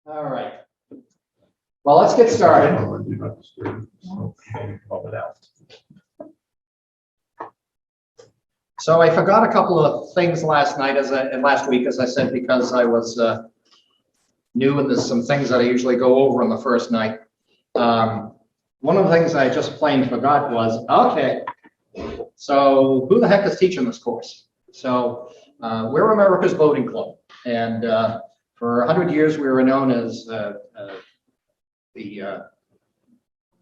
All right. Well, let's get started. So I forgot a couple of things last week, as I said, because I was new and there's some things that I usually go over on the first night. One of the things I just plain forgot was, okay, so who the heck is teaching this course? So we're America's Boating Club, and for 100 years we were known as the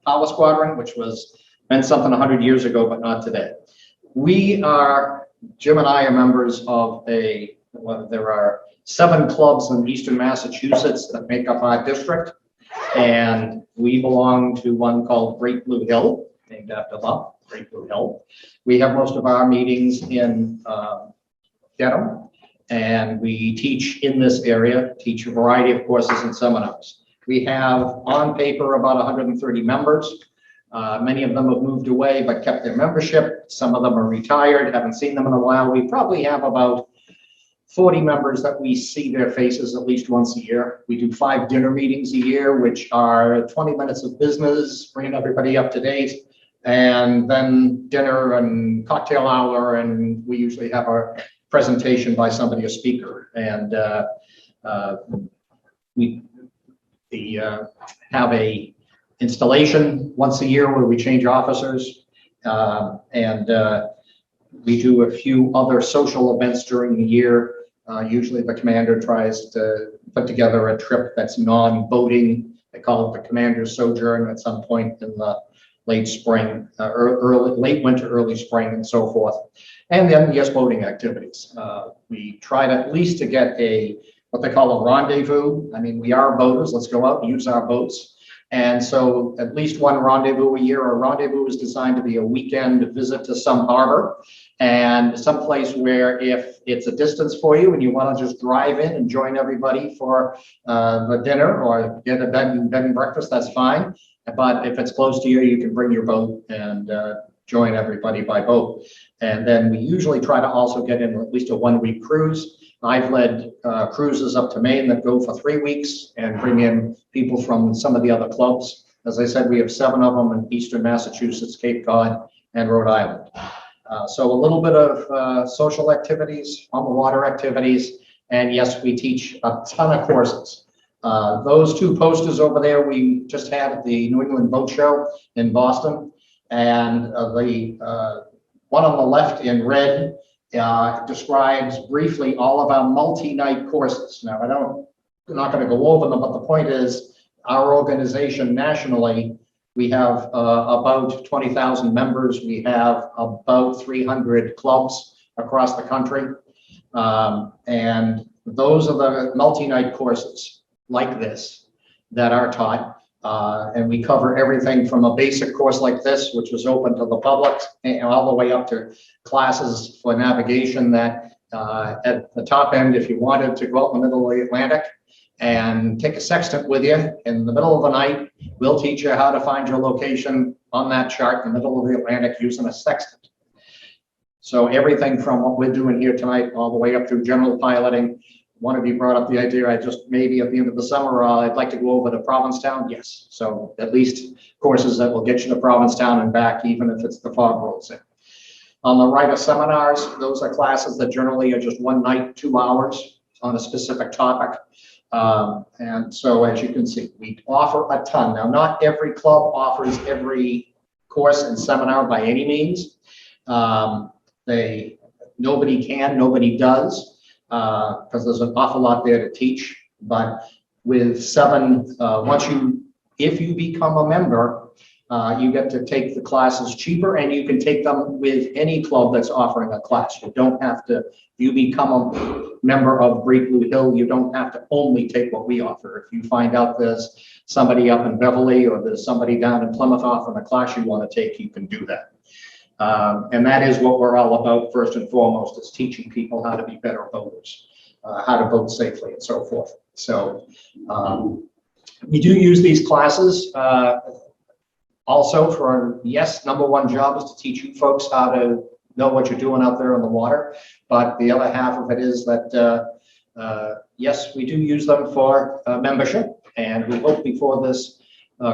Power Squadron, which meant something 100 years ago, but not today. Jim and I are members of there are 7 clubs in eastern Massachusetts that make up our district, and we belong to one called Great Blue Hill, named after Bob, Great Blue Hill. We have most of our meetings in Dedham, and we teach in this area, teach a variety of courses and seminars. We have on paper about 130 members. Many of them have moved away but kept their membership. Some of them are retired, haven't seen them in a while. We probably have about 40 members that we see their faces at least once a year. We do 5 dinner meetings a year, which are 20 minutes of business, bringing everybody up to date, and then dinner and cocktail hour, and we usually have our presentation by somebody, a speaker, and we have a installation once a year where we change officers, and we do a few other social events during the year. Usually the commander tries to put together a trip that's non-boating. They call it the commander's sojourn at some point in the late spring, late winter, early spring, and so forth. And then, yes, boating activities. We try to at least to get what they call a rendezvous. I mean, we are boaters. Let's go out and use our boats. And so at least one rendezvous a year. A rendezvous is designed to be a weekend visit to some harbor and some place where if it's a distance for you and you want to just drive in and join everybody for the dinner or get a bed and breakfast, that's fine. But if it's close to you, you can bring your boat and join everybody by boat. And then we usually try to also get in at least a 1-week cruise. I've led cruises up to Maine that go for 3 weeks and bring in people from some of the other clubs. As I said, we have 7 of them in eastern Massachusetts, Cape Cod, and Rhode Island. So a little bit of social activities, on the water activities, and yes, we teach a ton of courses. Those 2 posters over there we just had at the New England Boat Show in Boston, and the one on the left in red describes briefly all of our multi-night courses. Now, I'm not going to go over them, but the point is our organization nationally, we have about 20,000 members. We have about 300 clubs across the country. And those are the multi-night courses like this that are taught. And we cover everything from a basic course like this, which is open to the public, and all the way up to classes for navigation that at the top end, if you wanted to go out in the middle of the Atlantic and take a sextant with you in the middle of the night, we'll teach you how to find your location on that chart in the middle of the Atlantic using a sextant. So everything from what we're doing here tonight all the way up through general piloting. One of you brought up the idea, maybe at the end of the summer, I'd like to go over to Provincetown. Yes, so at least courses that will get you to Provincetown and back, even if it's the fog rolls in. On the right of seminars, those are classes that generally are just 1 night, 2 hours on a specific topic. And so as you can see, we offer a ton. Now, not every club offers every course and seminar by any means. Nobody can, nobody does. Because there's an awful lot there to teach, but with 7, if you become a member, you get to take the classes cheaper, and you can take them with any club that's offering a class. You don't have to, if you become a member of Great Blue Hill, you don't have to only take what we offer. If you find out there's somebody up in Beverly or there's somebody down in Plymouth offering a class you want to take, you can do that. And that is what we're all about, first and foremost, is teaching people how to be better boaters, how to boat safely, and so forth. So we do use these classes also for, yes, #1 job is to teach you folks how to know what you're doing out there on the water. But the other half of it is that, yes, we do use them for membership. And we hope before this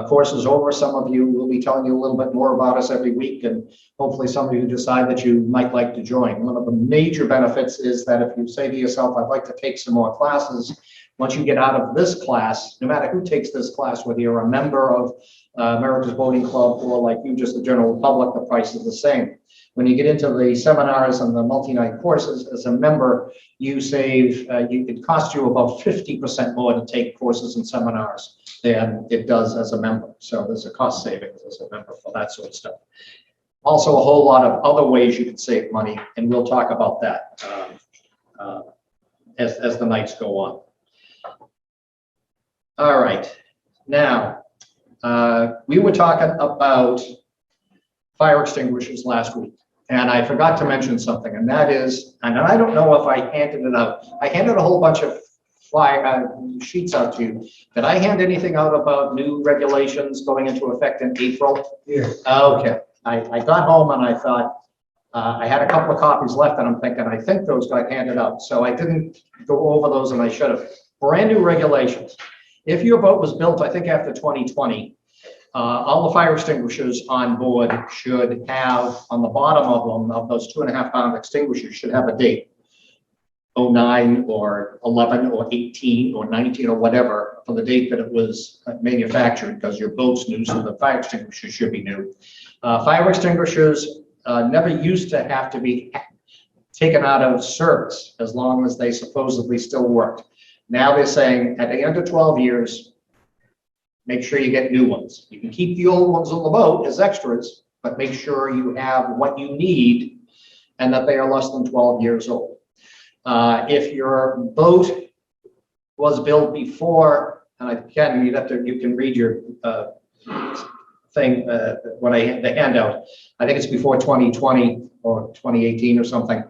course is over, some of you will be telling you a little bit more about us every week, and hopefully some of you decide that you might like to join. One of the major benefits is that if you say to yourself, I'd like to take some more classes, once you get out of this class, no matter who takes this class, whether you're a member of America's Boating Club or like you, just the general public, the price is the same. When you get into the seminars and the multi-night courses, as a member, you save, it costs you about 50% more to take courses and seminars than it does as a member. So there's a cost savings as a member for that sort of stuff. Also, a whole lot of other ways you can save money, and we'll talk about that as the nights go on. All right. Now, we were talking about fire extinguishers last week, and I forgot to mention something, and that is, and I don't know if I handed it out. I handed a whole bunch of sheets out to you. Did I hand anything out about new regulations going into effect in April? Yes. Okay. I got home and I thought, I had a couple of copies left, and I'm thinking, I think those got handed out. So I didn't go over those, and I should have. Brand new regulations. If your boat was built, I think after 2020, all the fire extinguishers on board should have, on the bottom of them, of those 2.5 pound extinguishers, should have a date. 09 or 11 or 18 or 19 or whatever for the date that it was manufactured, because your boat's new, so the fire extinguisher should be new. Fire extinguishers never used to have to be taken out of service as long as they supposedly still worked. Now they're saying at the end of 12 years, make sure you get new ones. You can keep the old ones on the boat as extras, but make sure you have what you need and that they are less than 12 years old. If your boat was built before, and again, you can read your thing when the handout. I think it's before 2020 or 2018 or something.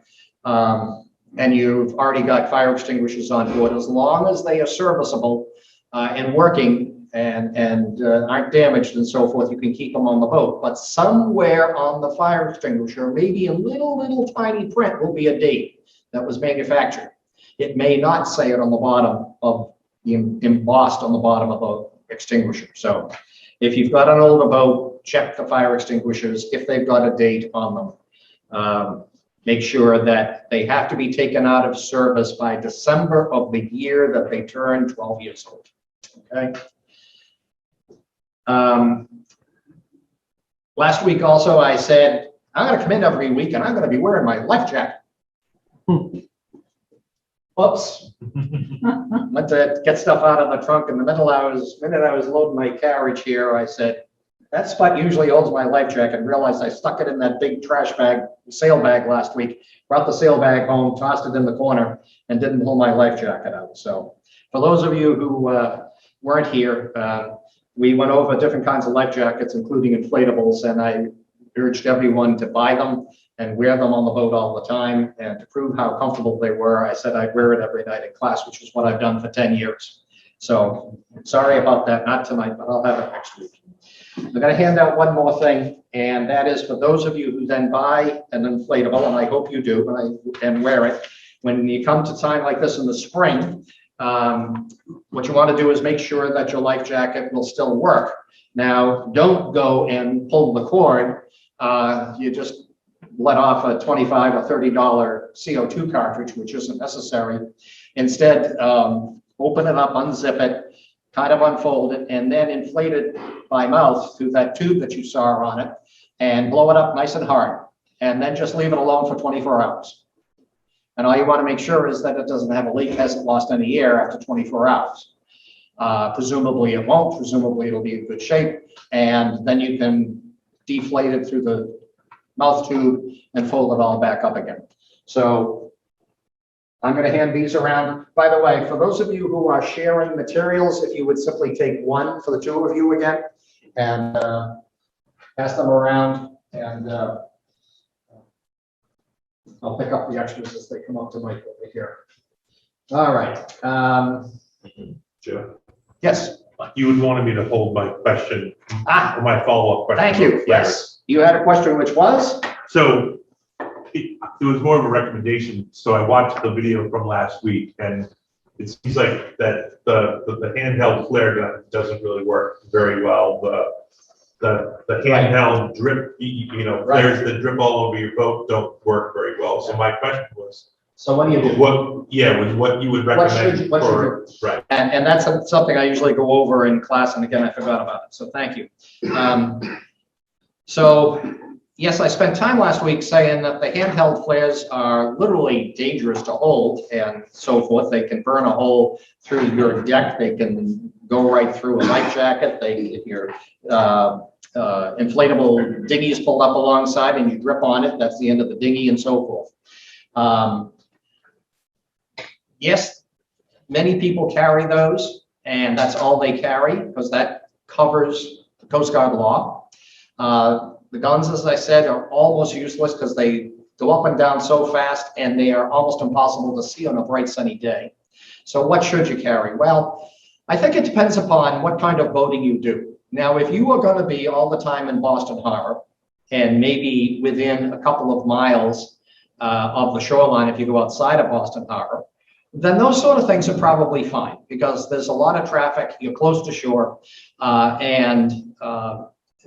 And you've already got fire extinguishers on board, as long as they are serviceable and working and aren't damaged and so forth, you can keep them on the boat. But somewhere on the fire extinguisher, maybe a little tiny print will be a date that was manufactured. It may not say it on the bottom of the embossed on the bottom of the extinguisher. So if you've got an older boat, check the fire extinguishers if they've got a date on them. Make sure that they have to be taken out of service by December of the year that they turn 12 years old. Okay. Last week also I said, I'm going to come in every week and I'm going to be wearing my life jacket. Whoops. Went to get stuff out of the trunk in the minute I was loading my carriage here, I said, that spot usually holds my life jacket, and realized I stuck it in that big trash bag, sail bag last week, brought the sail bag home, tossed it in the corner, and didn't pull my life jacket out. So for those of you who weren't here, we went over different kinds of life jackets, including inflatables, and I urged everyone to buy them and wear them on the boat all the time. And to prove how comfortable they were, I said I'd wear it every night in class, which is what I've done for 10 years. So sorry about that, not tonight, but I'll have it next week. I'm going to hand out one more thing, and that is for those of you who then buy an inflatable, and I hope you do, and wear it. When you come to time like this in the spring, what you want to do is make sure that your life jacket will still work. Now, don't go and pull the cord. You just let off a $25 or $30 CO2 cartridge, which isn't necessary. Instead, open it up, unzip it, kind of unfold it, and then inflate it by mouth through that tube that you saw on it, and blow it up nice and hard. And then just leave it alone for 24 hours. And all you want to make sure is that it doesn't have a leak, hasn't lost any air after 24 hours. Presumably it won't. Presumably it'll be in good shape. And then you can deflate it through the mouth tube and fold it all back up again. So I'm going to hand these around. By the way, for those of you who are sharing materials, if you would simply take one for the two of you again and pass them around, and I'll pick up the extras as they come up to Mike over here. All right. Joe, Yes. you had wanted me to hold my question, or my follow-up question. Thank you. Yes. You had a question, which was? So it was more of a recommendation. So I watched the video from last week, and it seems like that the handheld flare gun doesn't really work very well. The handheld drip, you know, flares that drip all over your boat don't work very well. So my question was, So what do you do? what you would recommend What should for, right? And that's something I usually go over in class, and again, I forgot about it, so thank you. So, yes, I spent time last week saying that the handheld flares are literally dangerous to hold and so forth. They can burn a hole through your deck. They can go right through a life jacket. If your inflatable dinghy is pulled up alongside and you grip on it, that's the end of the dinghy and so forth. Yes, many people carry those, and that's all they carry because that covers the Coast Guard law. The guns, as I said, are almost useless because they go up and down so fast, and they are almost impossible to see on a bright sunny day. So what should you carry? Well, I think it depends upon what kind of boating you do. Now, if you are going to be all the time in Boston Harbor and maybe within a couple of miles of the shoreline, if you go outside of Boston Harbor, then those sort of things are probably fine because there's a lot of traffic, you're close to shore,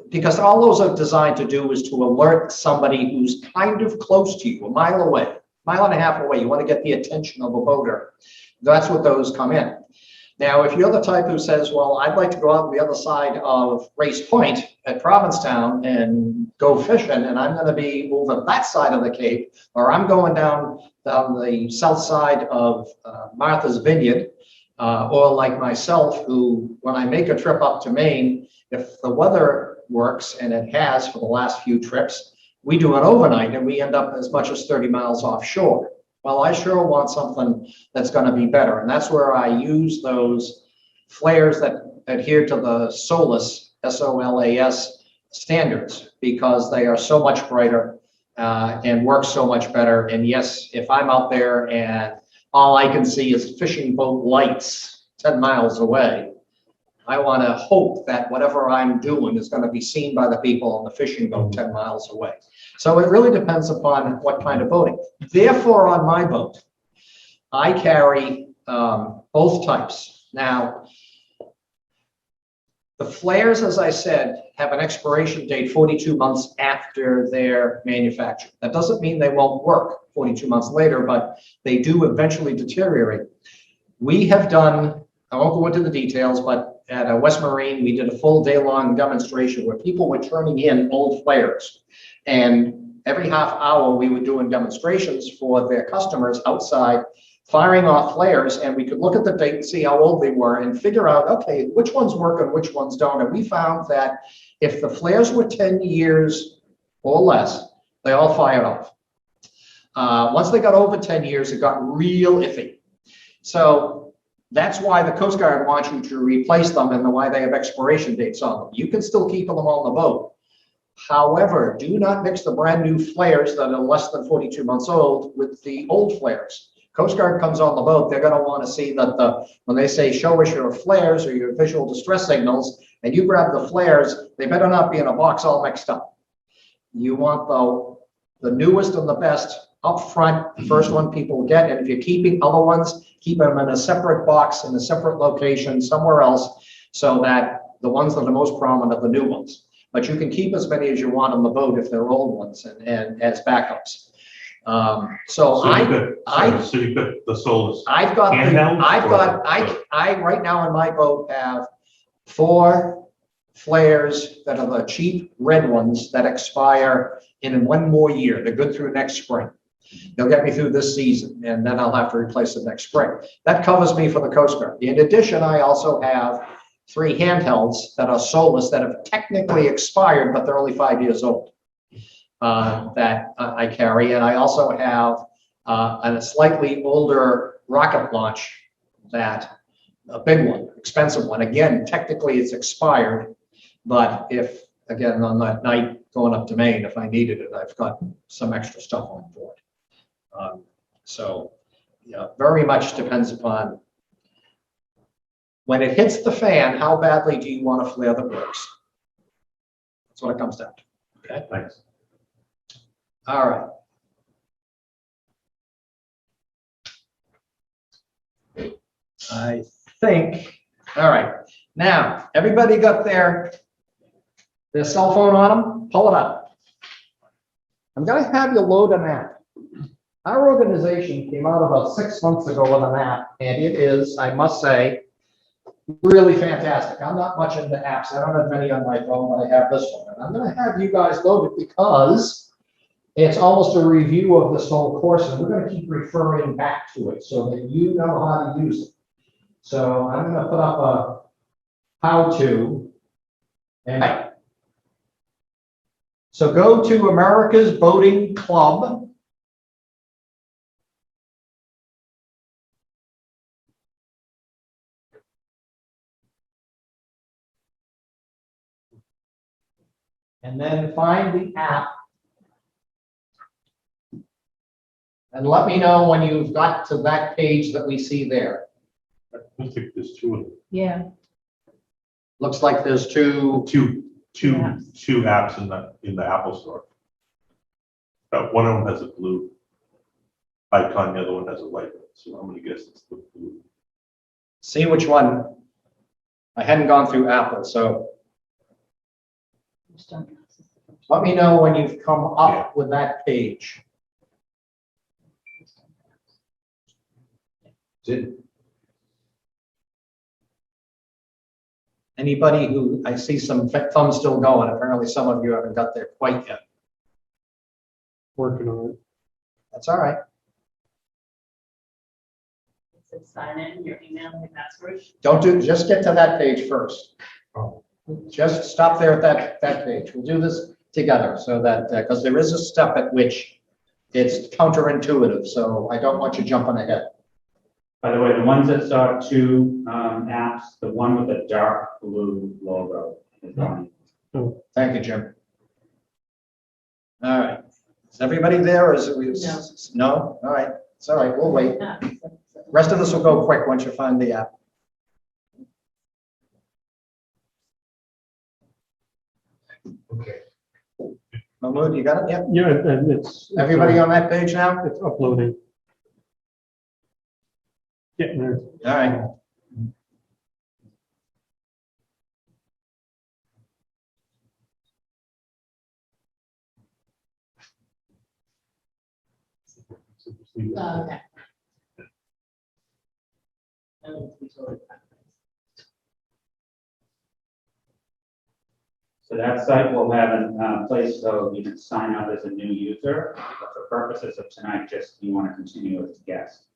because all those are designed to do is to alert somebody who's kind of close to you, a mile away, mile and a half away. You want to get the attention of a boater. That's what those come in. Now, if you're the type who says, well, I'd like to go out on the other side of Race Point at Provincetown and go fishing, and I'm going to be over that side of the Cape, or I'm going down the south side of Martha's Vineyard, or like myself, who, when I make a trip up to Maine, if the weather works, and it has for the last few trips, we do it overnight, and we end up as much as 30 miles offshore. Well, I sure want something that's going to be better, and that's where I use those flares that adhere to the SOLAS, S-O-L-A-S standards, because they are so much brighter and work so much better. And yes, if I'm out there and all I can see is fishing boat lights 10 miles away, I want to hope that whatever I'm doing is going to be seen by the people on the fishing boat 10 miles away. So it really depends upon what kind of boating. Therefore, on my boat, I carry both types. Now, the flares, as I said, have an expiration date 42 months after their manufacture. That doesn't mean they won't work 42 months later, but they do eventually deteriorate. We have done, I won't go into the details, but at West Marine, we did a full day-long demonstration where people were turning in old flares. And every half hour, we were doing demonstrations for their customers outside, firing off flares, and we could look at the date and see how old they were and figure out, okay, which ones work and which ones don't. And we found that if the flares were 10 years or less, they all fired off. Once they got over 10 years, it got real iffy. So that's why the Coast Guard wants you to replace them and why they have expiration dates on them. You can still keep them on the boat. However, do not mix the brand new flares that are less than 42 months old with the old flares. Coast Guard comes on the boat, they're going to want to see that when they say show us your flares or your visual distress signals, and you grab the flares, they better not be in a box all mixed up. You want the newest and the best up front, first one people get, and if you're keeping other ones, keep them in a separate box in a separate location somewhere else, so that the ones that are most prominent are the new ones. But you can keep as many as you want on the boat if they're old ones and as backups. So you got the SOLAS. I right now in my boat have 4 flares that are the cheap red ones that expire in 1 more year. They're good through next spring. They'll get me through this season, and then I'll have to replace it next spring. That covers me for the Coast Guard. In addition, I also have 3 handhelds that are SOLAS that have technically expired, but they're only 5 years old. That I carry, and I also have a slightly older rocket launch, that a big one, expensive one. Again, technically it's expired, but if, again, on that night going up to Maine, if I needed it, I've got some extra stuff on board. So, yeah, very much depends upon when it hits the fan, how badly do you want a flare that works? That's what it comes down to. Okay, Thanks. All right. I think, all right. Now, everybody got their cell phone on them? Pull it up. I'm gonna have you load an app. Our organization came out about 6 months ago with an app, and it is, I must say, really fantastic. I'm not much into apps. I don't have many on my phone, but I have this one. And I'm gonna have you guys load it because it's almost a review of this whole course, and we're gonna keep referring back to it so that you know how to use it. So I'm gonna put up a how-to. And so go to America's Boating Club. And then find the app. And let me know when you've got to that page that we see there. I think there's two of them. Yeah. Looks like there's two. Two apps in the Apple Store. One of them has a blue icon, the other one has a white one. So I'm gonna guess it's the blue. See which one. I hadn't gone through Apple, so let me know when you've come up with that page. Anybody who, I see some thumbs still going. Apparently some of you haven't got there quite yet. Working on it. That's all right. Sign in your email and password. Just get to that page first. Just stop there at that page. We'll do this together so that, because there is a step at which it's counterintuitive, so I don't want you jumping ahead. By the way, the ones that saw two apps, the one with the dark blue logo is on. Thank you, Jim. All right. Is everybody there or is it? No. No? All right. It's all right. We'll wait. Rest of this will go quick once you find the app. Okay. Mahmood, you got it yet? Yeah, and it's. Everybody on that page now? It's uploading. Getting there. All right. Okay. So that site will have a place so you can sign up as a new user, but for purposes of tonight, just you want to continue as a guest.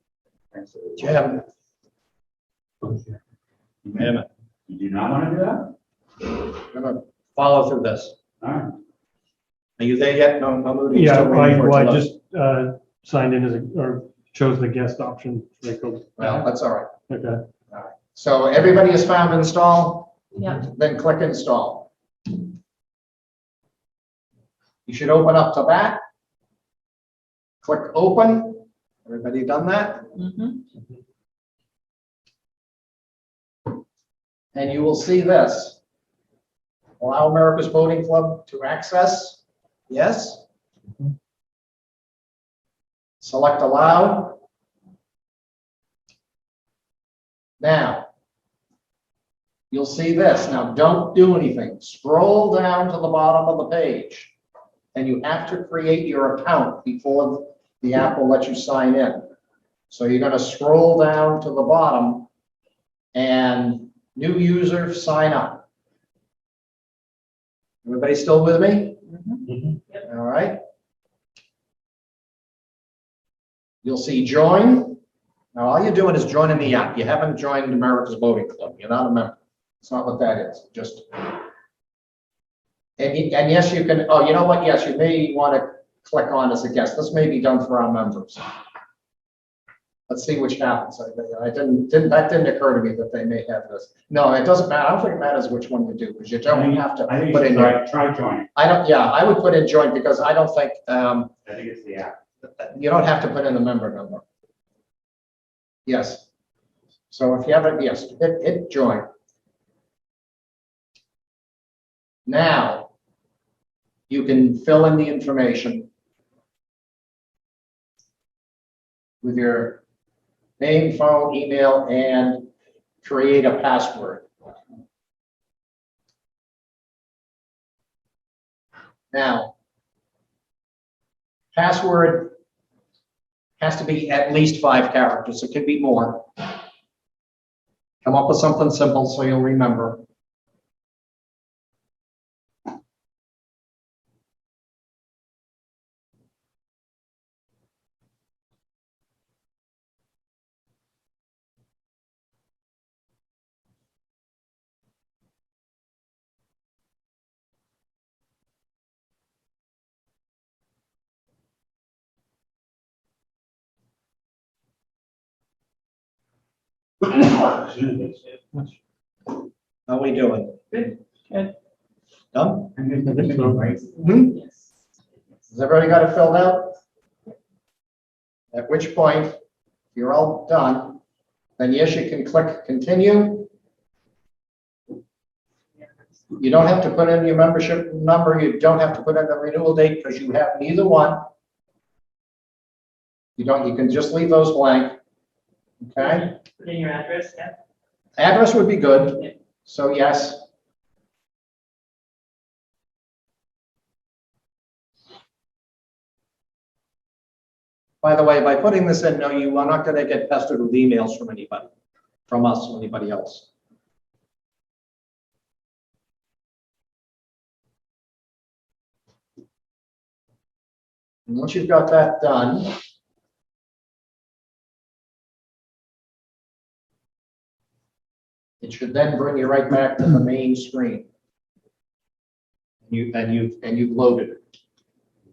Okay, so Jim. You do not want to do that? I'm gonna follow through this. All right. Are you there yet? No, Mahmood? Are you Yeah, still waiting for it to I load? just signed in or chose the guest option. Well, that's all right. Okay. So everybody has found install? Yeah. Then click install. You should open up to that. Click open. Everybody done that? Mm-hmm. And you will see this. Allow America's Boating Club to access. Yes. Select allow. Now, you'll see this. Now, don't do anything. Scroll down to the bottom of the page. And you have to create your account before the app will let you sign in. So you're going to scroll down to the bottom and new user sign up. Everybody still with me? Mm-hmm. Yep. All right. You'll see join. Now all you're doing is joining the app. You haven't joined America's Boating Club. You're not a member. It's not what that is. Just and yes, you can. Oh, you know what? Yes, you may want to click on as a guest. This may be done for our members. Let's see which happens. That didn't occur to me that they may have this. No, it doesn't matter. I don't think it matters which one you do because you don't have to I think put in. try join. I don't. Yeah, I would put in join because I don't think I think it's the app. you don't have to put in the member number. Yes. So if you haven't, yes, hit join. Now you can fill in the information with your name, phone, email, and create a password. Now, password has to be at least 5 characters. It could be more. Come up with something simple so you'll remember. How are we doing? Good. Good. Done? I think so. Hmm? Yes. Has everybody got it filled out? At which point, if you're all done, then yes, you can click continue. You don't have to put in your membership number. You don't have to put in the renewal date because you have neither one. You can just leave those blank. Okay? Put in your address, yeah. Address would be good. Yeah. So yes. By the way, by putting this in, no, you are not going to get pestered with emails from anybody, from us or anybody else. And once you've got that done, it should then bring you right back to the main screen. You've loaded it.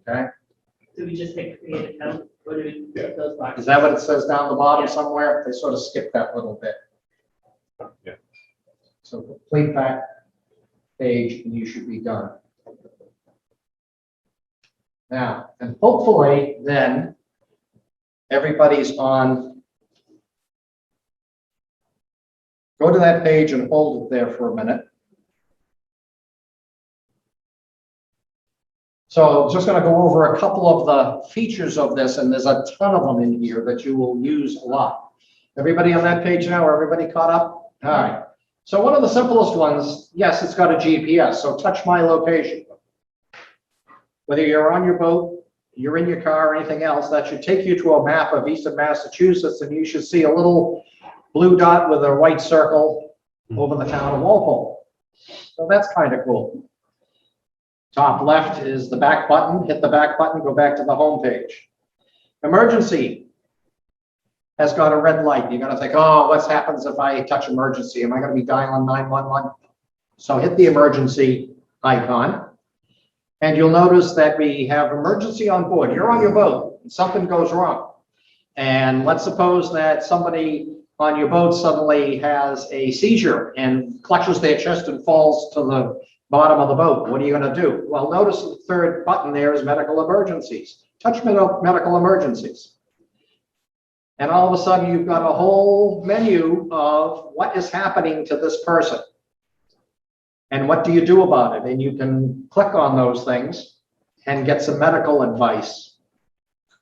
Okay? Do we just hit create account, or do we put those boxes? Is that what it says down the bottom Yeah. somewhere? They sort of skip that little bit. Yeah. So complete that page and you should be done. Now, and hopefully then everybody's on. Go to that page and hold it there for a minute. So just going to go over a couple of the features of this, and there's a ton of them in here that you will use a lot. Everybody on that page now? Everybody caught up? All right. So one of the simplest ones, yes, it's got a GPS, so touch my location. Whether you're on your boat, you're in your car, or anything else, that should take you to a map of Eastern Massachusetts, and you should see a little blue dot with a white circle over the town of Walpole. So that's kind of cool. Top left is the back button. Hit the back button, go back to the home page. Emergency has got a red light. You're going to think, oh, what happens if I touch emergency? Am I going to be dialing 911? So hit the emergency icon. And you'll notice that we have emergency on board. You're on your boat and something goes wrong. And let's suppose that somebody on your boat suddenly has a seizure and clutches their chest and falls to the bottom of the boat. What are you going to do? Well, notice the third button there is medical emergencies. Touch medical emergencies. And all of a sudden you've got a whole menu of what is happening to this person. And what do you do about it? And you can click on those things and get some medical advice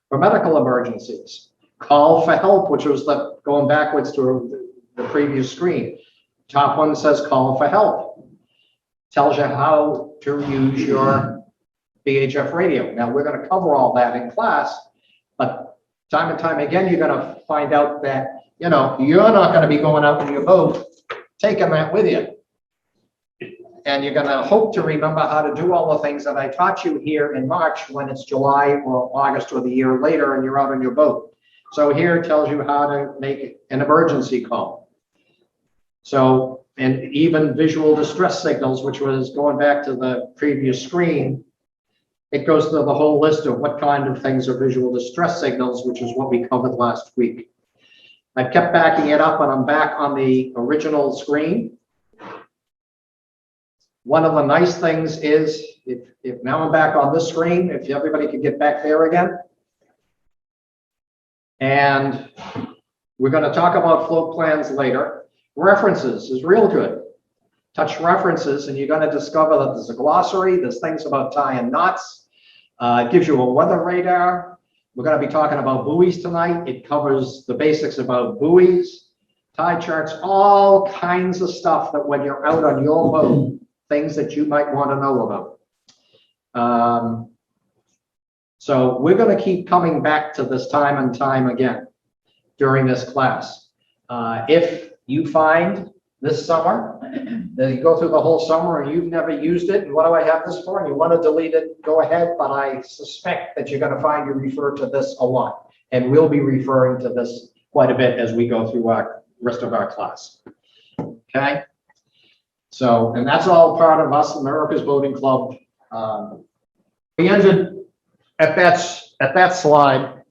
for medical emergencies. Call for help, which was going backwards to the previous screen. Top one says call for help. Tells you how to use your VHF radio. Now, we're going to cover all that in class, but time and time again, you're going to find out that, you're not going to be going out in your boat, taking that with you. And you're going to hope to remember how to do all the things that I taught you here in March when it's July or August or the year later and you're out on your boat. So here it tells you how to make an emergency call. So, and even visual distress signals, which was going back to the previous screen, it goes through the whole list of what kind of things are visual distress signals, which is what we covered last week. I've kept backing it up and I'm back on the original screen. One of the nice things is, if now I'm back on this screen, if everybody could get back there again. And we're going to talk about float plans later. References is real good. Touch references and you're going to discover that there's a glossary, there's things about tying knots. It gives you a weather radar. We're going to be talking about buoys tonight. It covers the basics about buoys. tide charts, all kinds of stuff that when you're out on your boat, things that you might want to know about. So we're going to keep coming back to this time and time again during this class. If you find this summer that you go through the whole summer and you've never used it, and what do I have this for? And you want to delete it, go ahead, but I suspect that you're going to find you refer to this a lot. And we'll be referring to this quite a bit as we go through our rest of our class. Okay? So, and that's all part of us, America's Boating Club. We ended at that slide,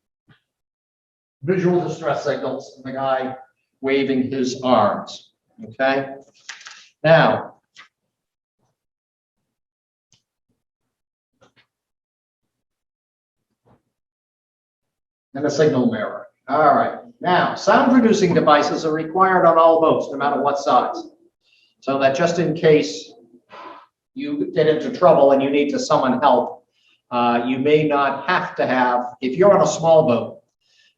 visual distress signals, and the guy waving his arms. Okay? Now, and a signal mirror. All right. Now, sound producing devices are required on all boats, no matter what size. So that just in case you get into trouble and you need to summon help, you may not have to have, if you're on a small boat,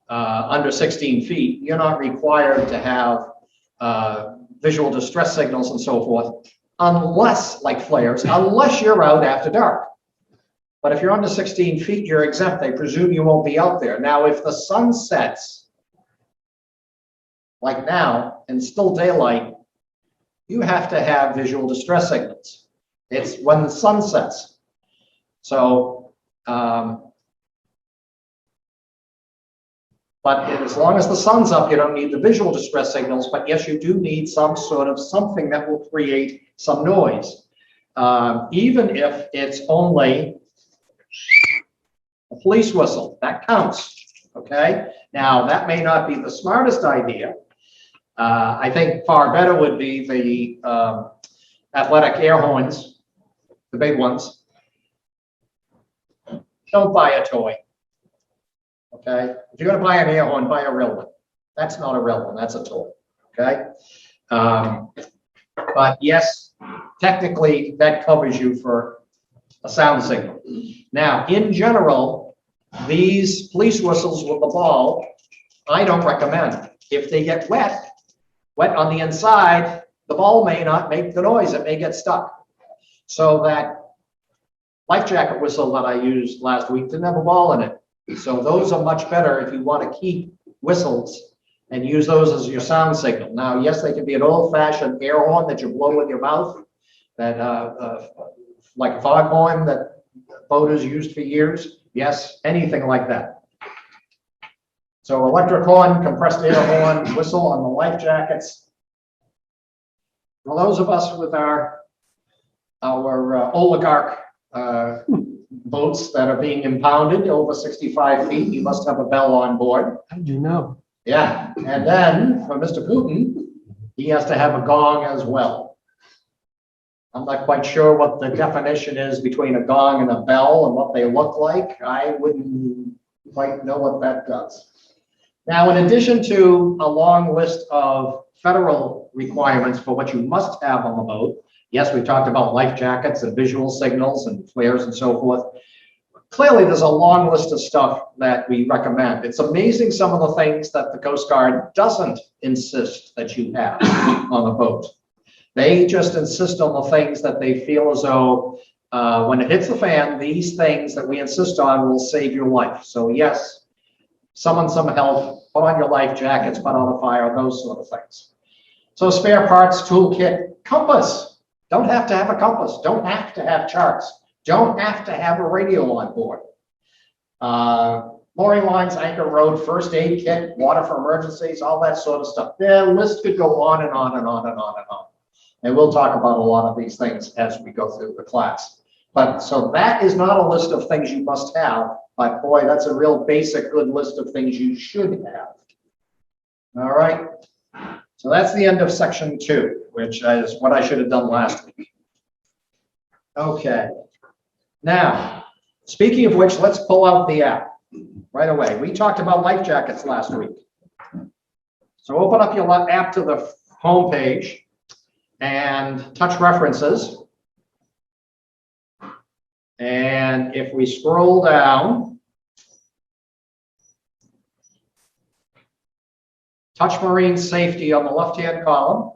under 16 feet, you're not required to have visual distress signals and so forth, unless, like flares, unless you're out after dark. But if you're under 16 feet, you're exempt. They presume you won't be out there. Now, if the sun sets, like now, and still daylight, you have to have visual distress signals. It's when the sun sets. So, but as long as the sun's up, you don't need the visual distress signals, but yes, you do need some sort of something that will create some noise. Even if it's only a police whistle, that counts, okay? Now, that may not be the smartest idea. I think far better would be the athletic air horns, the big ones. Don't buy a toy, okay? If you're gonna buy an air horn, buy a real one. That's not a real one, that's a toy, okay? But yes, technically that covers you for a sound signal. Now, in general, these police whistles with the ball, I don't recommend. If they get wet on the inside, the ball may not make the noise, it may get stuck. So that life jacket whistle that I used last week didn't have a ball in it. So those are much better if you want to keep whistles and use those as your sound signal. Now, yes, they can be an old-fashioned air horn that you blow with your mouth, that like a foghorn that boaters used for years. Yes, anything like that. So electric horn, compressed air horn, whistle on the life jackets. Well, those of us with our oligarch boats that are being impounded over 65 feet, you must have a bell on board. How did you know? Yeah, and then for Mr. Putin, he has to have a gong as well. I'm not quite sure what the definition is between a gong and a bell and what they look like. I wouldn't quite know what that does. Now, in addition to a long list of federal requirements for what you must have on the boat, yes, we talked about life jackets and visual signals and flares and so forth. Clearly, there's a long list of stuff that we recommend. It's amazing some of the things that the Coast Guard doesn't insist that you have on the boat. They just insist on the things that they feel as though when it hits the fan, these things that we insist on will save your life. So yes, summon some help, put on your life jackets, put on a fire, those sort of things. So spare parts, toolkit, compass. Don't have to have a compass. Don't have to have charts. Don't have to have a radio on board. Mooring lines, anchor rod, first aid kit, water for emergencies, all that sort of stuff. The list could go on and on and on and on and on. And we'll talk about a lot of these things as we go through the class. But so that is not a list of things you must have, but boy, that's a real basic good list of things you should have. All right. So that's the end of section 2, which is what I should have done last week. Okay. Now, speaking of which, let's pull out the app right away. We talked about life jackets last week. So open up your app to the home page and touch references. And if we scroll down, touch marine safety on the left-hand column.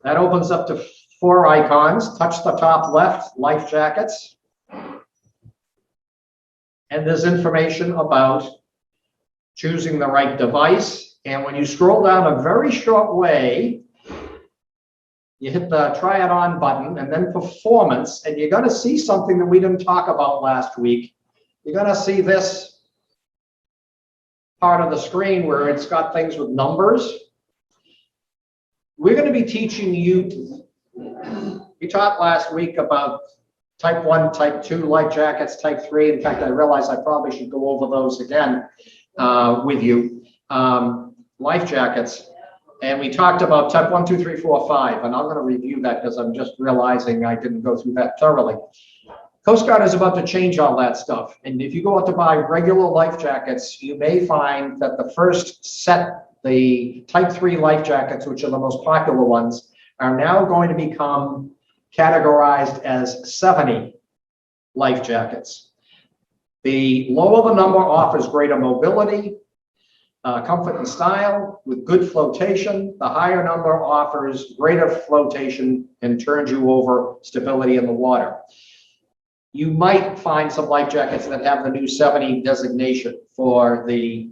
That opens up to 4 icons. Touch the top left, life jackets. And there's information about choosing the right device. And when you scroll down a very short way, you hit the try it on button and then performance, and you're going to see something that we didn't talk about last week. You're going to see this part of the screen where it's got things with numbers. We're going to be teaching you, we taught last week about type 1, type 2 life jackets, type 3. In fact, I realized I probably should go over those again with you. Life jackets. And we talked about type 1, 2, 3, 4, 5. And I'm going to review that because I'm just realizing I didn't go through that thoroughly. Coast Guard is about to change all that stuff. And if you go out to buy regular life jackets, you may find that the first set, the type 3 life jackets, which are the most popular ones, are now going to become categorized as 70 life jackets. The lower the number offers greater mobility, comfort and style with good flotation. The higher number offers greater flotation and turns you over, stability in the water. You might find some life jackets that have the new 70 designation for the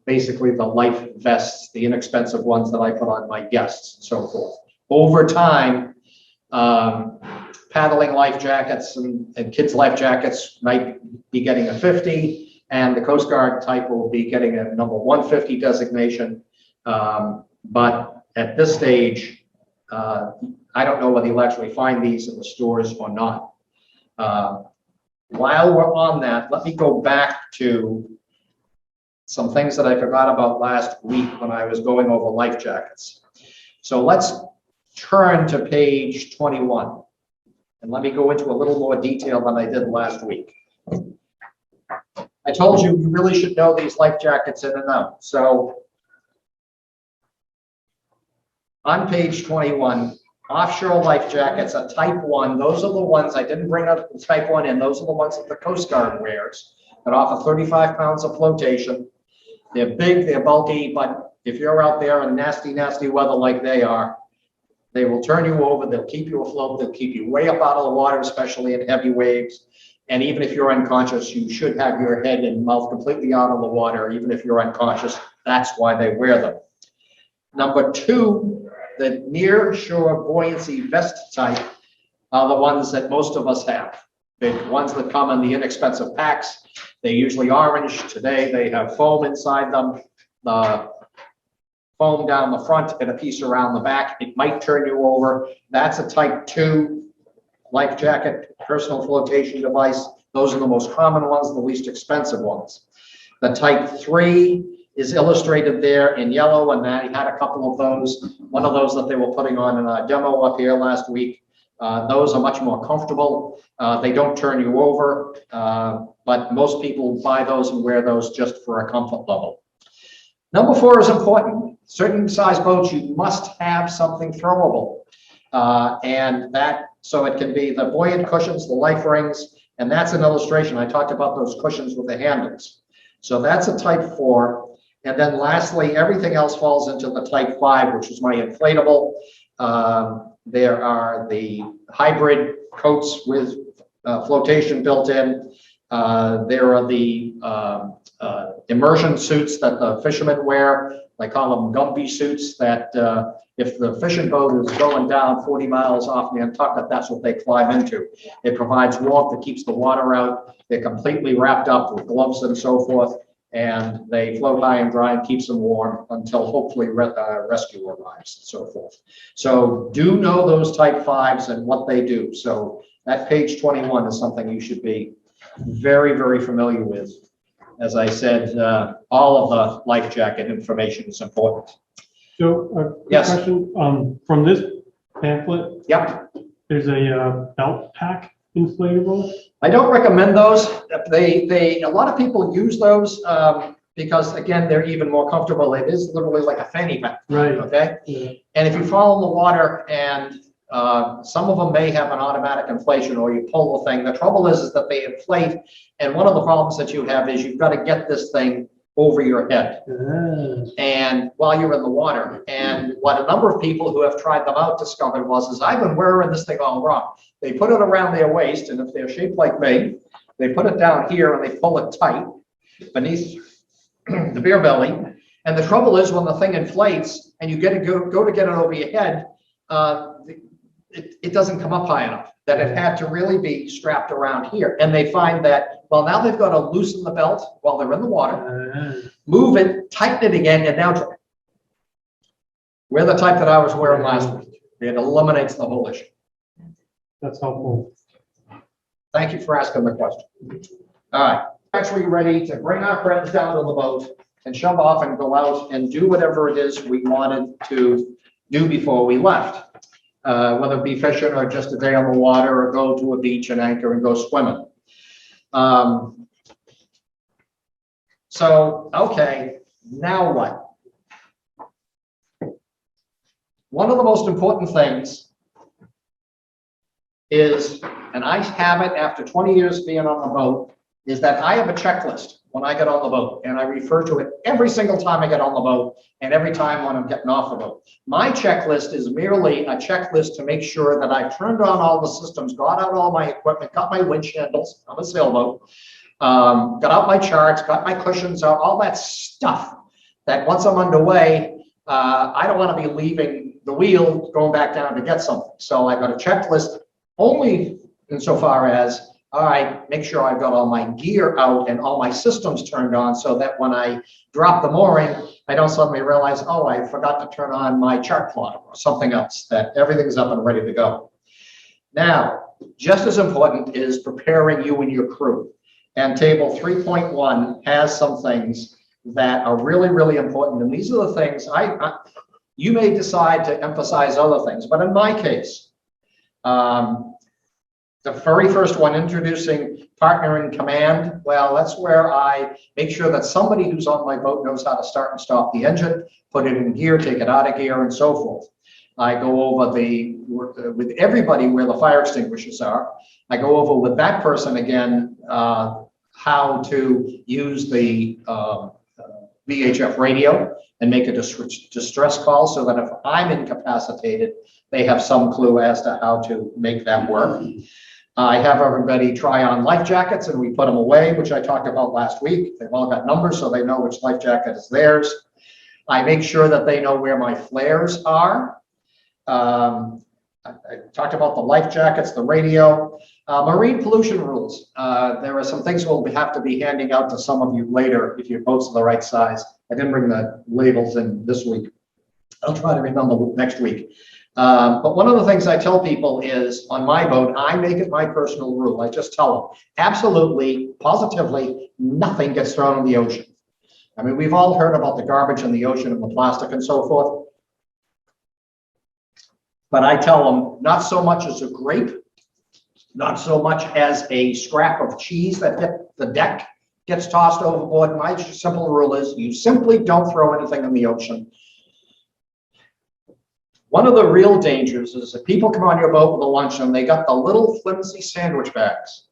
basically the life vests, the inexpensive ones that I put on my guests and so forth. Over time, paddling life jackets and kids' life jackets might be getting a 50. And the Coast Guard type will be getting a number 150 designation. But at this stage, I don't know whether you'll actually find these in the stores or not. While we're on that, let me go back to some things that I forgot about last week when I was going over life jackets. So let's turn to page 21. And let me go into a little more detail than I did last week. I told you you really should know these life jackets in and out. So on page 21, offshore life jackets are type 1. Those are the ones, I didn't bring up the type 1 in. Those are the ones that the Coast Guard wears that offer 35 pounds of flotation. They're big, they're bulky, but if you're out there in nasty, nasty weather like they are, they will turn you over, they'll keep you afloat, they'll keep you way up out of the water, especially in heavy waves. And even if you're unconscious, you should have your head and mouth completely out of the water, even if you're unconscious. That's why they wear them. Number 2, the near shore buoyancy vest type are the ones that most of us have. The ones that come in the inexpensive packs. They're usually orange. Today they have foam inside them. The foam down the front and a piece around the back. It might turn you over. That's a type 2 life jacket, personal flotation device. Those are the most common ones, the least expensive ones. The type 3 is illustrated there in yellow, and I had a couple of those. One of those that they were putting on in a demo up here last week. Those are much more comfortable. They don't turn you over, but most people buy those and wear those just for a comfort level. Number 4 is important. Certain size boats, you must have something throwable. And that, so it can be the buoyant cushions, the life rings, and that's an illustration. I talked about those cushions with the handles. So that's a type 4. And then lastly, everything else falls into the type 5, which is my inflatable. There are the hybrid coats with flotation built in. There are the immersion suits that the fishermen wear. They call them Gumby suits that if the fishing boat is going down 40 miles off Nantucket, that's what they climb into. It provides warmth, it keeps the water out. They're completely wrapped up with gloves and so forth, and they float high and dry and keeps them warm until hopefully rescue arrives and so forth. So do know those type 5s and what they do. So that page 21 is something you should be very, very familiar with. As I said, all of the life jacket information is important. So, a quick Yes. question, from this pamphlet, Yep. there's a belt pack inflatable. I don't recommend those. A lot of people use those because again, they're even more comfortable. It is literally like a fanny pack. Right. Okay. Yeah. And if you fall in the water and some of them may have an automatic inflation or you pull the thing. The trouble is that they inflate. And one of the problems that you have is you've got to get this thing over your head. Ah, And while you're in the water, and what a number of people who have tried them out discovered is I've been wearing this thing all wrong. They put it around their waist, and if they're shaped like me, they put it down here and they pull it tight beneath the beer belly. And the trouble is when the thing inflates and you get to go to get it over your head, it doesn't come up high enough, that it had to really be strapped around here. And they find that, well, now they've got to loosen the belt while they're in the water, move it, tighten it again, and now try. We're the type that I was wearing last week. It eliminates the whole issue. that's helpful. Thank you for asking the question. All right, actually ready to bring our friends down to the boat and shove off and go out and do whatever it is we wanted to do before we left. Whether it be fishing or just to day on the water or go to a beach and anchor and go swimming. So, okay, now what? One of the most important things is, and I have it after 20 years being on the boat, is that I have a checklist when I get on the boat, and I refer to it every single time I get on the boat and every time when I'm getting off the boat. My checklist is merely a checklist to make sure that I've turned on all the systems, got out all my equipment, got my winch handles, I'm a sailboat, got out my charts, got my cushions out, all that stuff that once I'm underway, I don't want to be leaving the wheel, going back down to get something. So I've got a checklist only insofar as, all right, make sure I've got all my gear out and all my systems turned on so that when I drop the mooring, I don't suddenly realize, oh, I forgot to turn on my chart plotter or something else, that everything's up and ready to go. Now, just as important is preparing you and your crew. And table 3.1 has some things that are really, really important. And these are the things you may decide to emphasize other things, but in my case, the very first one, introducing partner in command, well, that's where I make sure that somebody who's on my boat knows how to start and stop the engine, put it in gear, take it out of gear, and so forth. I go over with everybody where the fire extinguishers are. I go over with that person again, how to use the VHF radio and make a distress call so that if I'm incapacitated, they have some clue as to how to make that work. I have everybody try on life jackets and we put them away, which I talked about last week. They've all got numbers, so they know which life jacket is theirs. I make sure that they know where my flares are. I talked about the life jackets, the radio, marine pollution rules. There are some things we'll have to be handing out to some of you later if your boats are the right size. I didn't bring the labels in this week. I'll try to remember next week. But one of the things I tell people is on my boat, I make it my personal rule. I just tell them absolutely, positively, nothing gets thrown in the ocean. I mean, we've all heard about the garbage in the ocean and the plastic and so forth. But I tell them not so much as a grape, not so much as a scrap of cheese that hit the deck gets tossed overboard. My simple rule is you simply don't throw anything in the ocean. One of the real dangers is that people come on your boat with a lunch and they got the little flimsy sandwich bags.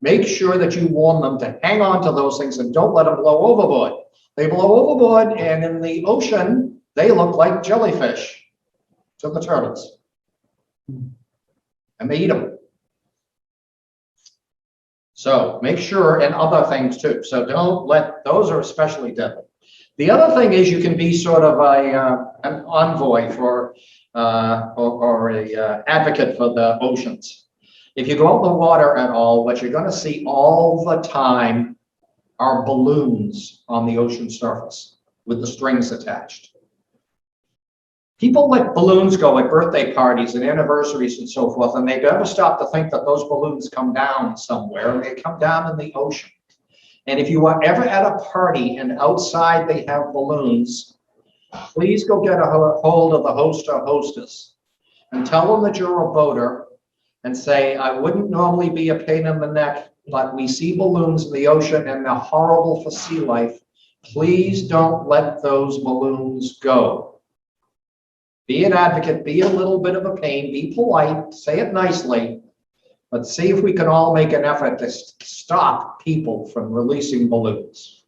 Make sure that you warn them to hang on to those things and don't let them blow overboard. They blow overboard and in the ocean, they look like jellyfish to the turtles. And they eat them. So make sure, and other things too. So don't let, those are especially deadly. The other thing is you can be sort of an envoy for or a advocate for the oceans. If you go out in the water at all, what you're going to see all the time are balloons on the ocean surface with the strings attached. People let balloons go at birthday parties and anniversaries and so forth, and they never stop to think that those balloons come down somewhere, and they come down in the ocean. And if you are ever at a party and outside they have balloons, please go get a hold of the host or hostess and tell them that you're a boater and say, I wouldn't normally be a pain in the neck, but we see balloons in the ocean and they're horrible for sea life. Please don't let those balloons go. Be an advocate, be a little bit of a pain, be polite, say it nicely. Let's see if we can all make an effort to stop people from releasing balloons.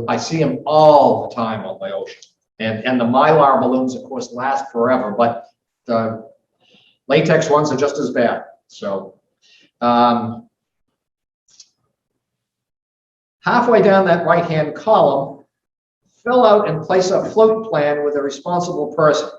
I see them all the time on the ocean. And the Mylar balloons, of course, last forever, but the latex ones are just as bad. So halfway down that right-hand column, fill out and place a float plan with a responsible person.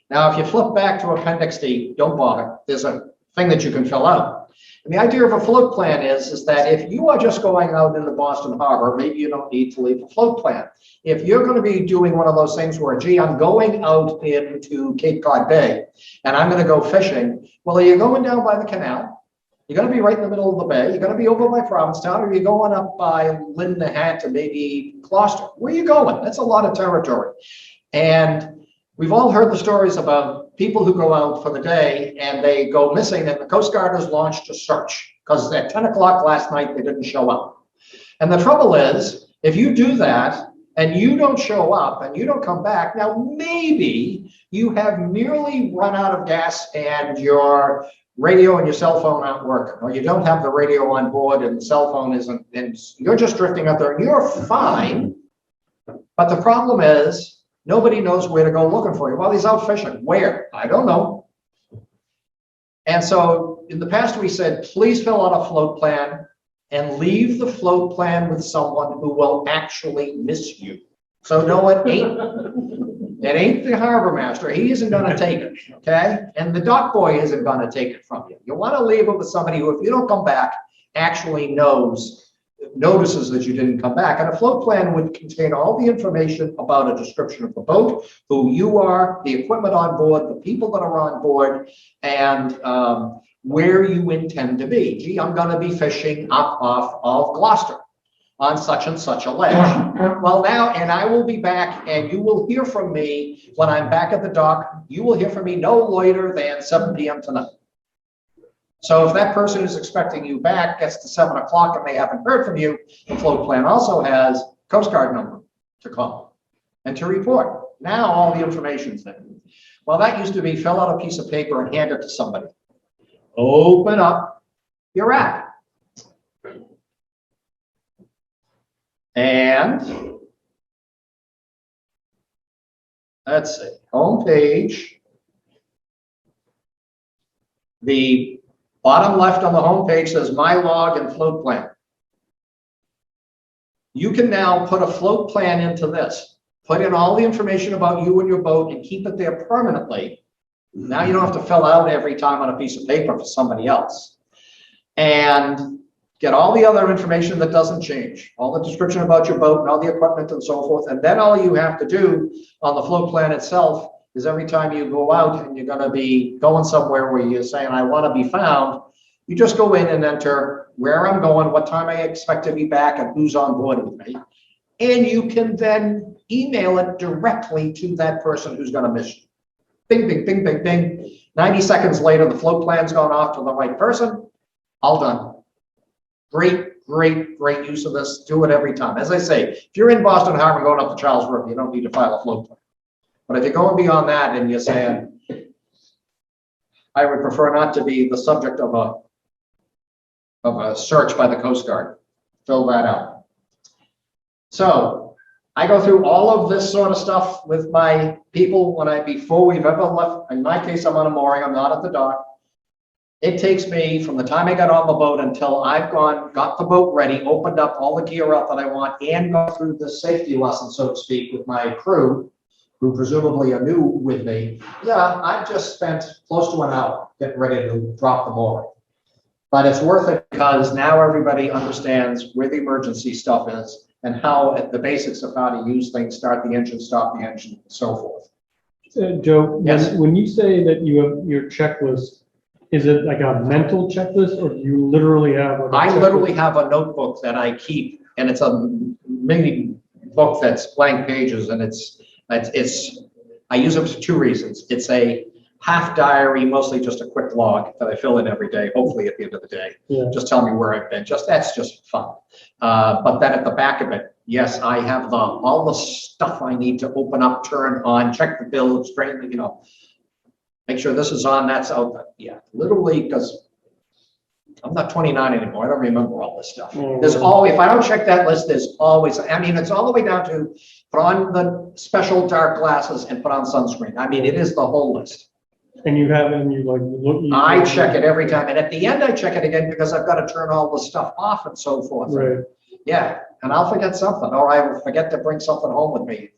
Now, if you flip back to Appendix D, don't bother. There's a thing that you can fill out. And the idea of a float plan is that if you are just going out in the Boston Harbor, maybe you don't need to leave a float plan. If you're going to be doing one of those things where, gee, I'm going out into Cape Cod Bay and I'm going to go fishing, well, are you going down by the canal? You're going to be right in the middle of the bay. You're going to be over by Provincetown, or you're going up by Lynn the Hat to maybe Gloucester. Where are you going? That's a lot of territory. And we've all heard the stories about people who go out for the day and they go missing, and the Coast Guard has launched a search because at 10 o'clock last night they didn't show up. And the trouble is, if you do that and you don't show up and you don't come back, now maybe you have merely run out of gas and your radio and your cell phone aren't working, or you don't have the radio on board and the cell phone isn't, and you're just drifting out there and you're fine. But the problem is, nobody knows where to go looking for you. Well, he's out fishing. Where? I don't know. And so in the past, we said, please fill out a float plan and leave the float plan with someone who will actually miss you. So no, it ain't the harbor master. He isn't going to take it, okay? And the dock boy isn't going to take it from you. You want to leave it with somebody who, if you don't come back, actually notices that you didn't come back. And a float plan would contain all the information about a description of the boat, who you are, the equipment on board, the people that are on board, and where you intend to be. Gee, I'm going to be fishing up off of Gloucester on such and such a ledge. Well, now, and I will be back, and you will hear from me when I'm back at the dock. You will hear from me no later than 7 p.m. tonight. So if that person who's expecting you back gets to 7 o'clock and they haven't heard from you, the float plan also has Coast Guard number to call and to report. Now all the information's there. Well, that used to be fill out a piece of paper and hand it to somebody. Open up your app. And let's see, home page. The bottom left on the home page says My Log and Float Plan. You can now put a float plan into this. Put in all the information about you and your boat and keep it there permanently. Now you don't have to fill out every time on a piece of paper for somebody else. And get all the other information that doesn't change, all the description about your boat and all the equipment and so forth. And then all you have to do on the float plan itself is every time you go out and you're going to be going somewhere where you're saying, I want to be found, you just go in and enter where I'm going, what time I expect to be back, and who's on board with me. And you can then email it directly to that person who's going to miss you. Bing, bing, bing, bing, bing. 90 seconds later, the float plan's gone off to the right person. All done. Great, great, great use of this. Do it every time. As I say, if you're in Boston Harbor going up to Charles River, you don't need to file a float plan. But if you're going beyond that and you're saying, I would prefer not to be the subject of a search by the Coast Guard, fill that out. So I go through all of this sort of stuff with my people before we've ever left. In my case, I'm on a mooring. I'm not at the dock. It takes me from the time I got on the boat until I've got the boat ready, opened up all the gear out that I want, and go through the safety lesson, so to speak, with my crew, who presumably are new with me. Yeah, I've just spent close to an hour getting ready to drop the mooring. But it's worth it because now everybody understands where the emergency stuff is and how the basics of how to use things, start the engine, stop the engine, and so forth. Joe, Yes. when you say that you have your checklist, is it like a mental checklist, or do you literally have? I literally have a notebook that I keep, and it's a mini book that's blank pages, and I use it for two reasons. It's a half diary, mostly just a quick log that I fill in every day, hopefully at the end of the day. Yeah. Just tell me where I've been. That's just fun. But then at the back of it, yes, I have all the stuff I need to open up, turn on, check the bill, straighten, make sure this is on, that's out. Yeah, literally, because I'm not 29 anymore. I don't remember all this stuff. Oh, There's really? always, if I don't check that list, there's always, I mean, it's all the way down to put on the special dark glasses and put on sunscreen. I mean, it is the whole list. And you have, and you like, look. I check it every time. And at the end, I check it again because I've got to turn all the stuff off and so forth. Right. Yeah, and I'll forget something, or I will forget to bring something home with me.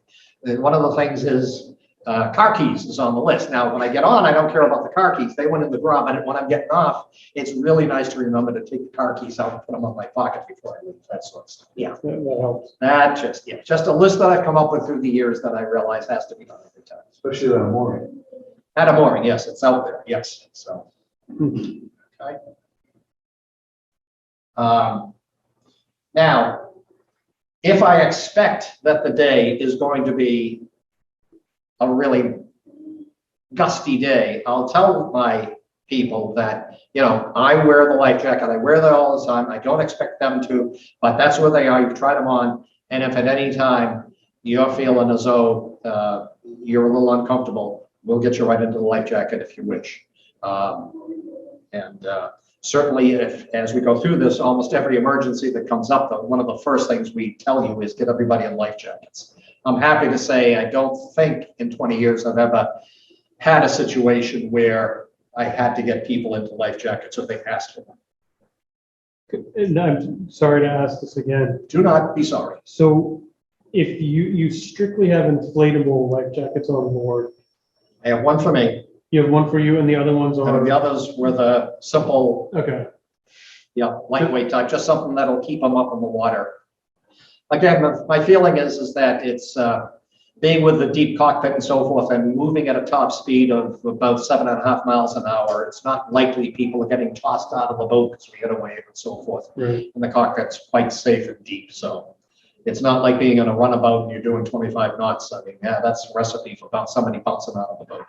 And one of the things is car keys is on the list. Now, when I get on, I don't care about the car keys. They went in the drawer, but when I'm getting off, it's really nice to remember to take the car keys out and put them in my pocket before I leave, that sort of stuff. Yeah, That helps. that just, yeah, just a list that I've come up with through the years that I realize has to be done every time. Especially that morning. At a morning, yes, it's out there, yes, so. Mhm. Okay. Now, if I expect that the day is going to be a really gusty day, I'll tell my people that, you know, I wear the life jacket, I wear that all the time, I don't expect them to, but that's where they are, you've tried them on, and if at any time you're feeling as though you're a little uncomfortable, we'll get you right into the life jacket if you wish. Certainly, if, as we go through this, almost every emergency that comes up, one of the first things we tell you is get everybody in life jackets. I'm happy to say I don't think in 20 years I've ever had a situation where I had to get people into life jackets if they asked for them. And I'm sorry to ask this again. Do not be sorry. So if you strictly have inflatable life jackets on board, I have one for me, you have one for you and the other ones and are, the others were the simple, okay. yeah, lightweight type, just something that'll keep them up in the water. Again, my feeling is that it's being with the deep cockpit and so forth and moving at a top speed of about 7.5 miles an hour. It's not likely people are getting tossed out of the boat because we hit a wave and so forth. Right. And the cockpit's quite safe and deep, so it's not like being in a runabout and you're doing 25 knots. I mean, yeah, that's a recipe for about somebody bouncing out of the boat.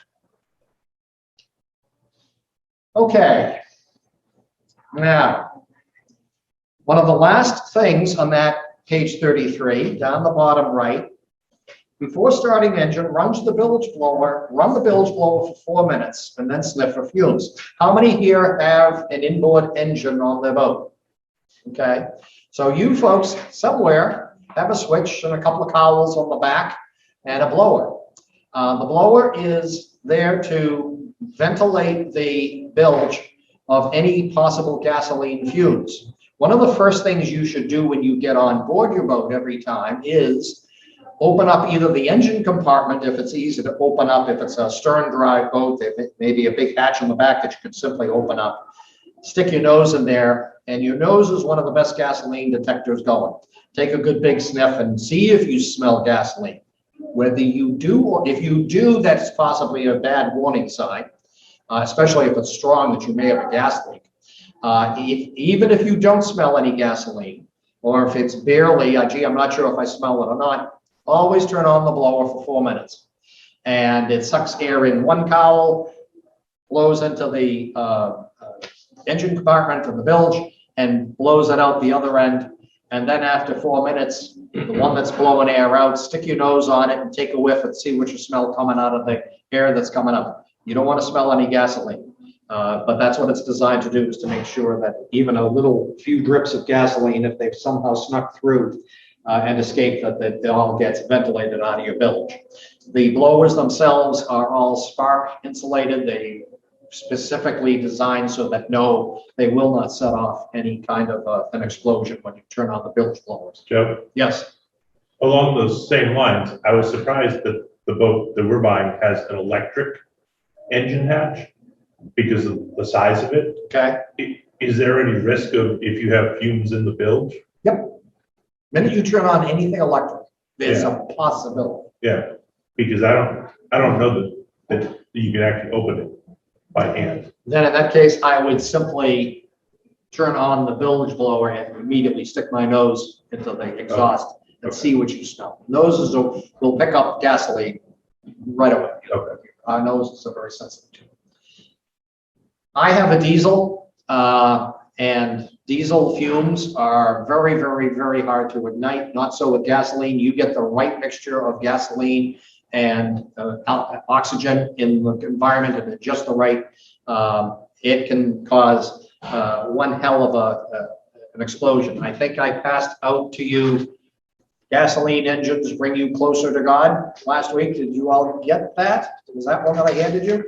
Okay. Now, one of the last things on that page 33, down the bottom right, before starting engine, run the bilge blower for 4 minutes and then sniff for fumes. How many here have an inboard engine on their boat? Okay, so you folks somewhere have a switch and a couple of cowls on the back and a blower. The blower is there to ventilate the bilge of any possible gasoline fumes. One of the first things you should do when you get on board your boat every time is open up either the engine compartment if it's easy to open up, if it's a stern drive boat, if it may be a big hatch on the back that you can simply open up. Stick your nose in there, and your nose is one of the best gasoline detectors going. Take a good big sniff and see if you smell gasoline. Whether you do, or if you do, that's possibly a bad warning sign, especially if it's strong that you may have a gas leak. Even if you don't smell any gasoline, or if it's barely, gee, I'm not sure if I smell it or not, always turn on the blower for 4 minutes. And it sucks air in one cowl, blows into the engine compartment of the bilge, and blows it out the other end. And then after 4 minutes, the one that's blowing air out, stick your nose on it and take a whiff and see what you smell coming out of the air that's coming up. You don't want to smell any gasoline. But that's what it's designed to do, is to make sure that even a little few drips of gasoline, if they've somehow snuck through and escaped, that it all gets ventilated out of your bilge. The blowers themselves are all spark insulated. They specifically designed so that they will not set off any kind of an explosion when you turn on the bilge blowers. Joe, Yes. along those same lines, I was surprised that the boat that we're buying has an electric engine hatch because of the size of it. Okay. Is there any risk of if you have fumes in the bilge? Yep. Minute you turn on anything electric, there's a possibility. Yeah, because I don't know that you can actually open it by hand. Then in that case, I would simply turn on the bilge blower and immediately stick my nose into the exhaust and see what you smell. Noses will pick up gasoline right away. Okay. Our noses are very sensitive to it. I have a diesel, and diesel fumes are very, very, very hard to ignite. Not so with gasoline. You get the right mixture of gasoline and oxygen in the environment, and just the right. It can cause one hell of an explosion. I think I passed out to you gasoline engines bring you closer to God last week. Did you all get that? Was that one that I handed you?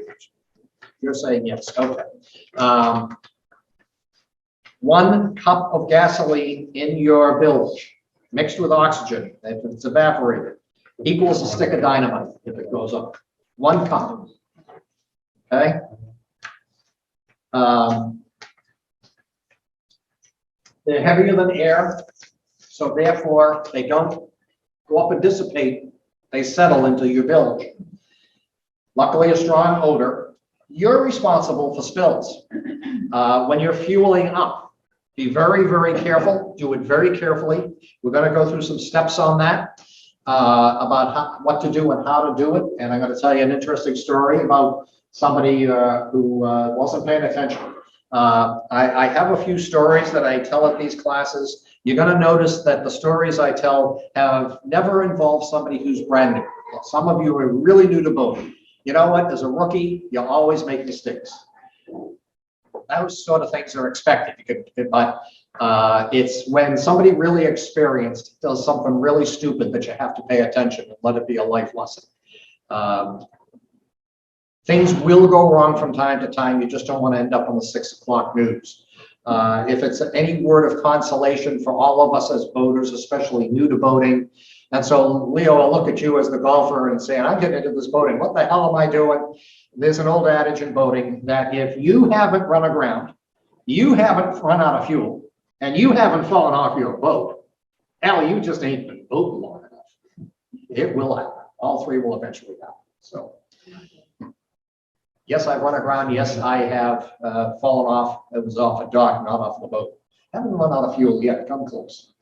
You're saying yes. Okay. 1 cup of gasoline in your bilge mixed with oxygen, if it's evaporated, equals a stick of dynamite if it goes up. 1 cup. Okay. They're heavier than air, so therefore they don't go up and dissipate. They settle into your bilge. Luckily, a strong odor. You're responsible for spills. When you're fueling up, be very, very careful. Do it very carefully. We're going to go through some steps on that about what to do and how to do it. And I'm going to tell you an interesting story about somebody who wasn't paying attention. I have a few stories that I tell at these classes. You're going to notice that the stories I tell have never involved somebody who's brand new. Some of you are really new to boating. You know what? As a rookie, you always make mistakes. Those sort of things are expected, but it's when somebody really experienced does something really stupid that you have to pay attention and let it be a life lesson. Things will go wrong from time to time. You just don't want to end up on the 6 o'clock news. If it's any word of consolation for all of us as boaters, especially new to boating, and so Leo, I'll look at you as the golfer and say, I'm getting into this boating. What the hell am I doing? There's an old adage in boating that if you haven't run aground, you haven't run out of fuel, and you haven't fallen off your boat, hell, you just ain't been boating long enough. It will happen. All 3 will eventually happen. So, yes, I've run aground. Yes, I have fallen off. It was off a dock, not off the boat. Haven't run out of fuel yet. Come close.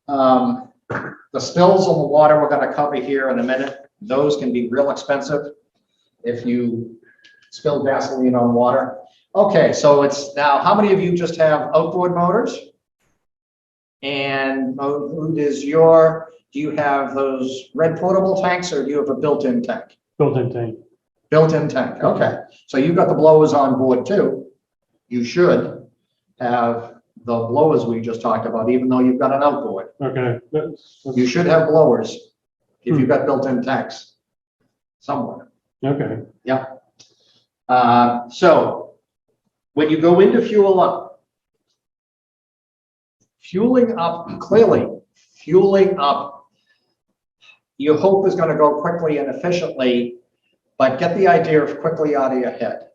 The spills on the water we're going to cover here in a minute. Those can be real expensive if you spill gasoline on water. Okay, so it's now, how many of you just have outboard motors? And do you have those red portable tanks or do you have a built-in tank? Built-in tank. Built-in tank, okay. So you've got the blowers on board too. You should have the blowers we just talked about, even though you've got an outboard. Okay. You should have blowers if you've got built-in tanks somewhere. Okay. Yeah. So when you go into fueling up, clearly, fueling up, your hope is going to go quickly and efficiently, but get the idea of quickly out of your head.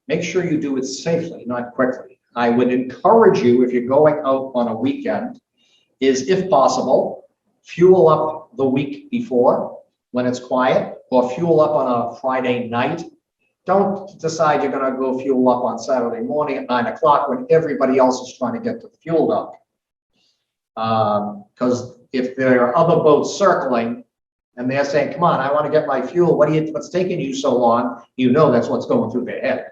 Make sure you do it safely, not quickly. I would encourage you, if you're going out on a weekend, is if possible, fuel up the week before when it's quiet, or fuel up on a Friday night. Don't decide you're going to go fuel up on Saturday morning at 9 o'clock when everybody else is trying to get fueled up. Because if there are other boats circling and they're saying, come on, I want to get my fuel, what's taking you so long? You know that's what's going through their head.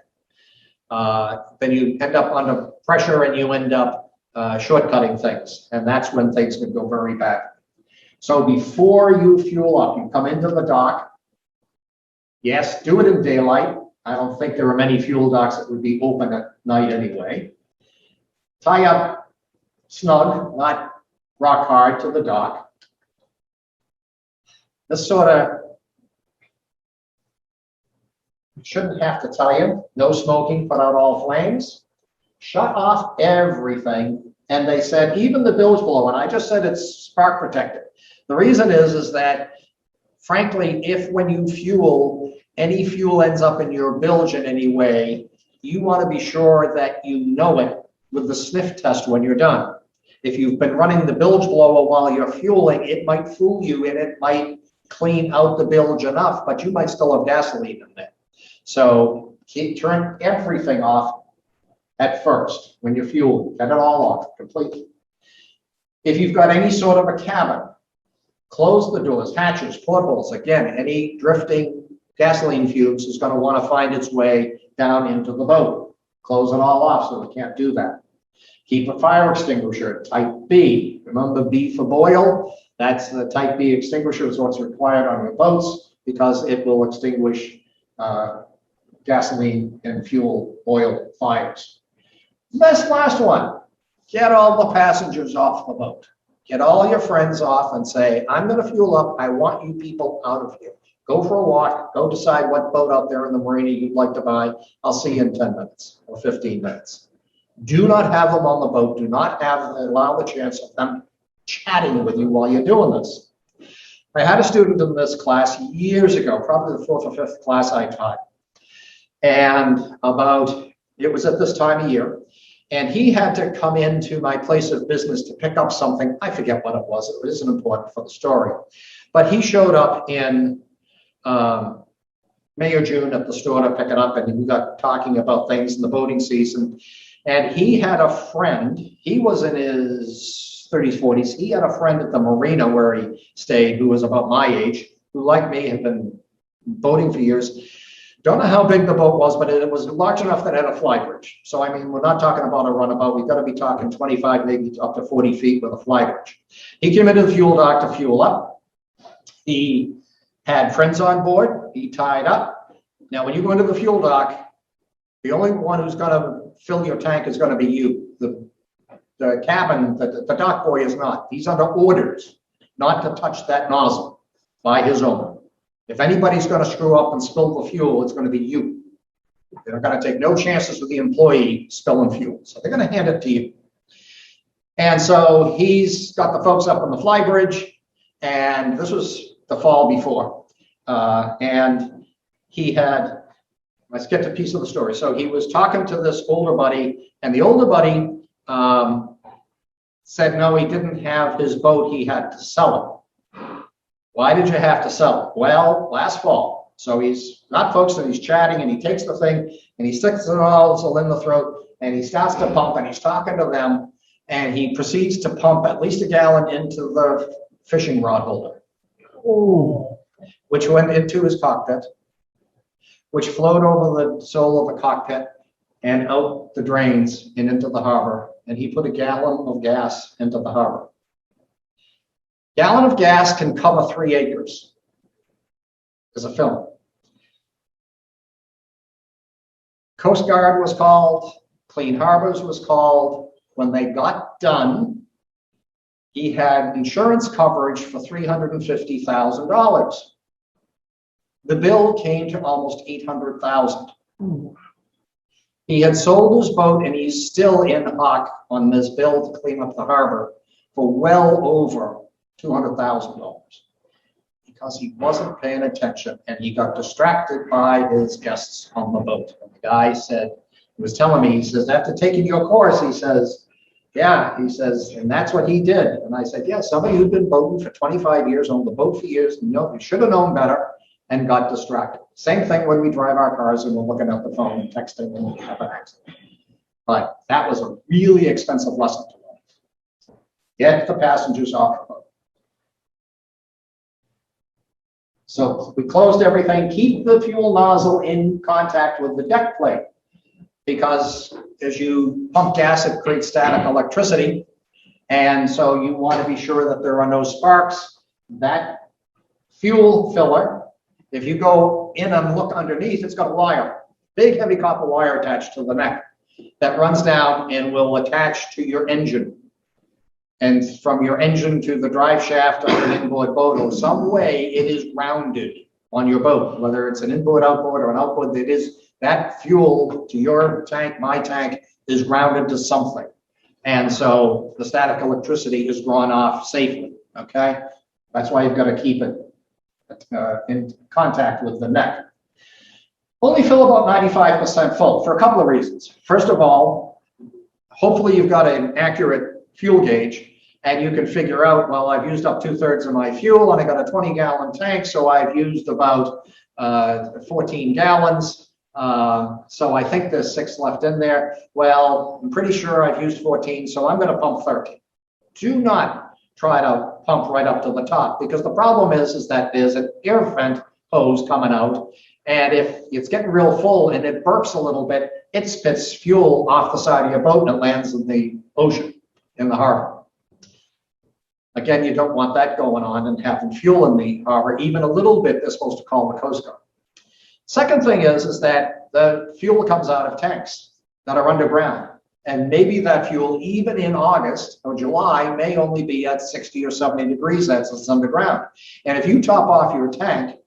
Then you end up under pressure and you end up shortcutting things. And that's when things can go very bad. So before you fuel up, you come into the dock. Yes, do it in daylight. I don't think there are many fuel docks that would be open at night anyway. Tie up snug, not rock hard to the dock. This sort of shouldn't have to tell you, no smoking, put out all flames, shut off everything. And they said, even the bilge blower, and I just said it's spark protected. The reason is that, frankly, if when you fuel, any fuel ends up in your bilge in any way, you want to be sure that you know it with the sniff test when you're done. If you've been running the bilge blower while you're fueling, it might fool you and it might clean out the bilge enough, but you might still have gasoline in there. So turn everything off at first when you fuel. Get it all off completely. If you've got any sort of a cabin, close the doors, hatches, portholes. Again, any drifting gasoline fumes is going to want to find its way down into the boat. Close it all off so it can't do that. Keep a fire extinguisher, type B. Remember B for boil? That's the type B extinguisher is what's required on your boats because it will extinguish gasoline and fuel oil fires. This last one, get all the passengers off the boat. Get all your friends off and say, I'm going to fuel up. I want you people out of here. Go for a walk. Go decide what boat out there in the marina you'd like to buy. I'll see you in 10 minutes or 15 minutes. Do not have them on the boat. Do not allow the chance of them chatting with you while you're doing this. I had a student in this class years ago, probably the 4th or 5th class I taught. And it was at this time of year. And he had to come into my place of business to pick up something. I forget what it was. It isn't important for the story. But he showed up in May or June at the store to pick it up, and we got talking about things in the boating season. And he had a friend, he was in his 30s, 40s. He had a friend at the marina where he stayed who was about my age, who, like me, had been boating for years. Don't know how big the boat was, but it was large enough that it had a fly bridge. So, I mean, we're not talking about a runabout. We've got to be talking 25, maybe up to 40 feet with a fly bridge. He came into the fuel dock to fuel up. He had friends on board. He tied up. Now, when you go into the fuel dock, the only one who's going to fill your tank is going to be you. The cabin, the dock boy is not. He's under orders not to touch that nozzle by his owner. If anybody's going to screw up and spill the fuel, it's going to be you. They're going to take no chances with the employee spilling fuel. So they're going to hand it to you. And so he's got the folks up on the fly bridge, and this was the fall before. And he had, let's get to a piece of the story. So he was talking to this older buddy, and the older buddy said, no, he didn't have his boat. He had to sell it. Why did you have to sell it? Well, last fall. So he's not focused, and he's chatting, and he takes the thing and he sticks the nozzle in the throat, and he starts to pump, and he's talking to them, and he proceeds to pump at least a gallon into the fishing rod holder. Ooh. Which went into his cockpit, which flowed over the sole of the cockpit and out the drains and into the harbor. And he put a gallon of gas into the harbor. Gallon of gas can cover 3 acres as a film. Coast Guard was called, Clean Harbors was called. When they got done, he had insurance coverage for $350,000. The bill came to almost $800,000. He had sold his boat, and he's still in hock on this bill to clean up the harbor for well over $200,000 because he wasn't paying attention, and he got distracted by his guests on the boat. And the guy said, he was telling me, he says, after taking your course, he says, yeah, he says, and that's what he did. And I said, yeah, somebody who'd been boating for 25 years, owned the boat for years, you should have known better, and got distracted. Same thing when we drive our cars and we're looking at the phone and texting and we have an accident. But that was a really expensive lesson to learn. Get the passengers off the boat. So we closed everything. Keep the fuel nozzle in contact with the deck plate, because as you pump gas, it creates static electricity. And so you want to be sure that there are no sparks. That fuel filler, if you go in and look underneath, it's got a wire, big heavy copper wire attached to the neck that runs down and will attach to your engine. And from your engine to the drive shaft of an inboard boat or some way, it is grounded on your boat, whether it's an inboard, outboard, or an outboard. It is that fuel to your tank, my tank, is grounded to something. And so the static electricity is drawn off safely, okay? That's why you've got to keep it in contact with the neck. Only fill about 95% full for a couple of reasons. First of all, hopefully you've got an accurate fuel gauge, and you can figure out, well, I've used up 2/3 of my fuel, and I got a 20-gallon tank, so I've used about 14 gallons. So I think there's 6 left in there. Well, I'm pretty sure I've used 14, so I'm going to pump 13. Do not try to pump right up to the top, because the problem is that there's an air vent hose coming out, and if it's getting real full and it burps a little bit, it spits fuel off the side of your boat and it lands in the ocean, in the harbor. Again, you don't want that going on and having fuel in the harbor. Even a little bit, they're supposed to call the Coast Guard. Second thing is that the fuel comes out of tanks that are underground. And maybe that fuel, even in August or July, may only be at 60 or 70 degrees as it's underground. And if you top off your tank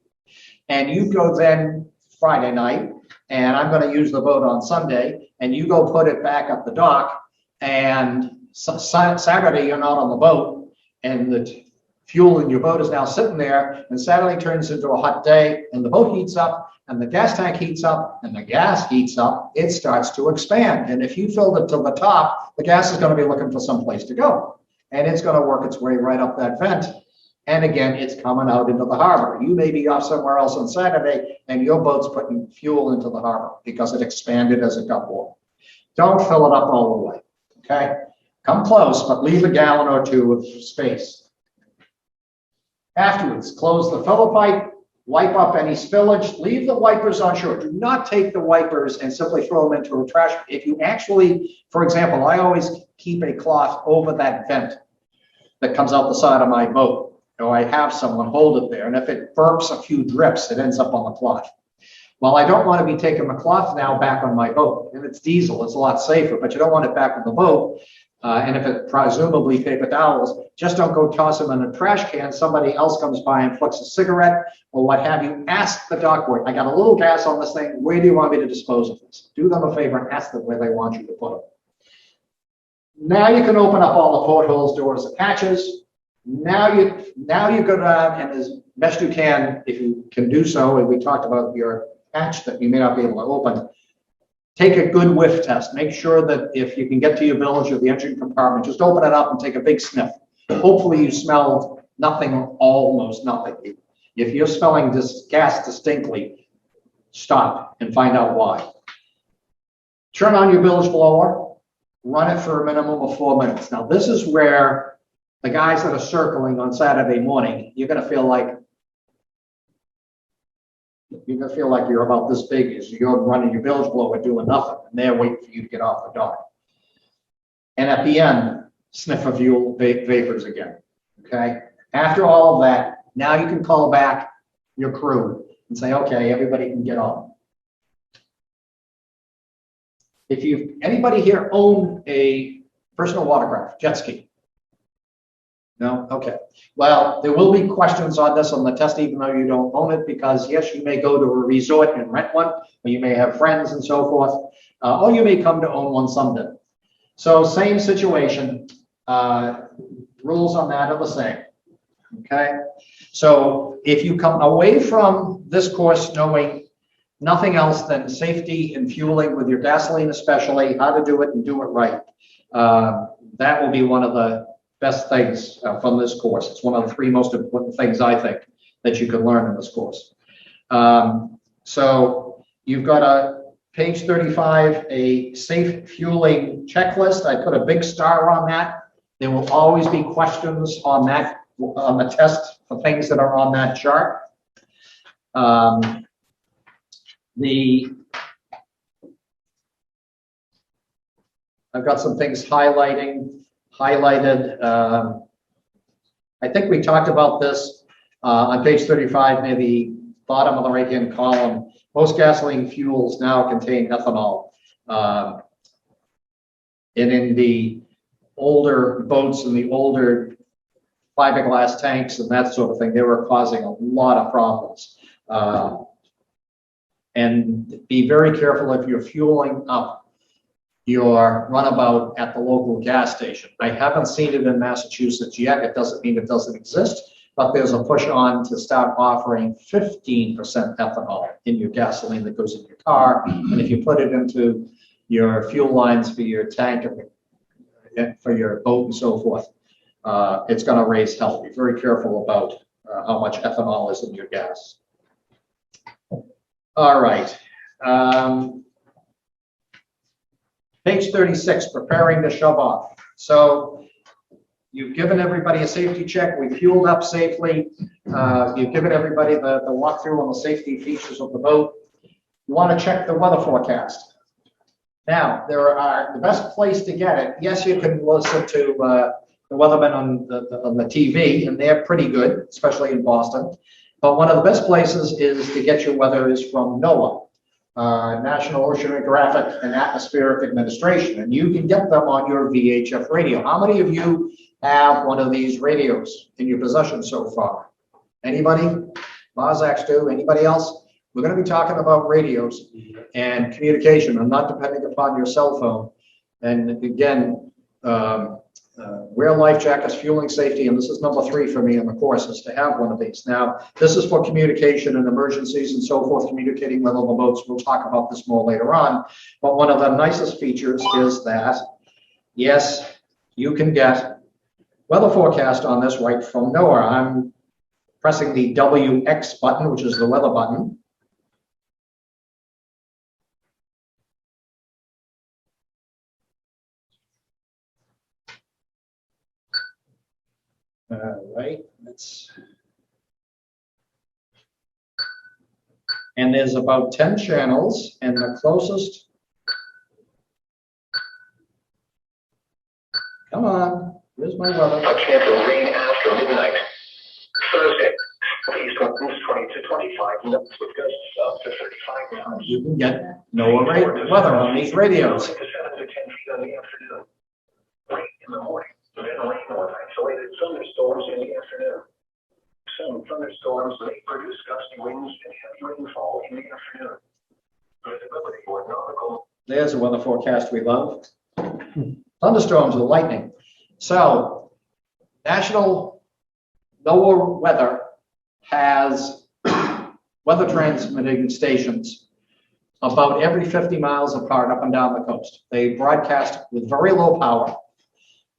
and you go then Friday night, and I'm going to use the boat on Sunday, and you go put it back at the dock, and Saturday you're not on the boat, and the fuel in your boat is now sitting there, and Saturday turns into a hot day, and the boat heats up, and the gas tank heats up, and the gas heats up, it starts to expand. And if you filled it to the top, the gas is going to be looking for some place to go. And it's going to work its way right up that vent. And again, it's coming out into the harbor. You may be off somewhere else on Saturday, and your boat's putting fuel into the harbor because it expanded as it got warm. Don't fill it up all the way, okay? Come close, but leave a gallon or two of space. Afterwards, close the filler pipe, wipe up any spillage, leave the wipers on shore. Do not take the wipers and simply throw them into a trash. If you actually, for example, I always keep a cloth over that vent that comes out the side of my boat, or I have someone hold it there. And if it burps a few drips, it ends up on the cloth. Well, I don't want to be taking the cloth now back on my boat. If it's diesel, it's a lot safer, but you don't want it back on the boat. And if it's presumably paper towels, just don't go toss them in a trash can. Somebody else comes by and flicks a cigarette or what have you. Ask the dock board, I got a little gas on this thing. Where do you want me to dispose of this? Do them a favor and ask them where they want you to put them. Now you can open up all the portholes, doors, and hatches. Now you go down and as best you can, if you can do so, and we talked about your hatch that you may not be able to open, take a good whiff test. Make sure that if you can get to your bilge or the engine compartment, just open it up and take a big sniff. Hopefully you smelled nothing, almost nothing. If you're smelling this gas distinctly, stop and find out why. Turn on your bilge blower, run it for a minimum of 4 minutes. Now this is where the guys that are circling on Saturday morning, you're gonna feel like you're about this big as you're running your bilge blower doing nothing, and they're waiting for you to get off the dock. And at the end, sniff of fuel vapors again, okay? After all of that, now you can call back your crew and say, okay, everybody can get on. If anybody here own a personal watercraft, jet ski? No? Okay. Well, there will be questions on this on the test, even though you don't own it, because yes, you may go to a resort and rent one, or you may have friends and so forth, or you may come to own one someday. So same situation, rules on that are the same, okay? So if you come away from this course knowing nothing else than safety and fueling with your gasoline especially, how to do it and do it right, that will be one of the best things from this course. It's one of the 3 most important things I think that you can learn in this course. So you've got a page 35, a safe fueling checklist. I put a big star on that. There will always be questions on that, on the test for things that are on that chart. I've got some things highlighted. I think we talked about this on page 35, near the bottom of the right-hand column. Most gasoline fuels now contain ethanol. And in the older boats and the older fiberglass tanks and that sort of thing, they were causing a lot of problems. And be very careful if you're fueling up your runabout at the local gas station. I haven't seen it in Massachusetts yet. It doesn't mean it doesn't exist, but there's a push on to start offering 15% ethanol in your gasoline that goes in your car. And if you put it into your fuel lines for your tank and for your boat and so forth, it's going to raise hell. Be very careful about how much ethanol is in your gas. All right. Page 36, preparing to shove off. So you've given everybody a safety check. We fueled up safely. You've given everybody the walkthrough on the safety features of the boat. You want to check the weather forecast. Now, the best place to get it, yes, you can listen to the weathermen on the TV, and they're pretty good, especially in Boston. But one of the best places is to get your weather is from NOAA, National Oceanographic and Atmospheric Administration, and you can get them on your VHF radio. How many of you have one of these radios in your possession so far? Anybody? Mazaks do? Anybody else? We're going to be talking about radios and communication and not depending upon your cell phone. And again, wear life jackets, fueling safety, and this is number 3 for me in the course, is to have one of these. Now, this is for communication and emergencies and so forth, communicating with other boats. We'll talk about this more later on. But one of the nicest features is that, yes, you can get weather forecast on this right from NOAA. I'm pressing the WX button, which is the weather button. All right, and there's about 10 channels, and the closest, come on, here's my weather. A chance of rain after midnight. Thursday, east winds 20 to 25 knots with gusts up to 35 knots. You can get NOAA weather on these radios. 7 to 10 feet in the afternoon. Rain in the morning. Then rain with isolated thunderstorms in the afternoon. Some thunderstorms may produce gusty winds and heavy rainfall in the afternoon. Visibility or nautical. There's a weather forecast we love. Thunderstorms with lightning. So, National NOAA Weather has weather transmitting stations about every 50 miles apart up and down the coast. They broadcast with very low power,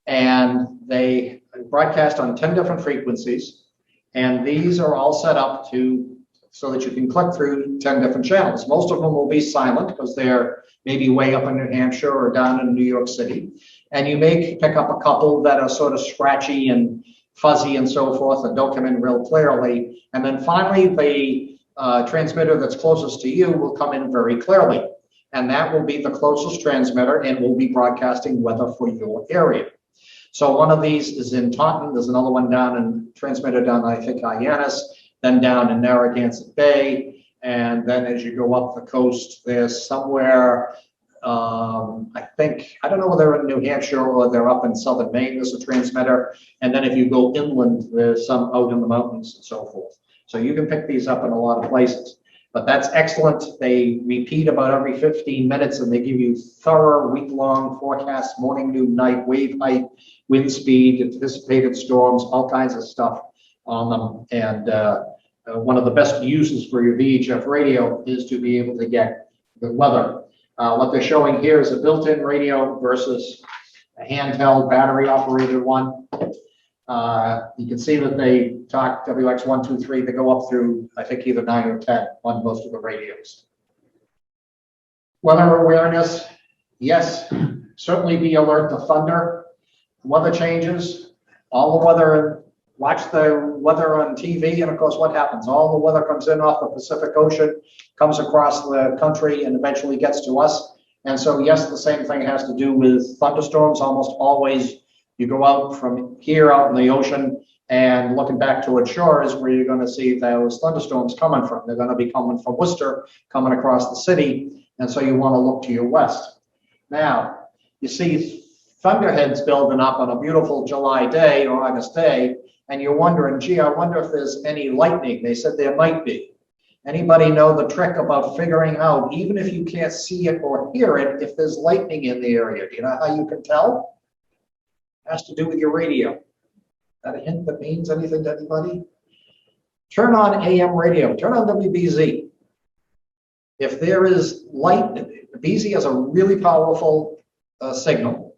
and they broadcast on 10 different frequencies, and these are all set up so that you can click through 10 different channels. Most of them will be silent because they're maybe way up in New Hampshire or down in New York City, and you may pick up a couple that are sort of scratchy and fuzzy and so forth that don't come in real clearly, and then finally the transmitter that's closest to you will come in very clearly, and that will be the closest transmitter and will be broadcasting weather for your area. So one of these is in Taunton. There's another one down in transmitter down, I think, Hyannis, then down in Narragansett Bay. And then as you go up the coast, there's somewhere, I don't know whether they're in New Hampshire or they're up in southern Maine, there's a transmitter. And then if you go inland, there's some out in the mountains and so forth. So you can pick these up in a lot of places. But that's excellent. They repeat about every 15 minutes, and they give you thorough week-long forecasts, morning, noon, night, wave height, wind speed, anticipated storms, all kinds of stuff on them. And one of the best uses for your VHF radio is to be able to get the weather. What they're showing here is a built-in radio versus a handheld battery-operated one. You can see that they talk WX 1, 2, 3. They go up through, I think, either 9 or 10 on most of the radios. Weather awareness, yes, certainly be alert to thunder, weather changes, all the weather. Watch the weather on TV, and of course, what happens? All the weather comes in off the Pacific Ocean, comes across the country, and eventually gets to us. And so, yes, the same thing has to do with thunderstorms. Almost always, you go out from here out in the ocean and looking back toward shore is where you're going to see those thunderstorms coming from. They're going to be coming from Worcester, coming across the city, and so you want to look to your west. Now, you see thunderheads building up on a beautiful July day or August day, and you're wondering, gee, I wonder if there's any lightning. They said there might be. Anybody know the trick about figuring out, even if you can't see it or hear it, if there's lightning in the area? Do you know how you can tell? It has to do with your radio. Is that a hint that means anything to anybody? Turn on AM radio. Turn on WBZ. If there is light, BZ has a really powerful signal.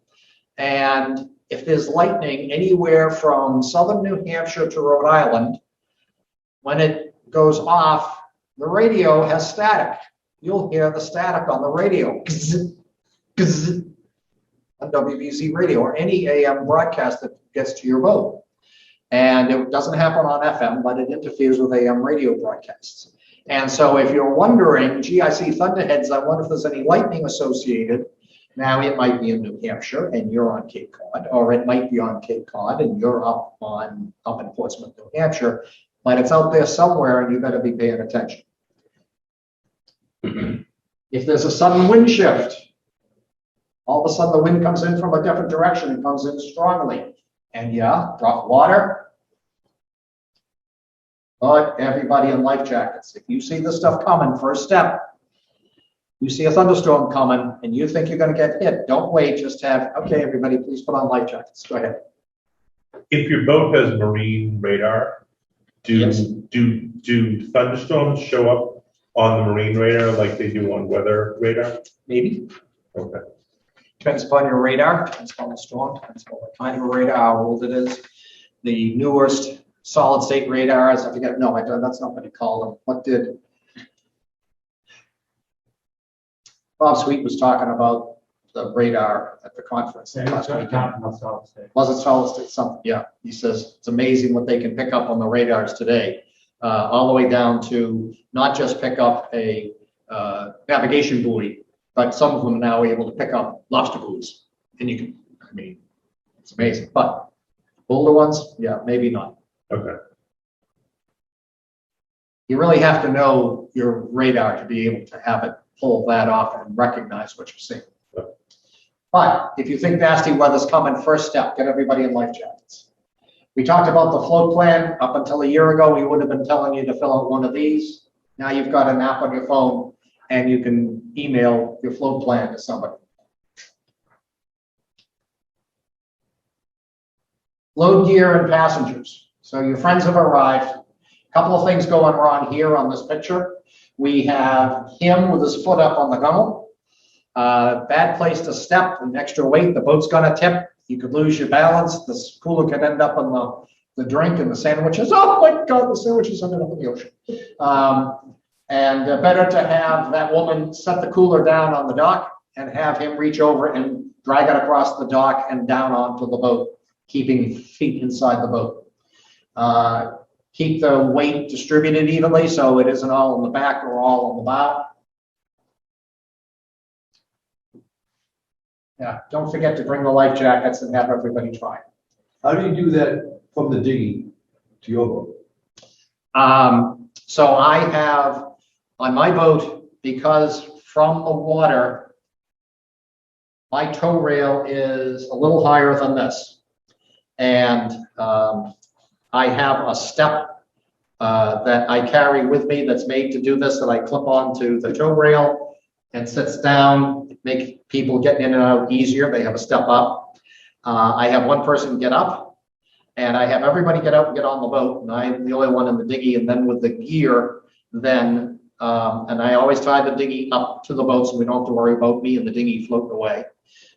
And if there's lightning anywhere from southern New Hampshire to Rhode Island, when it goes off, the radio has static. You'll hear the static on the radio. On WBZ radio or any AM broadcast that gets to your boat. And it doesn't happen on FM, but it interferes with AM radio broadcasts. And so if you're wondering, gee, I see thunderheads, I wonder if there's any lightning associated. Now it might be in New Hampshire and you're on Cape Cod, or it might be on Cape Cod and you're up in Portsmouth, New Hampshire. but it's out there somewhere and you better be paying attention. If there's a sudden wind shift, all of a sudden the wind comes in from a different direction and comes in strongly. And yeah, drop water. But everybody in life jackets, if you see this stuff coming, first step, you see a thunderstorm coming and you think you're going to get hit, don't wait, just have, okay, everybody, please put on life jackets. Go ahead. If your boat has marine radar, Yes. do thunderstorms show up on the marine radar like they do on weather radar? Maybe. Okay. Depends upon your radar, depends upon the storm, depends upon what kind of a radar, how old it is. The newest solid state radars, I forget, no, that's not what they call them. What did Bob Sweet was talking about the radar at the conference last weekend. Was it solid state something? Yeah, he says it's amazing what they can pick up on the radars today, all the way down to not just pick up a navigation buoy, but some of them are now able to pick up lobster buoys. And you can, I mean, it's amazing. But older ones, yeah, maybe not. Okay. You really have to know your radar to be able to have it pull that off and recognize what you're seeing. But if you think nasty weather's coming, first step, get everybody in life jackets. We talked about the float plan. Up until a year ago, we would have been telling you to fill out one of these. Now you've got an app on your phone and you can email your float plan to somebody. Load gear and passengers. So your friends have arrived. A couple of things going wrong here on this picture. We have him with his foot up on the gunnel. Bad place to step, an extra weight, the boat's gonna tip. You could lose your balance. This cooler could end up in the drink and the sandwiches. Oh my God, the sandwiches ended up in the ocean. Better to have that woman set the cooler down on the dock and have him reach over and drag it across the dock and down onto the boat, keeping feet inside the boat. Keep the weight distributed evenly so it isn't all in the back or all on the bow. Yeah, don't forget to bring the life jackets and have everybody try. How do you do that from the dinghy to your boat? So I have on my boat, because from the water, my tow rail is a little higher than this. And I have a step that I carry with me that's made to do this, that I clip onto the tow rail and sits down, make people getting in and out easier. They have a step up. I have one person get up and I have everybody get out and get on the boat. And I'm the only one in the dinghy. And then with the gear, then, and I always tie the dinghy up to the boat so we don't have to worry about me and the dinghy floating away.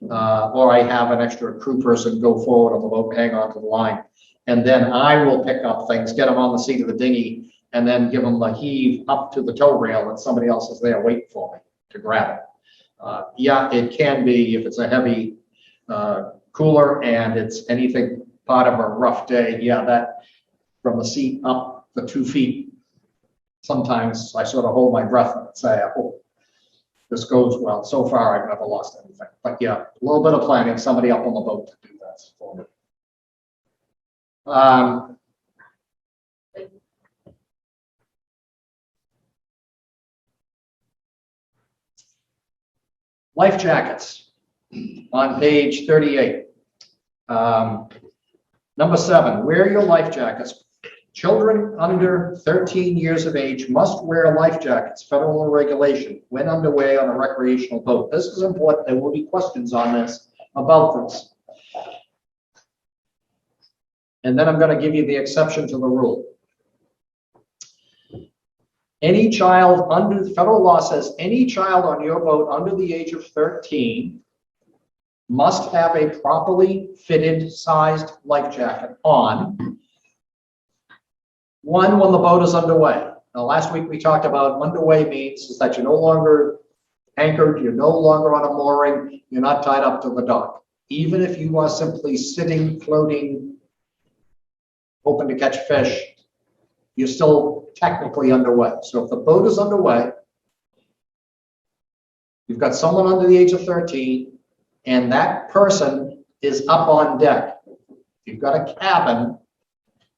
Or I have an extra crew person go forward on the boat, hang on to the line. And then I will pick up things, get them on the seat of the dinghy, and then give them the heave up to the tow rail, and somebody else is there waiting for me to grab it. Yeah, it can be, if it's a heavy cooler and it's anything part of a rough day, yeah, that from the seat up the 2 feet, sometimes I sort of hold my breath and say, I hope this goes well. So far, I've never lost anything. But yeah, a little bit of planning, somebody up on the boat to do that for me. Life jackets on page 38. Number 7, wear your life jackets. Children under 13 years of age must wear life jackets, federal regulation, when underway on a recreational boat. This is important. There will be questions on this, about this. And then I'm going to give you the exception to the rule. Any child under, federal law says any child on your boat under the age of 13 must have a properly fitted sized life jacket on. One, when the boat is underway. Now, last week we talked about underway means is that you're no longer anchored, you're no longer on a mooring, you're not tied up to the dock. Even if you are simply sitting, floating, hoping to catch fish, you're still technically underway. So if the boat is underway, you've got someone under the age of 13, and that person is up on deck. You've got a cabin,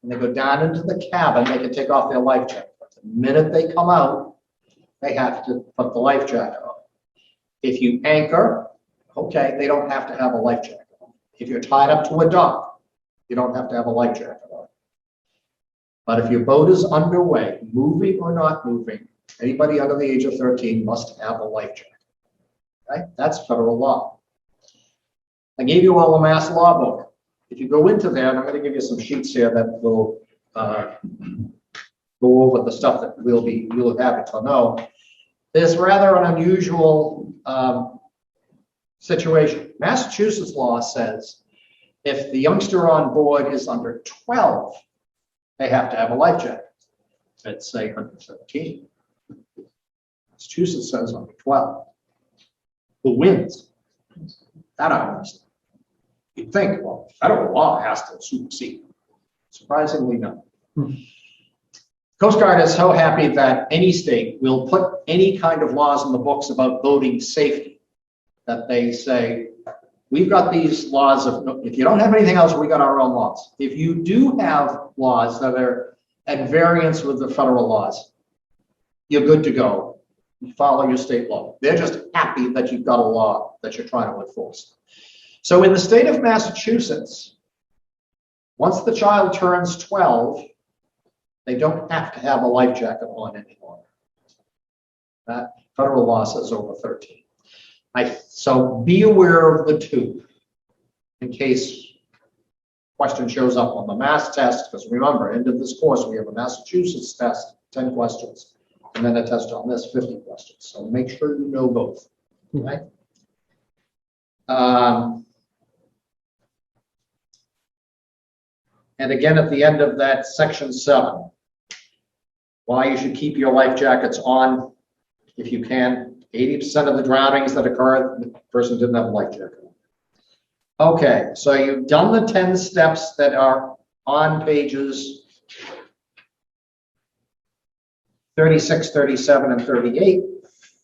and they go down into the cabin, they can take off their life jacket. But the minute they come out, they have to put the life jacket on. If you anchor, okay, they don't have to have a life jacket on. If you're tied up to a dock, you don't have to have a life jacket on. But if your boat is underway, moving or not moving, anybody under the age of 13 must have a life jacket. Okay? That's federal law. I gave you all a Mass Law book. If you go into there, and I'm going to give you some sheets here that will go over the stuff that you'll have to know. There's rather an unusual situation. Massachusetts law says if the youngster on board is under 12, they have to have a life jacket. Let's say under 13. Massachusetts says under 12. The winds. That I understand. You'd think, well, federal law has to supersede. Surprisingly, no. Coast Guard is so happy that any state will put any kind of laws in the books about boating safety that they say, we've got these laws of, if you don't have anything else, we got our own laws. If you do have laws that are at variance with the federal laws, you're good to go. You follow your state law. They're just happy that you've got a law that you're trying to enforce. So in the state of Massachusetts, once the child turns 12, they don't have to have a life jacket on anymore. That federal law says over 13. So be aware of the two in case question shows up on the Mass test, because remember, end of this course, we have a Massachusetts test, 10 questions, and then a test on this, 50 questions. So make sure you know both, right? And again, at the end of that section 7, why you should keep your life jackets on if you can. 80% of the drownings that occur, the person didn't have a life jacket on. Okay, so you've done the 10 steps that are on pages 36, 37, and 38.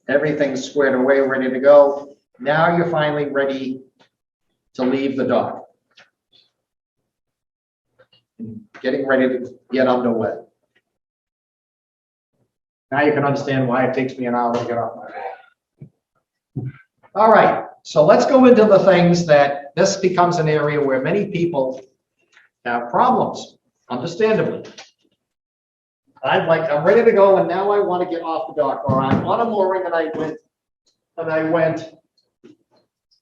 Everything's squared away, ready to go. Now you're finally ready to leave the dock. And getting ready to get underway. Now you can understand why it takes me an hour to get off my boat. All right, so let's go into the things that this becomes an area where many people have problems, understandably. I'm ready to go, and now I want to get off the dock, or I'm on a mooring, and I went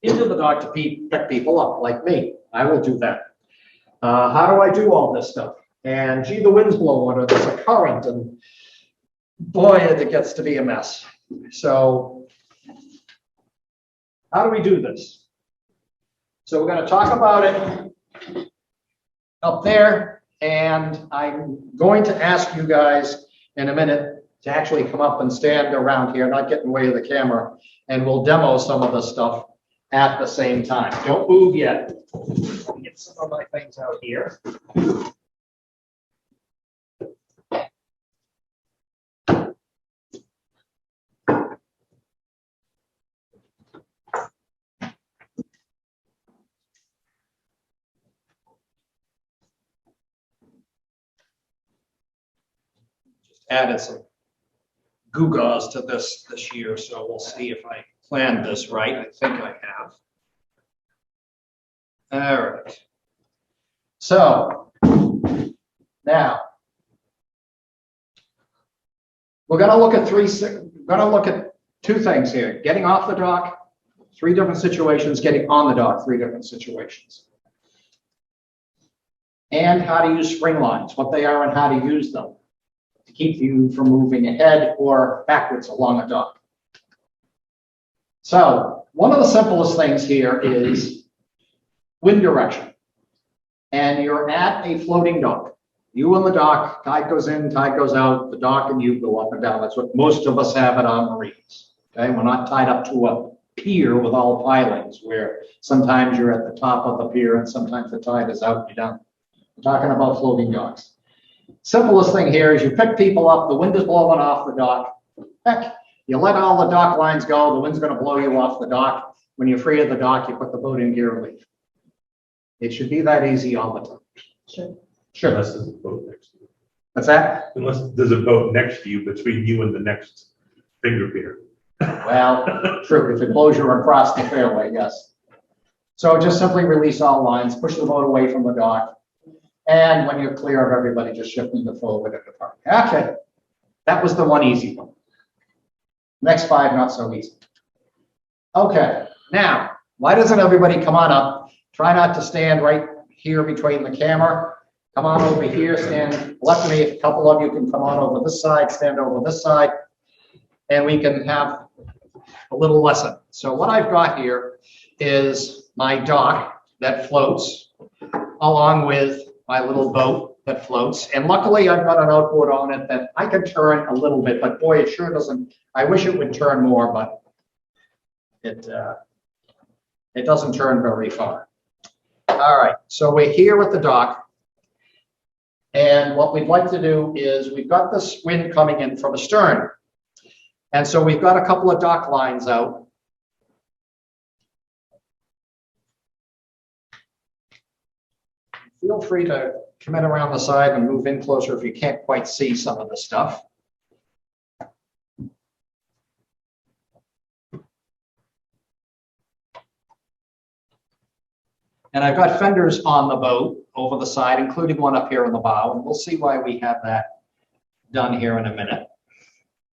into the dock to pick people up, like me. I will do that. How do I do all this stuff? And gee, the wind's blowing, or there's a current, and boy, it gets to be a mess. So how do we do this? So we're going to talk about it up there, and I'm going to ask you guys in a minute to actually come up and stand around here, not get in the way of the camera, and we'll demo some of the stuff at the same time. Don't move yet. Let me get some of my things out here. Added some gewgaws to this year, so we'll see if I planned this right. I think I have. All right. So now we're going to look at two things here: getting off the dock, 3 different situations; getting on the dock, 3 different situations. And how to use spring lines, what they are, and how to use them to keep you from moving ahead or backwards along a dock. So one of the simplest things here is wind direction. And you're at a floating dock. You on the dock, tide goes in, tide goes out, the dock and you go up and down. That's what most of us have at our marines. Okay, we're not tied up to a pier with all pilings where sometimes you're at the top of the pier and sometimes the tide is out and you're down. We're talking about floating docks. Simplest thing here is you pick people up, the wind is blowing off the dock. Heck, you let all the dock lines go, the wind's going to blow you off the dock. When you're free of the dock, you put the boat in gear and leave. It should be that easy all the time. Sure. Unless there's a boat next to you. What's that? Unless there's a boat next to you between you and the next finger pier. Well, true, if it blows you across the fairway, yes. So just simply release all lines, push the boat away from the dock. And when you're clear of everybody, just shifting the forward and depart. Okay, that was the one easy one. Next 5, not so easy. Okay, now, why doesn't everybody come on up? Try not to stand right here between the camera. Come on over here, stand left of me. A couple of you can come on over this side, stand over this side, and we can have a little lesson. So what I've got here is my dock that floats along with my little boat that floats. And luckily I've got an outboard on it that I can turn a little bit, but boy, it sure doesn't, I wish it would turn more, but it doesn't turn very far. All right, so we're here with the dock. And what we'd like to do is we've got this wind coming in from astern. And so we've got a couple of dock lines out. Feel free to come in around the side and move in closer if you can't quite see some of the stuff. And I've got fenders on the boat over the side, including one up here in the bow, and we'll see why we have that done here in a minute.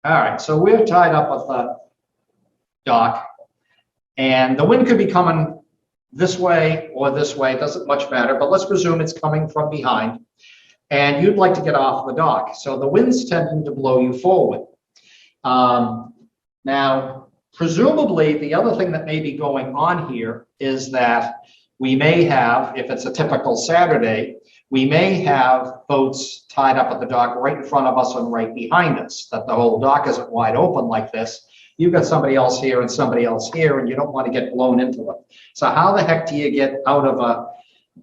All right, so we're tied up with the dock, and the wind could be coming this way or this way, it doesn't much matter, but let's presume it's coming from behind, and you'd like to get off the dock. So the wind's tending to blow you forward. Now, presumably, the other thing that may be going on here is that we may have, if it's a typical Saturday, we may have boats tied up at the dock right in front of us and right behind us, that the whole dock isn't wide open like this. You've got somebody else here and somebody else here, and you don't want to get blown into it. So how the heck do you get out of a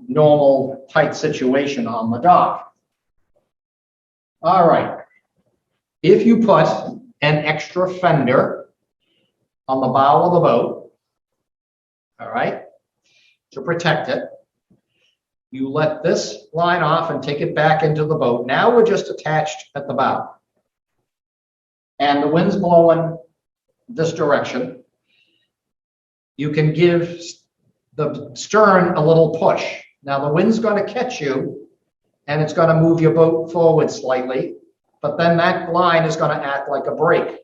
normal tight situation on the dock? All right. If you put an extra fender on the bow of the boat, all right, to protect it, you let this line off and take it back into the boat. Now we're just attached at the bow. And the wind's blowing this direction. You can give the stern a little push. Now the wind's going to catch you and it's going to move your boat forward slightly, but then that line is going to act like a brake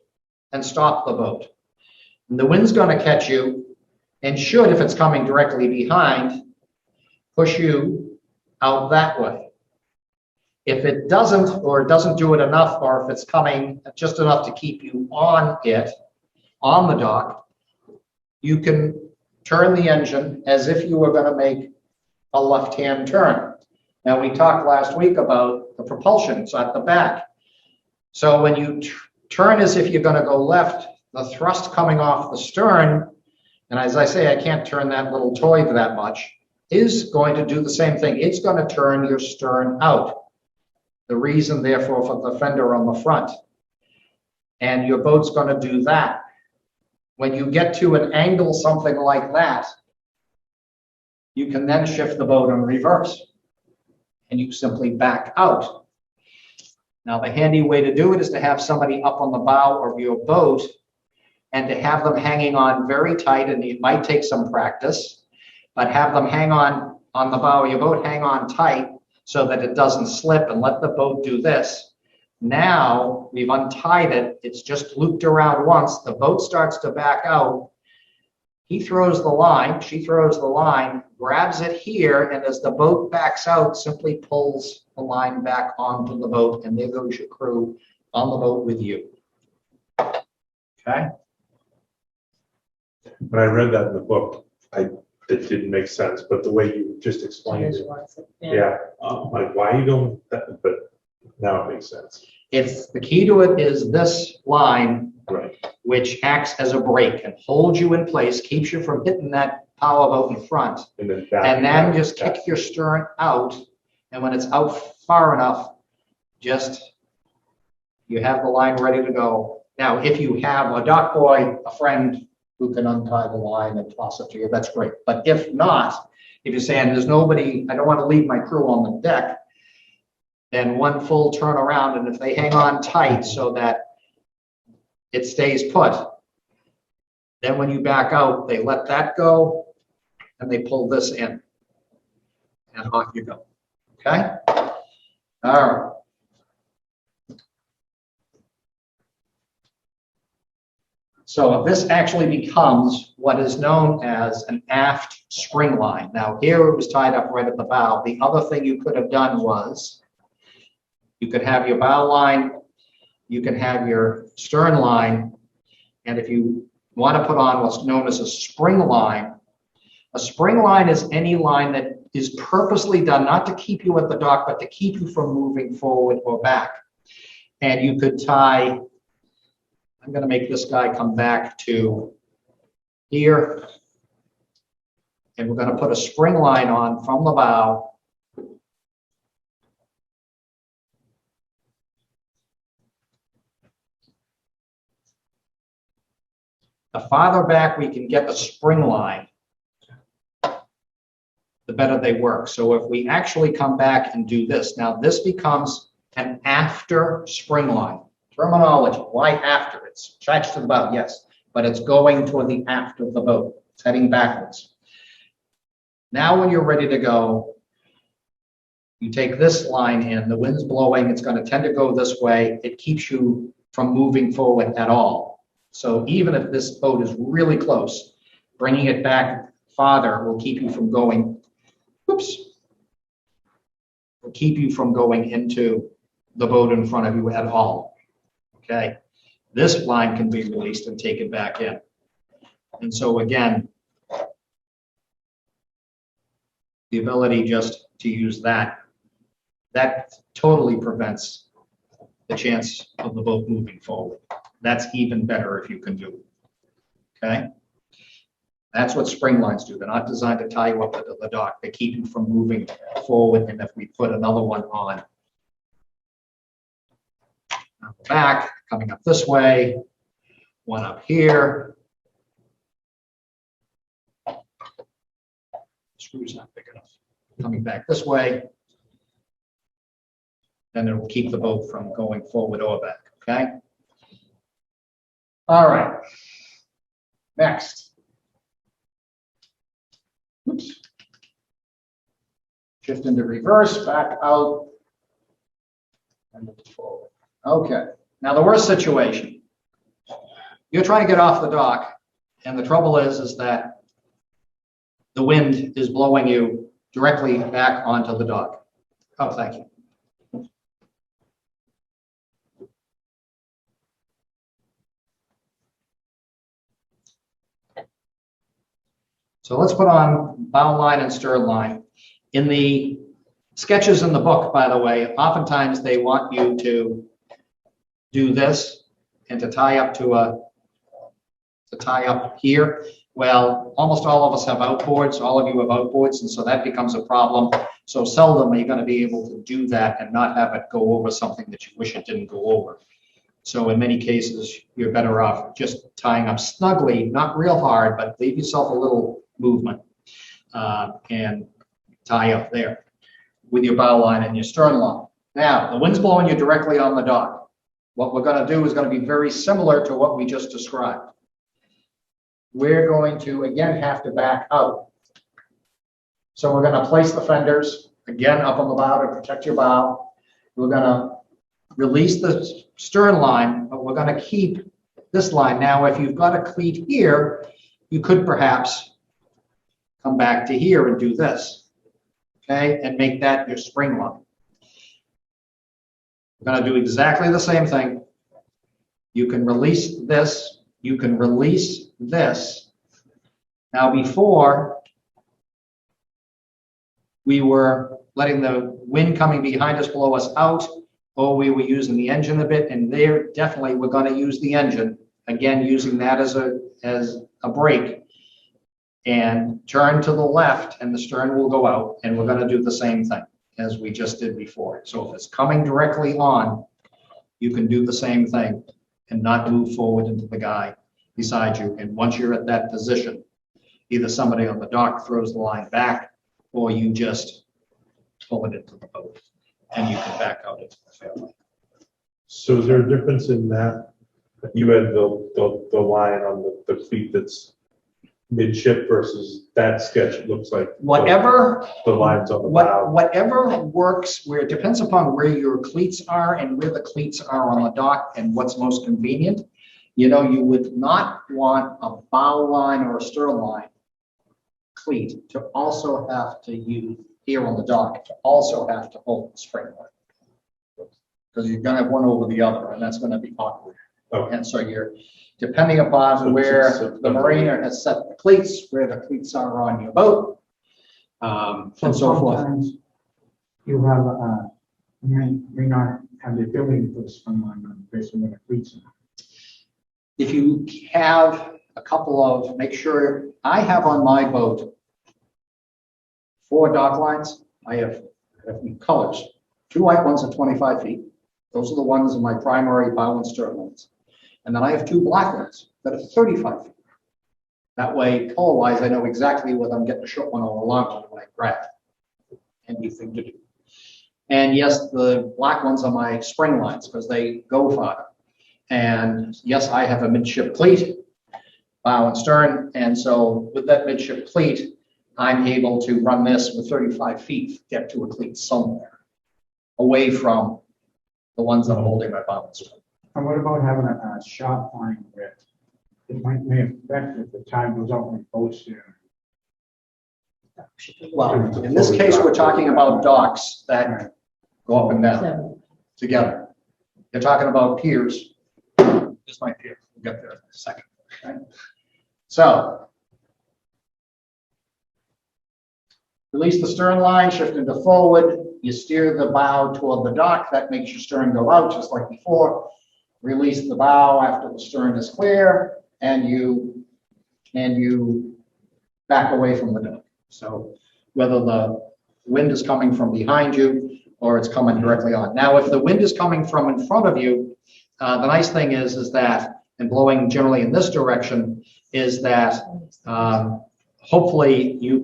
and stop the boat. And the wind's going to catch you and should, if it's coming directly behind, push you out that way. If it doesn't, or it doesn't do it enough, or if it's coming just enough to keep you on it, on the dock, you can turn the engine as if you were going to make a left-hand turn. Now, we talked last week about the propulsions at the back. So when you turn as if you're going to go left, the thrust coming off the stern, and as I say, I can't turn that little toy that much, is going to do the same thing. It's going to turn your stern out. The reason, therefore, for the fender on the front. And your boat's going to do that. When you get to an angle, something like that, you can then shift the boat in reverse. And you simply back out. Now, the handy way to do it is to have somebody up on the bow of your boat and to have them hanging on very tight, and it might take some practice, but have them hang on the bow of your boat, hang on tight so that it doesn't slip, and let the boat do this. Now we've untied it. It's just looped around once. The boat starts to back out. He throws the line, she throws the line, grabs it here, and as the boat backs out, simply pulls the line back onto the boat, and there goes your crew on the boat with you. Okay? When I read that in the book, it didn't make sense, but the way you just explained it, yeah, like, why are you doing that? But now it makes sense. It's the key to it is this line, Right. which acts as a brake and holds you in place, keeps you from hitting that power boat in front, And then and then just kick your stern out. And when it's out far enough, just you have the line ready to go. Now, if you have a dock boy, a friend who can untie the line and toss it to you, that's great. But if not, if you're saying there's nobody, I don't want to leave my crew on the deck, then one full turn around, and if they hang on tight so that it stays put, then when you back out, they let that go and they pull this in. And off you go. Okay? All right. So this actually becomes what is known as an aft spring line. Now here it was tied up right at the bow. The other thing you could have done was you could have your bow line, you can have your stern line, and if you want to put on what's known as a spring line is any line that is purposely done not to keep you at the dock, but to keep you from moving forward or back. And you could tie, I'm going to make this guy come back to here, and we're going to put a spring line on from the bow. The farther back we can get the spring line, the better they work. So if we actually come back and do this, now this becomes an after spring line. Terminology, why after? It's attached to the bow, yes, but it's going toward the aft of the boat. It's heading backwards. Now when you're ready to go, you take this line in, the wind's blowing, it's going to tend to go this way. It keeps you from moving forward at all. So even if this boat is really close, bringing it back farther will keep you from going, oops, will keep you from going into the boat in front of you at all. Okay, this line can be released and taken back in. And so again, the ability just to use that totally prevents the chance of the boat moving forward. That's even better if you can do it. Okay, that's what spring lines do. They're not designed to tie you up to the dock. They keep you from moving forward. And if we put another one on the back, coming up this way, one up here. Screw's not big enough. Coming back this way, then it will keep the boat from going forward or back. Okay. All right. Next. Oops. Shift into reverse, back out, and move forward. Okay. Now the worst situation. You're trying to get off the dock, and the trouble is that the wind is blowing you directly back onto the dock. Oh, thank you. So let's put on bow line and stern line. In the sketches in the book, by the way, oftentimes they want you to do this and to tie up here. Well, almost all of us have outboards. All of you have outboards, and so that becomes a problem. So seldom are you going to be able to do that and not have it go over something that you wish it didn't go over. So in many cases, you're better off just tying up snugly, not real hard, but leave yourself a little movement and tie up there with your bow line and your stern line. Now, the wind's blowing you directly on the dock. What we're going to do is going to be very similar to what we just described. We're going to, again, have to back out. So we're going to place the fenders, again, up on the bow to protect your bow. We're going to release the stern line, but we're going to keep this line. Now, if you've got a cleat here, you could perhaps come back to here and do this, okay, and make that your spring line. We're going to do exactly the same thing. You can release this. You can release this. Now, before, we were letting the wind coming behind us blow us out, or we were using the engine a bit, and there definitely we're going to use the engine, again, using that as a brake, and turn to the left, and the stern will go out, and we're going to do the same thing as we just did before. So if it's coming directly on, you can do the same thing and not move forward into the guy beside you. And once you're at that position, either somebody on the dock throws the line back, or you just pull it into the boat. and you can back out into the fairway. So is there a difference in that? You had the line on the cleat that's midship versus that sketch, it looks like. Whatever, The lines on the bow. whatever works, where it depends upon where your cleats are and where the cleats are on the dock and what's most convenient. You know, you would not want a bow line or a stern line cleat to also have to use here on the dock, to also have to hold the spring line. Because you're gonna have one over the other, and that's gonna be awkward. Okay. And so you're, depending upon where the marina has set the cleats, where the cleats are on your boat, and so forth. Sometimes you have, may not have the ability to put a swim line on based on where the cleats are. If you have a couple of, make sure, I have on my boat 4 dock lines. I have colors. 2 white ones are 25 feet. Those are the ones in my primary bow and stern lines. And then I have 2 black ones that are 35 feet. That way, color-wise, I know exactly whether I'm getting a short one or a long one when I grab. Handy thing to do. And yes, the black ones are my spring lines because they go farther. And yes, I have a midship cleat, bow and stern. And so with that midship cleat, I'm able to run this with 35 feet, get to a cleat somewhere away from the ones that are holding my bow and stern. And what about having a sharp line where it may affect if the tide goes out when the boat's there? Well, in this case, we're talking about docks that go up and down So, together. You're talking about piers. This might pier. We'll get there in a second. Okay? So, release the stern line, shift into forward. You steer the bow toward the dock. That makes your stern go out just like before. Release the bow after the stern is clear, and you back away from the dock. So whether the wind is coming from behind you or it's coming directly on. Now, if the wind is coming from in front of you, the nice thing is that, and blowing generally in this direction, is that hopefully you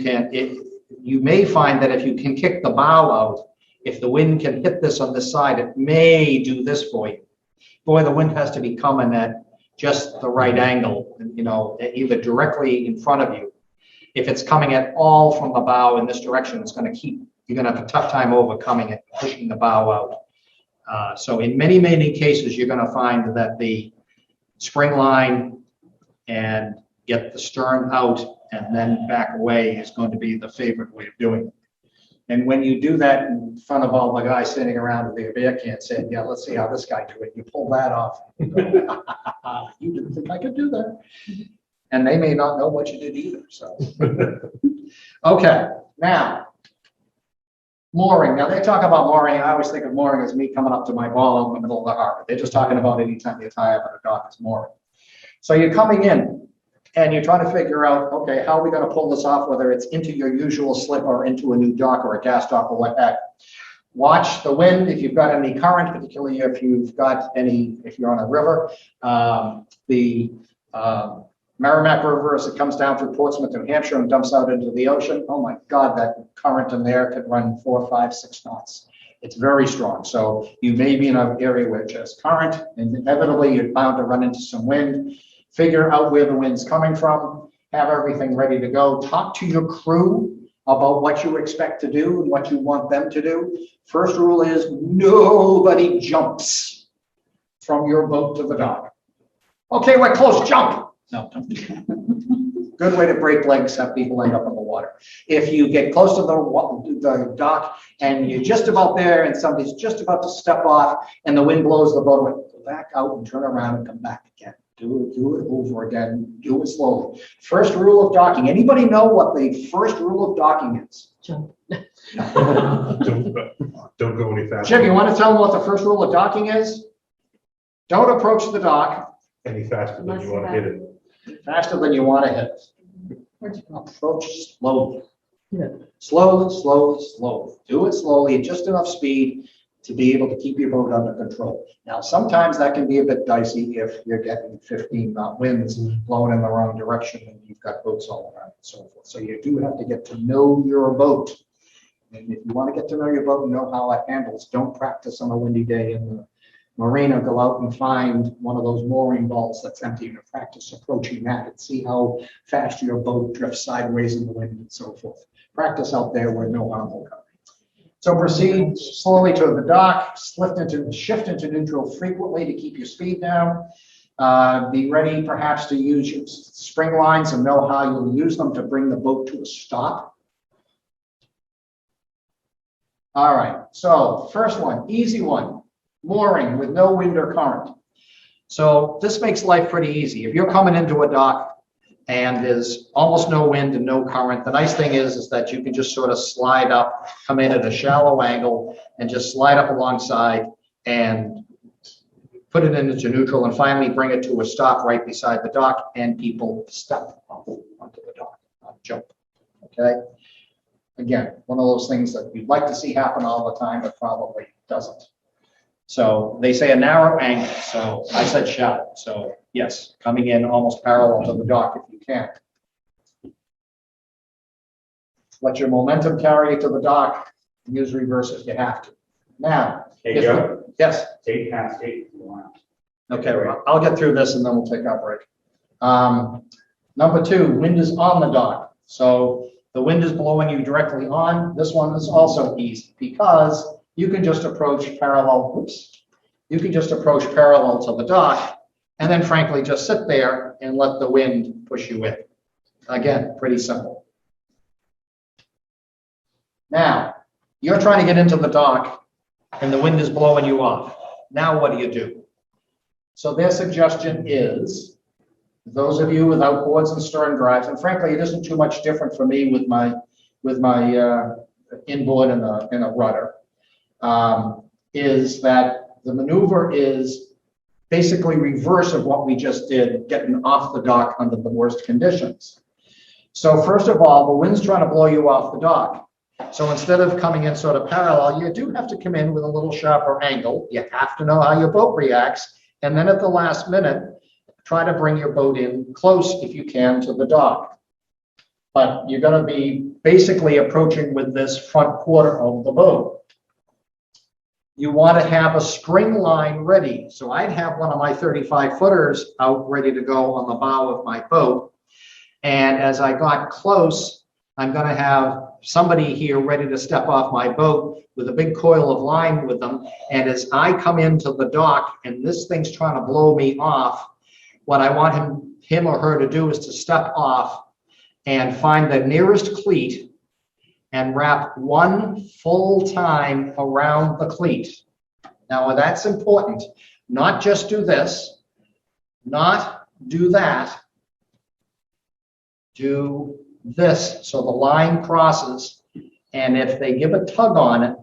may find that if you can kick the bow out, if the wind can hit this on this side, it may do this for you. Boy, the wind has to be coming at just the right angle, you know, either directly in front of you. If it's coming at all from the bow in this direction, it's going to you're going to have a tough time overcoming it, pushing the bow out. So in many, many cases, you're going to find that the spring line and get the stern out and then back away is going to be the favorite way of doing it. And when you do that in front of all the guys sitting around with their beer can saying, yeah, let's see how this guy do it. You pull that off. You didn't think I could do that. And they may not know what you did either. So, okay, now, mooring. Now they talk about mooring. I always think of mooring as me coming up to my ball in the middle of the harbor. They're just talking about any time you tie up at a dock is mooring. So you're coming in and you're trying to figure out, okay, how are we going to pull this off, whether it's into your usual slip or into a new dock or a gas dock or what have you. Watch the wind if you've got any current, particularly if you're on a river. The Merrimack River, as it comes down through Portsmouth, New Hampshire, and dumps out into the ocean. Oh my God, that current in there could run 4, 5, 6 knots. It's very strong. So you may be in an area where it has current, and inevitably you're bound to run into some wind. Figure out where the wind's coming from. Have everything ready to go. Talk to your crew about what you expect to do and what you want them to do. First rule is nobody jumps from your boat to the dock. Okay, we're close, jump. No, don't do that. Good way to break legs, have people end up in the water. If you get close to the dock and you're just about there and somebody's just about to step off and the wind blows the boat away, go back out and turn around and come back again. Do it over again. Do it slowly. First rule of docking. Anybody know what the first rule of docking is? jump. Don't go any faster. Jim, you want to tell them what the first rule of docking is? Don't approach the dock Any faster than you want to hit it. faster than you want to hit it. Approach slowly. Yeah. Slowly. Do it slowly at just enough speed to be able to keep your boat under control. Now, sometimes that can be a bit dicey if you're getting 15-knot winds blowing in the wrong direction and you've got boats all around and so forth. So you do have to get to know your boat And if you want to get to know your boat and know how it handles, don't practice on a windy day in the marina. Go out and find one of those mooring balls that's empty and practice approaching that and see how fast your boat drifts sideways in the wind and so forth. Practice out there where no harm will come. So proceed slowly to the dock, shift into neutral frequently to keep your speed down. Be ready perhaps to use your spring lines and know how you'll use them to bring the boat to a stop. All right, so first one, easy one, mooring with no wind or current. So this makes life pretty easy. If you're coming into a dock and there's almost no wind and no current, the nice thing is that you can just sort of slide up, come in at a shallow angle and just slide up alongside and put it into neutral and finally bring it to a stop right beside the dock, and people step off onto the dock, not jump, okay? Again, one of those things that we'd like to see happen all the time, but probably doesn't. So they say a narrow angle, so I said shallow. So yes, coming in almost parallel to the dock if you can. Let your momentum carry you to the dock. Use reverse if you have to. Now, Hey, Joe, yes. take past 8 if you want. Okay, well, I'll get through this and then we'll take our break. Number 2, wind is on the dock. So the wind is blowing you directly on. This one is also easy because you can just approach parallel, you can just approach parallel to the dock and then frankly just sit there and let the wind push you in. Again, pretty simple. Now, you're trying to get into the dock and the wind is blowing you off. Now what do? So their suggestion is, those of you with outboards and stern drives, and frankly, it isn't too much different for me with my inboard and a rudder, is that the maneuver is basically reverse of what we just did, getting off the dock under the worst conditions. So first of all, the wind's trying to blow you off the dock. So instead of coming in sort of parallel, you do have to come in with a little sharper angle. You have to know how your boat reacts. And then at the last minute, try to bring your boat in close if you can to the dock. But you're going to be basically approaching with this front quarter of the boat. You want to have a spring line ready. So I'd have one of my 35 footers out ready to go on the bow of my boat. And as I got close, I'm going to have somebody here ready to step off my boat with a big coil of line with them. And as I come into the dock and this thing's trying to blow me off, what I want him or her to do is to step off and find the nearest cleat and wrap one full time around the cleat. Now that's important. Not just do this, not do that, do this. So the line crosses, and if they give a tug on it,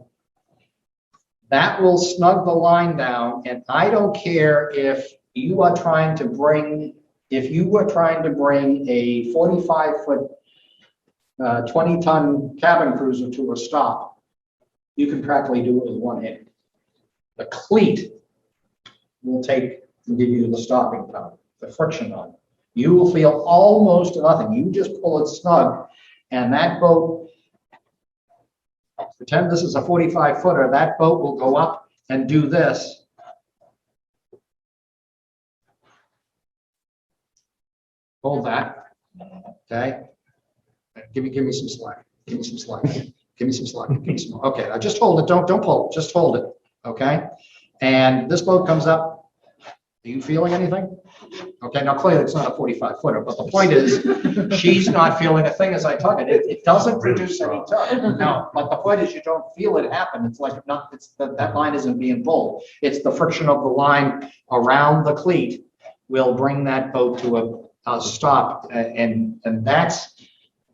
that will snug the line down. And I don't care if you are trying to bring, a 45-foot, 20-ton cabin cruiser to a stop, you can practically do it with one hand. The cleat will take and give you the stopping power, the friction on it. You will feel almost nothing. You just pull it snug, and that boat, pretend this is a 45-footer, that boat will go up and do this. Hold that, okay? Give me some slack. Give me some slack. Give me some slack. Give me some. Okay, now just hold it. Don't pull. Just hold it. Okay. And this boat comes up. Are you feeling anything? Okay. Now clearly it's not a 45-footer, but the point is, she's not feeling a thing as I tug it. It doesn't produce any tug. No. But the point is, you don't feel it happen. It's like not. It's that line isn't being pulled. It's the friction of the line around the cleat will bring that boat to a stop, and that's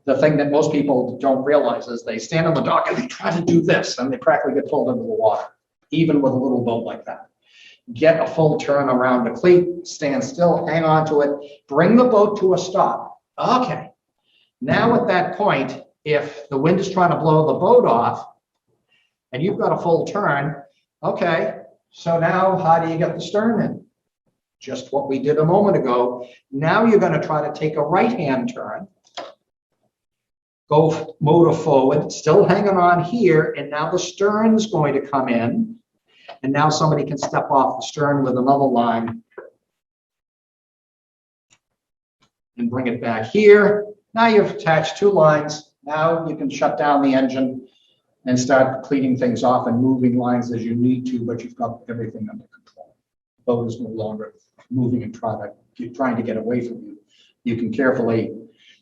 the thing that most people don't realize is they stand on the dock and they try to do this and they practically get pulled into the water, even with a little boat like that. Get a full turn around the cleat, stand still, hang on to it, bring the boat to a stop. Okay. Now at that point, if the wind is trying to blow the boat off and you've got a full turn, okay, so now how do you get the stern in? Just what we did a moment ago. Now you're going to try to take a right-hand turn. go motor forward, still hanging on here, and now the stern's going to come in, and now somebody can step off the stern with another line and bring it back here. Now you've attached two lines. Now you can shut down the engine and start cleaning things off and moving lines as you need to, but you've got everything under control. Boat is no longer moving and trying to get away from you. You can carefully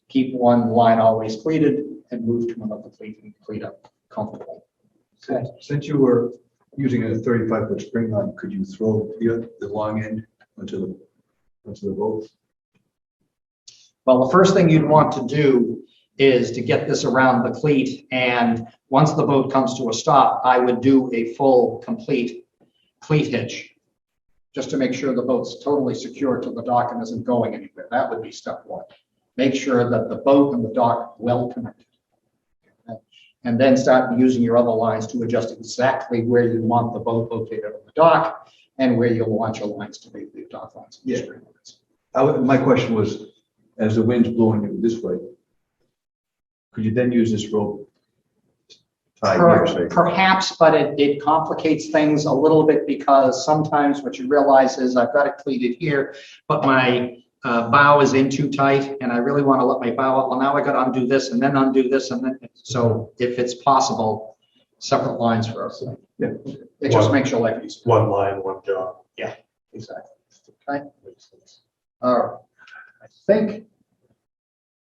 keep one line always cleated and move to another cleat and cleat up comfortably. Okay. Since you were using a 35-foot spring line, could you throw the long end onto the boat? Well, the first thing you'd want to do is to get this around the cleat, and once the boat comes to a stop, I would do a full, complete cleat hitch, just to make sure the boat's totally secure to the dock and isn't going anywhere. That would be step one. Make sure that the boat and the dock are well connected. Okay. And then start using your other lines to adjust exactly where you want the boat located on the dock and where you'll want your lines to be, the dock lines. And the string lines. My question was, as the wind's blowing you this way, could you then use this rope tied here, say? Perhaps, but it complicates things a little bit, because sometimes what you realize is I've got it cleated here, but my bow is in too tight, and I really want to let my bow up. Well, now I got to undo this and then undo this, and then so if it's possible, separate lines for everything. Yeah. It just makes your life easier. One line, one job. Yeah, exactly. Okay. All right. I think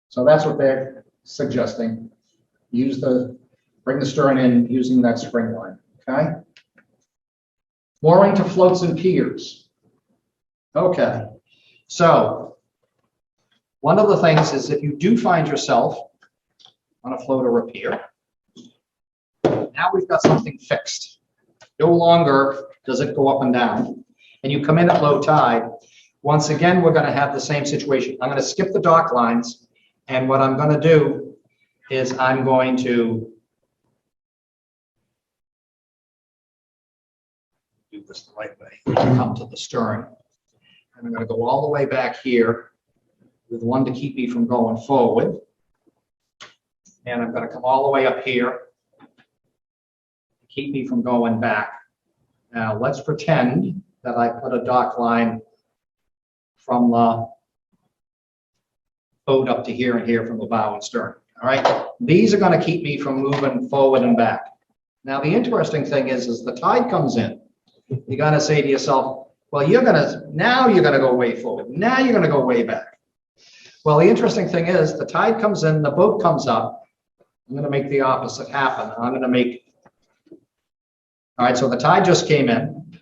so. That's what they're suggesting. Bring the stern in using that spring line. Okay. Mooring to floats and piers. Okay. So one of the things is, if you do find yourself on a float or a pier, now we've got something fixed. No longer does it go up and down. And you come in at low tide. Once again, we're going to have the same situation. I'm going to skip the dock lines. And what I'm going to do is I'm going to do this the right way. Come to the stern. And I'm going to go all the way back here with one to keep me from going forward. And I'm going to come all the way up here to keep me from going back. Now let's pretend that I put a dock line from the boat up to here and here from the bow and stern. All right, these are going to keep me from moving forward and back. Now the interesting thing is the tide comes in. You got to say to yourself, well, now you're going to go way forward. Now you're going to go way back. Well, the interesting thing is the tide comes in, the boat comes up. I'm going to make the opposite happen. I'm going to make, all right, so the tide just came in.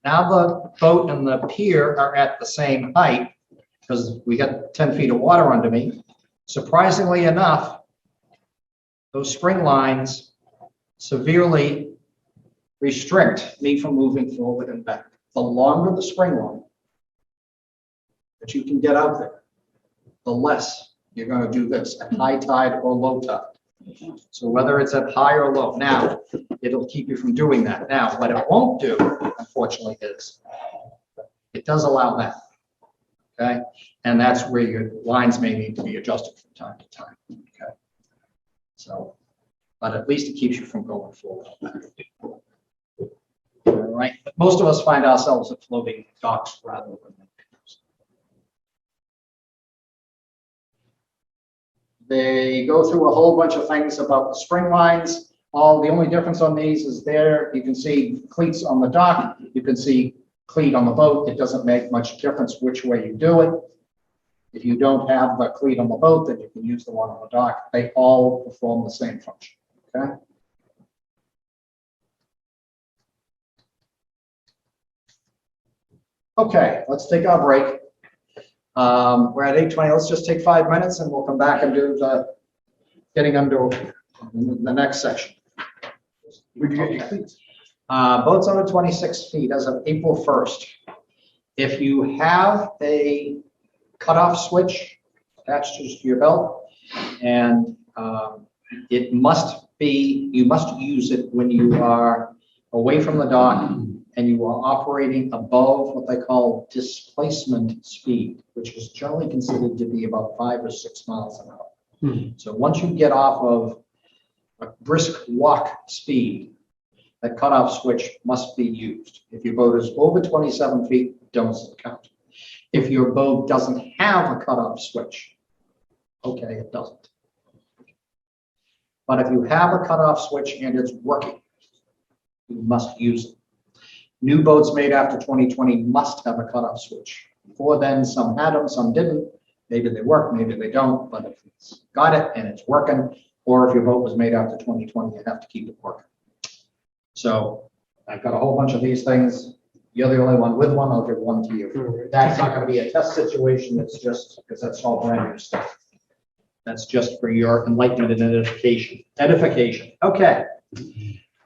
Now the boat and the pier are at the same height, because we got 10 feet of water under me. Surprisingly enough, those spring lines severely restrict me from moving forward and back. The longer the spring line that you can get out there, the less you're going to do this at high tide or low tide. So whether it's at high or low, now it'll keep you from doing that. Now, what it won't do, unfortunately, is it does allow that. Okay, and that's where your lines may need to be adjusted from time to time. Okay, so, but at least it keeps you from going forward. All right, but most of us find ourselves at floating docks rather than piers. They go through a whole bunch of things about the spring lines. The only difference on these is there you can see cleats on the dock. You can see cleat on the boat. It doesn't make much difference which way you do it. If you don't have the cleat on the boat, then you can use the one on the dock. They all perform the same function. Okay. Okay, let's take our break. We're at 8:20. Let's just take 5 minutes and we'll come back and do the getting under the next section. Where'd you get your cleats? Boats under 26 feet as of April 1st. If you have a cutoff switch attached to your belt, and you must use it when you are away from the dock and you are operating above what they call displacement speed, which is generally considered to be about 5 or 6 miles an hour. So once you get off of a brisk walk speed, that cutoff switch must be used. If your boat is over 27 feet, don't count. If your boat doesn't have a cutoff switch, okay, it doesn't. But if you have a cutoff switch and it's working, you must use it. New boats made after 2020 must have a cutoff switch. Before then, some had them, some didn't. Maybe they work, maybe they don't, but if it's got it and it's working, or if your boat was made after 2020, you have to keep it working. So I've got a whole bunch of these things. You're the only one with one, I'll give one to you. That's not gonna be a test situation, it's just, because that's all brand new stuff. That's just for your enlightenment and edification. Okay.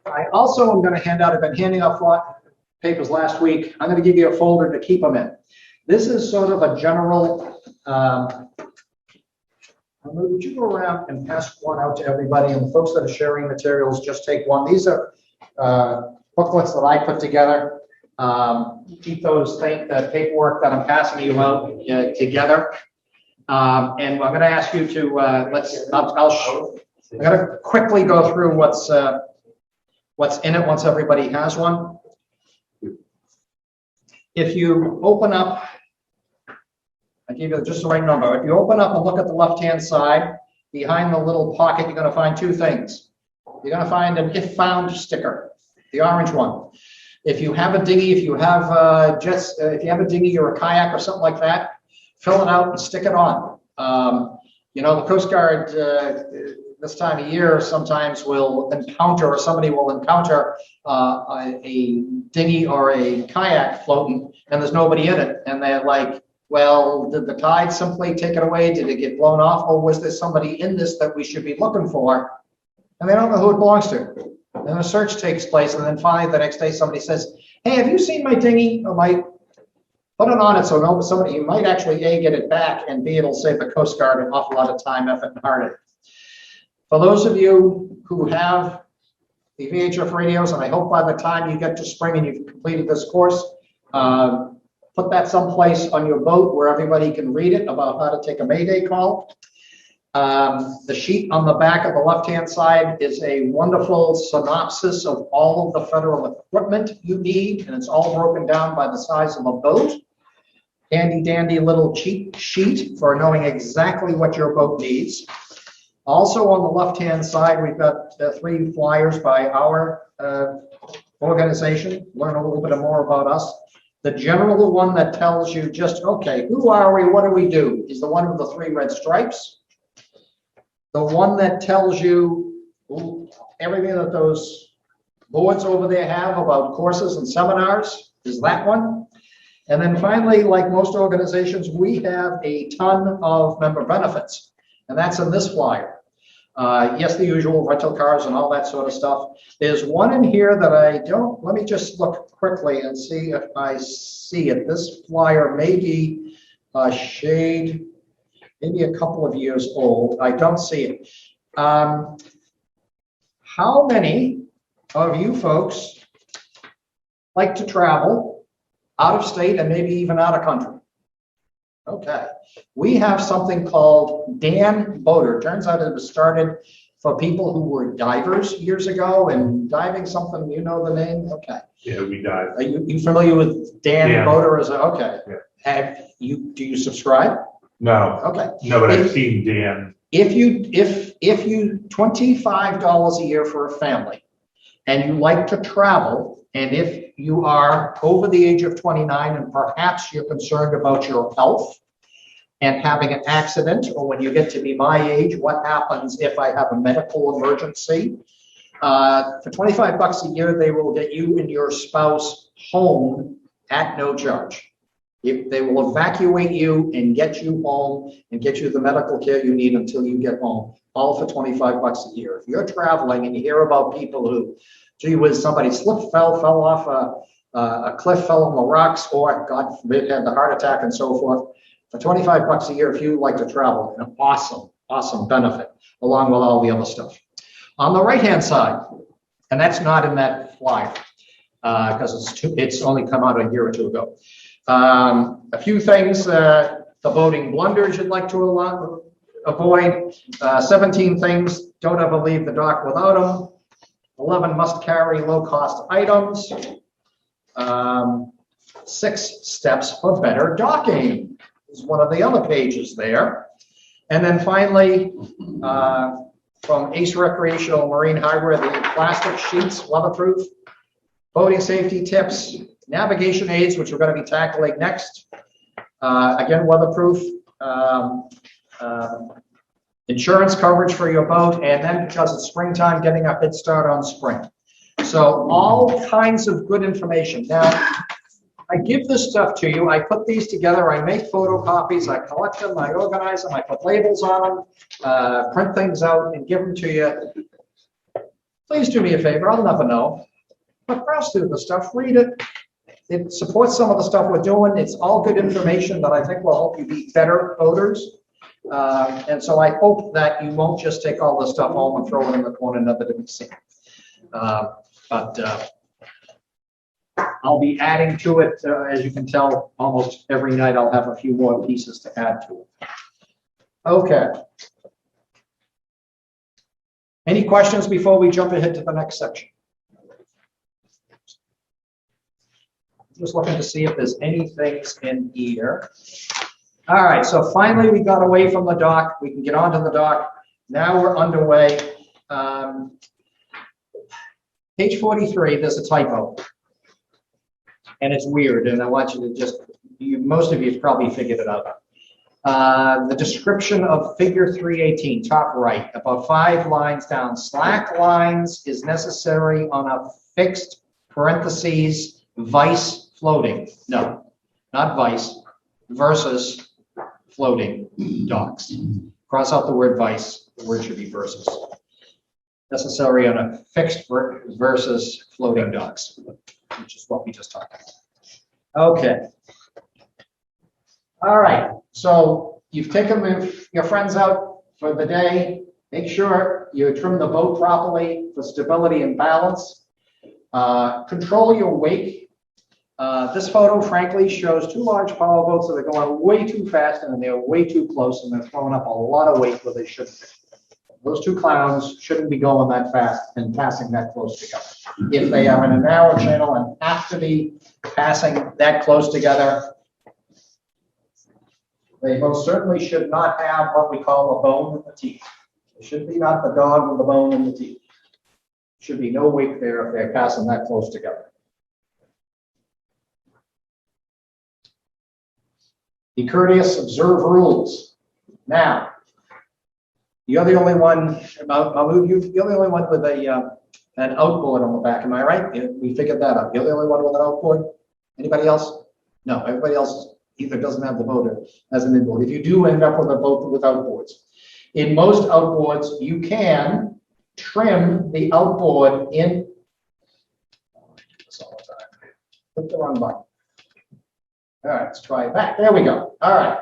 I also am gonna hand out, I've been handing out papers last week. I'm gonna give you a folder to keep them in. This is sort of a general, would you go around and pass one out to everybody, and the folks that are sharing materials, just take one. These are booklets that I put together. Keep those the paperwork that I'm passing you out together. And I'm going to ask you to I'm going to quickly go through what's in it once everybody has one. If you open up, I gave you just the right number. If you open up and look at the left-hand side, behind the little pocket, you're going to find two things. You're going to find an if found sticker, the orange one. If you have a dinghy, if you have a dinghy or a kayak or something like that, fill it out and stick it on. You know, the Coast Guard this time of year sometimes will encounter, or somebody will encounter a dinghy or a kayak floating, and there's nobody in it, and they're like, well, did the tide simply take it away? Did it get blown off? Or was there somebody in this that we should be looking for? And they don't know who it belongs to. And a search takes place, and then finally the next day somebody says, hey, have you seen my dinghy? Or put it on it so somebody, you might actually A, get it back, and B, it'll save the Coast Guard an awful lot of time, effort, and heartache. For those of you who have the VHF radios, and I hope by the time you get to spring and you've completed this course, put that someplace on your boat where everybody can read it about how to take a Mayday call. The sheet on the back of the left-hand side is a wonderful synopsis of all of the federal equipment you need, and it's all broken down by the size of a boat. Handy dandy little cheat sheet for knowing exactly what your boat needs. Also on the left-hand side, we've got 3 flyers by our organization. Learn a little bit more about us. The general one that tells you just, okay, who are we, what do we do, is the one with the 3 red stripes. The one that tells you everything that those boards over there have about courses and seminars is that one. And then finally, like most organizations, we have a ton of member benefits, and that's in this flyer. Yes, the usual rental cars and all that sort of stuff. There's one in here that I don't, let me just look quickly and see if I see it. This flyer may be a shade, maybe a couple of years old. I don't see it. How many of you folks like to travel out of state and maybe even out of country? Okay. We have something called Dan Boater. Turns out it was started for people who were divers years ago, and diving something, you know the name? Okay. Yeah, we dive. Are you familiar with Dan Boater? Okay. Yeah. Do you subscribe? No. Okay. No, but I've seen Dan. If you $25 a year for a family, and you like to travel, and if you are over the age of 29 and perhaps you're concerned about your health and having an accident, or when you get to be my age, what happens if I have a medical emergency? For $25 a year, they will get you and your spouse home at no charge. They will evacuate you and get you home and get you the medical care you need until you get home, all for $25 a year. If you're traveling and you hear about people who, gee whiz, somebody fell off a cliff, fell on the rocks, or God forbid, had the heart attack and so forth, for $25 a year, if you like to travel, an awesome benefit, along with all the other stuff. On the right-hand side, and that's not in that flyer, because it's only come out a year or two ago. A few things, the boating blunders you'd like to avoid 17 things, don't ever leave the dock without them. 11 must carry low-cost items. 6 steps for better docking is one of the other pages there. And then finally, from Ace Recreational Marine Hardware, the plastic sheets, weatherproof, boating safety tips, navigation aids, which we're going to be tackling next. Again, weatherproof, insurance coverage for your boat, and then because it's springtime, getting a head start on spring. So all kinds of good information. Now, I give this stuff to you. I put these together. I make photocopies. I collect them. I organize them. I put labels on them, print things out, and give them to you. Please do me a favor. I'll never know. But browse through the stuff. Read it. It supports some of the stuff we're doing. It's all good information that I think will help you be better boaters. And so I hope that you won't just take all this stuff home and throw it in the corner, never to be seen. But I'll be adding to it, as you can tell, almost every night I'll have a few more pieces to add to it. Okay. Any questions before we jump ahead to the next section? Just looking to see if there's anything in here. All right, so finally we got away from the dock. We can get onto the dock. Now we're underway. Page 43, there's a typo. And it's weird, and I want you to just, most of you have probably figured it out. The description of figure 318, top right, about 5 lines down. Slack lines is necessary on a fixed parentheses vice floating. No, not vice, versus floating docks. Cross out the word vice, the word should be versus. Necessary on a fixed versus floating docks, which is what we just talked about. Okay. All right, so you've taken your friends out for the day. Make sure you trim the boat properly for stability and balance. Control your wake. This photo, frankly, shows 2 large power boats that are going way too fast and they're way too close and they're throwing up a lot of weight where they shouldn't be. Those 2 clowns shouldn't be going that fast and passing that close together. If they are in a narrow channel and have to be passing that close together, they most certainly should not have what we call a bone in the teeth. It should be not the dog with the bone in the teeth. Should be no wake there if they're passing that close together. Be courteous, observe rules. Now, you're the only one, you're the only one with an outboard on the back, am I right? We figured that out. You're the only one with an outboard? Anybody else? No, everybody else either doesn't have the boat or has an inboard. If you do end up with a boat with outboards, in most outboards, you can trim the outboard in. Click the wrong button. All right, let's try that. There we go. All right.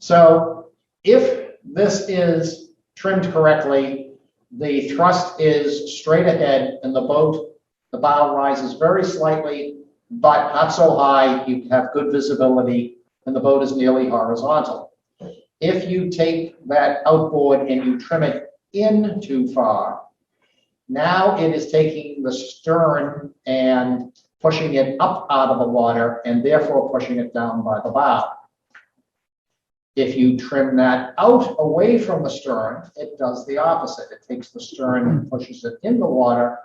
So if this is trimmed correctly, the thrust is straight ahead and the boat, the bow rises very slightly, but not so high. You have good visibility and the boat is nearly horizontal. If you take that outboard and you trim it in too far, now it is taking the stern and pushing it up out of the water and therefore pushing it down by the bow. If you trim that out away from the stern, it does the opposite. It takes the stern and pushes it in the water.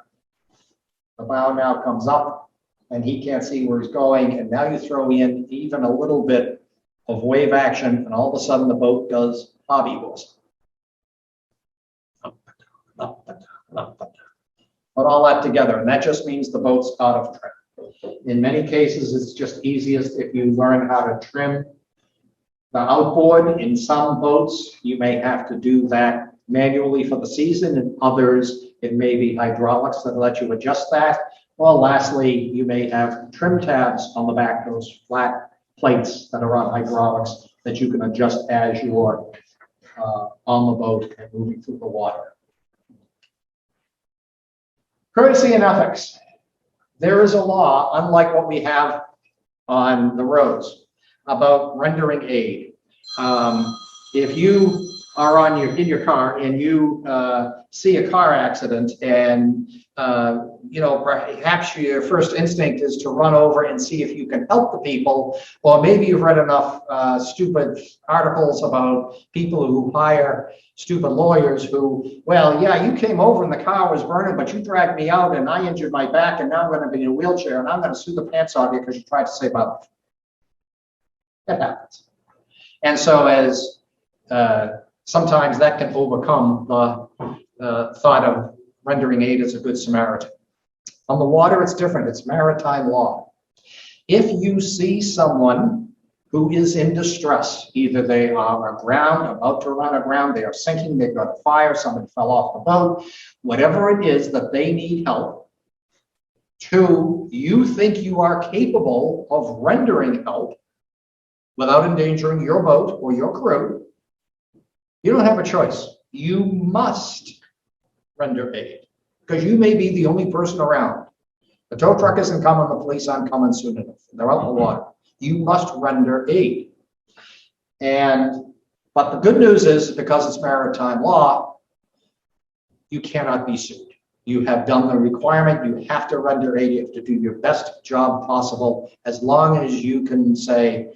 The bow now comes up and he can't see where he's going. And now you throw in even a little bit of wave action and all of a sudden the boat does hobby horse. Put all that together and that just means the boat's out of trim. In many cases, it's just easiest if you learn how to trim the outboard. In some boats, you may have to do that manually for the season. In others, it may be hydraulics that let you adjust that. Well, lastly, you may have trim tabs on the back, those flat plates that are on hydraulics that you can adjust as you're on the boat and moving through the water. Courtesy and ethics. There is a law, unlike what we have on the roads, about rendering aid. If you are in your car and you see a car accident and, perhaps your first instinct is to run over and see if you can help the people, or maybe you've read enough stupid articles about people who hire stupid lawyers who, well, yeah, you came over and the car was burning, but you dragged me out and I injured my back and now I'm going to be in a wheelchair and I'm going to sue the pants off you because you tried to save my life. That happens. And so as sometimes that can overcome the thought of rendering aid as a good Samaritan. On the water, it's different. It's maritime law. If you see someone who is in distress, either they are aground, about to run aground, they are sinking, they've got a fire, somebody fell off the boat, whatever it is that they need help, two, you think you are capable of rendering help without endangering your boat or your crew, you don't have a choice. You must render aid because you may be the only person around. The tow truck isn't coming, the police aren't coming soon enough. They're out in the water. You must render aid. But the good news is, because it's maritime law, you cannot be sued. You have done the requirement. You have to render aid. You have to do your best job possible, as long as you can say,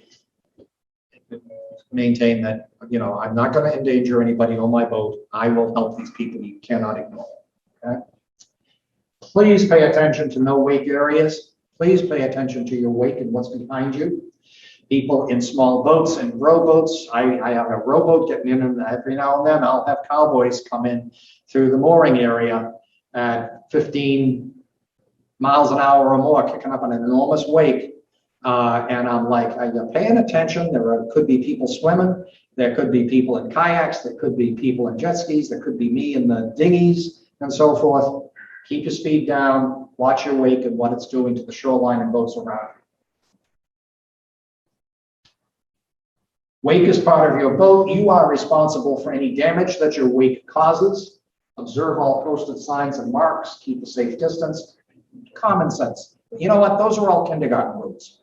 maintain that, I'm not going to endanger anybody on my boat. I will help these people. You cannot ignore it. Okay? Please pay attention to no wake areas. Please pay attention to your wake and what's behind you. People in small boats and rowboats. I have a rowboat getting in, and every now and then I'll have cowboys come in through the mooring area at 15 miles an hour or more, kicking up an enormous wake. And I'm like, are you paying attention? Could be people swimming. There could be people in kayaks. There could be people in jet skis. There could be me in the dinghies and so forth. Keep your speed down. Watch your wake and what it's doing to the shoreline and boats around you. Wake is part of your boat. You are responsible for any damage that your wake causes. Observe all posted signs and marks. Keep a safe distance. Common sense. But you know what? Those are all kindergarten rules.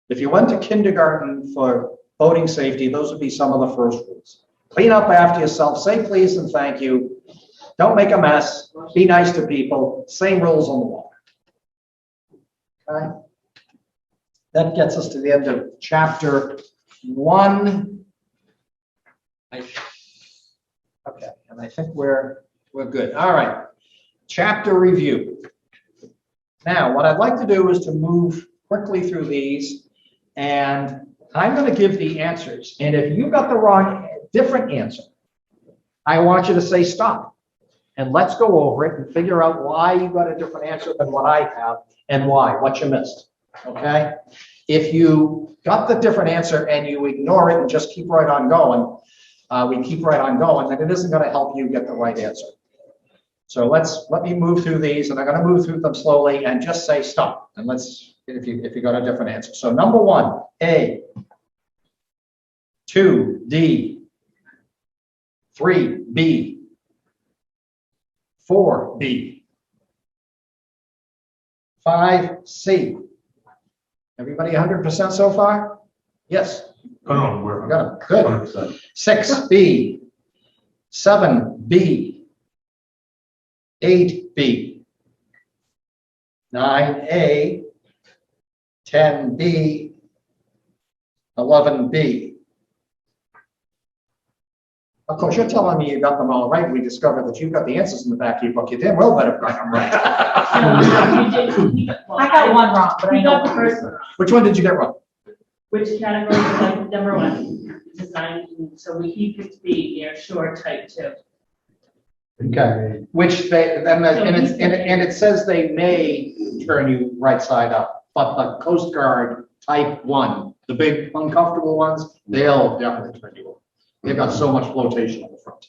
If you went to kindergarten for boating safety, those would be some of the first rules. Clean up after yourself. Say please and thank you. Don't make a mess. Be nice to people. Same rules on the water. Okay? That gets us to the end of chapter 1. Okay, and I think we're good. All right. Chapter review. Now, what I'd like to do is to move quickly through these, and I'm going to give the answers. And if you got the different answer, I want you to say stop. And let's go over it and figure out why you got a different answer than what I have and why, what you missed. Okay? If you got the different answer and you ignore it and just keep right on going, then it isn't going to help you get the right answer. So let me move through these, and I'm going to move through them slowly and just say stop. And let's, if you got a different answer. So number 1, A. 2, D. 3, B. 4, B. 5, C. Everybody 100% so far? Yes. Oh, we're Got it. Good. 100%. 6, B. 7, B. 8, B. 9, A. 10, B. 11, B. Of course, you're telling me you got them all right. We discovered that you've got the answers in the back of your book. You damn well better have got them right. I got one wrong, but I got the first one. Which one did you get wrong? Which category is like number 1? Design, so he picked B, near shore type 2. Okay. Which and it says they may turn you right side up, but the Coast Guard type 1, the big uncomfortable ones, they'll definitely turn you over. They've got so much flotation on the front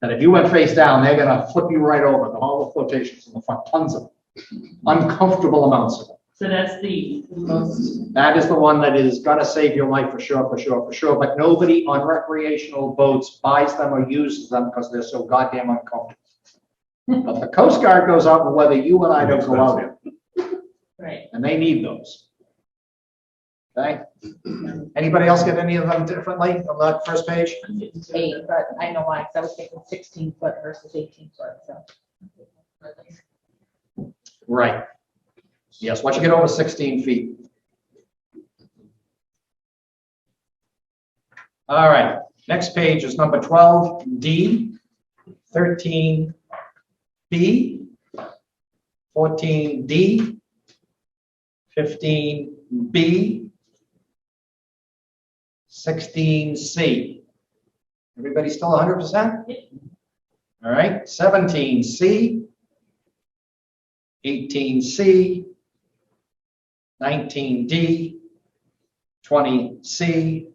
that if you went face down, they're going to flip you right over. All the flotations in the front, tons of them. Uncomfortable amounts of them. So that's the most. That is the one that is going to save your life for sure. But nobody on recreational boats buys them or uses them because they're so goddamn uncomfortable. But the Coast Guard goes out, and whether you and I don't go out, Right. and they need those. Okay? Anybody else get any of them differently on that first page? 8, but I know why, because I was thinking 16-foot versus 18-foot, so. Right. Yes, once you get over 16 feet. All right, next page is number 12D, 13B, 14D, 15B, 16C. Everybody still 100%? All right, 17C, 18C, 19D, 20C,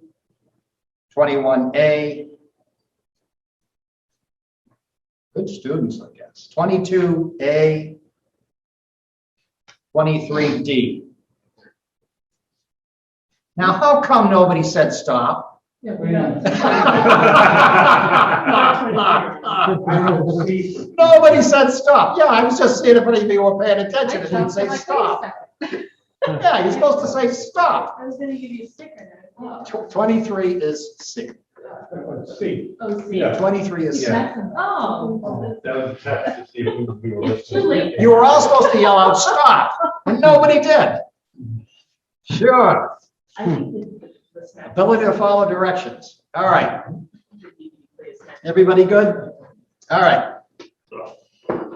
21A. Good students, I guess. 22A, 23D. Now, how come nobody said stop? Yeah, we know. Nobody said stop. Yeah, I was just seeing if any of you were paying attention. It didn't say stop. Yeah, you're supposed to say stop. I was gonna give you a sticker there. 23 is C. See, Oh, see. Yeah. 23 is C. Oh. that was a test to see if we were Too late. listening. You were all supposed to yell out stop, and nobody did. Sure. I think the snap. Ability to follow directions. All right. Everybody good? All right.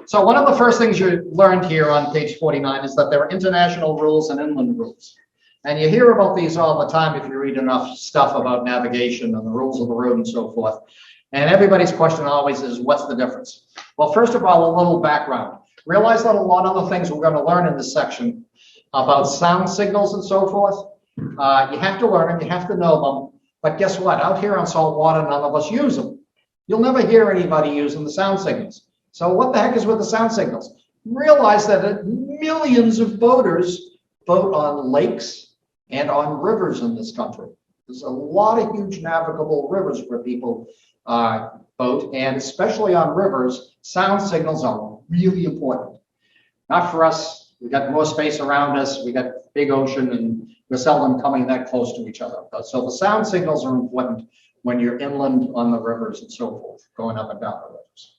So one of the first things you learned here on page 49 is that there are international rules and inland rules. And you hear about these all the time if you read enough stuff about navigation and the rules of the road and so forth. And everybody's question always is, what's the difference? Well, first of all, a little background. Realize that a lot of the things we're going to learn in this section about sound signals and so forth, you have to learn them, you have to know them. But guess what? Out here on salt water, none of us use them. You'll never hear anybody using the sound signals. So what the heck is with the sound signals? Realize that millions of boaters boat on lakes and on rivers in this country. There's a lot of huge navigable rivers where people boat, and especially on rivers, sound signals are really important. Not for us. We got more space around us. We got big ocean, and we're seldom coming that close to each other. So the sound signals are important when you're inland on the rivers and so forth, going up and down the rivers.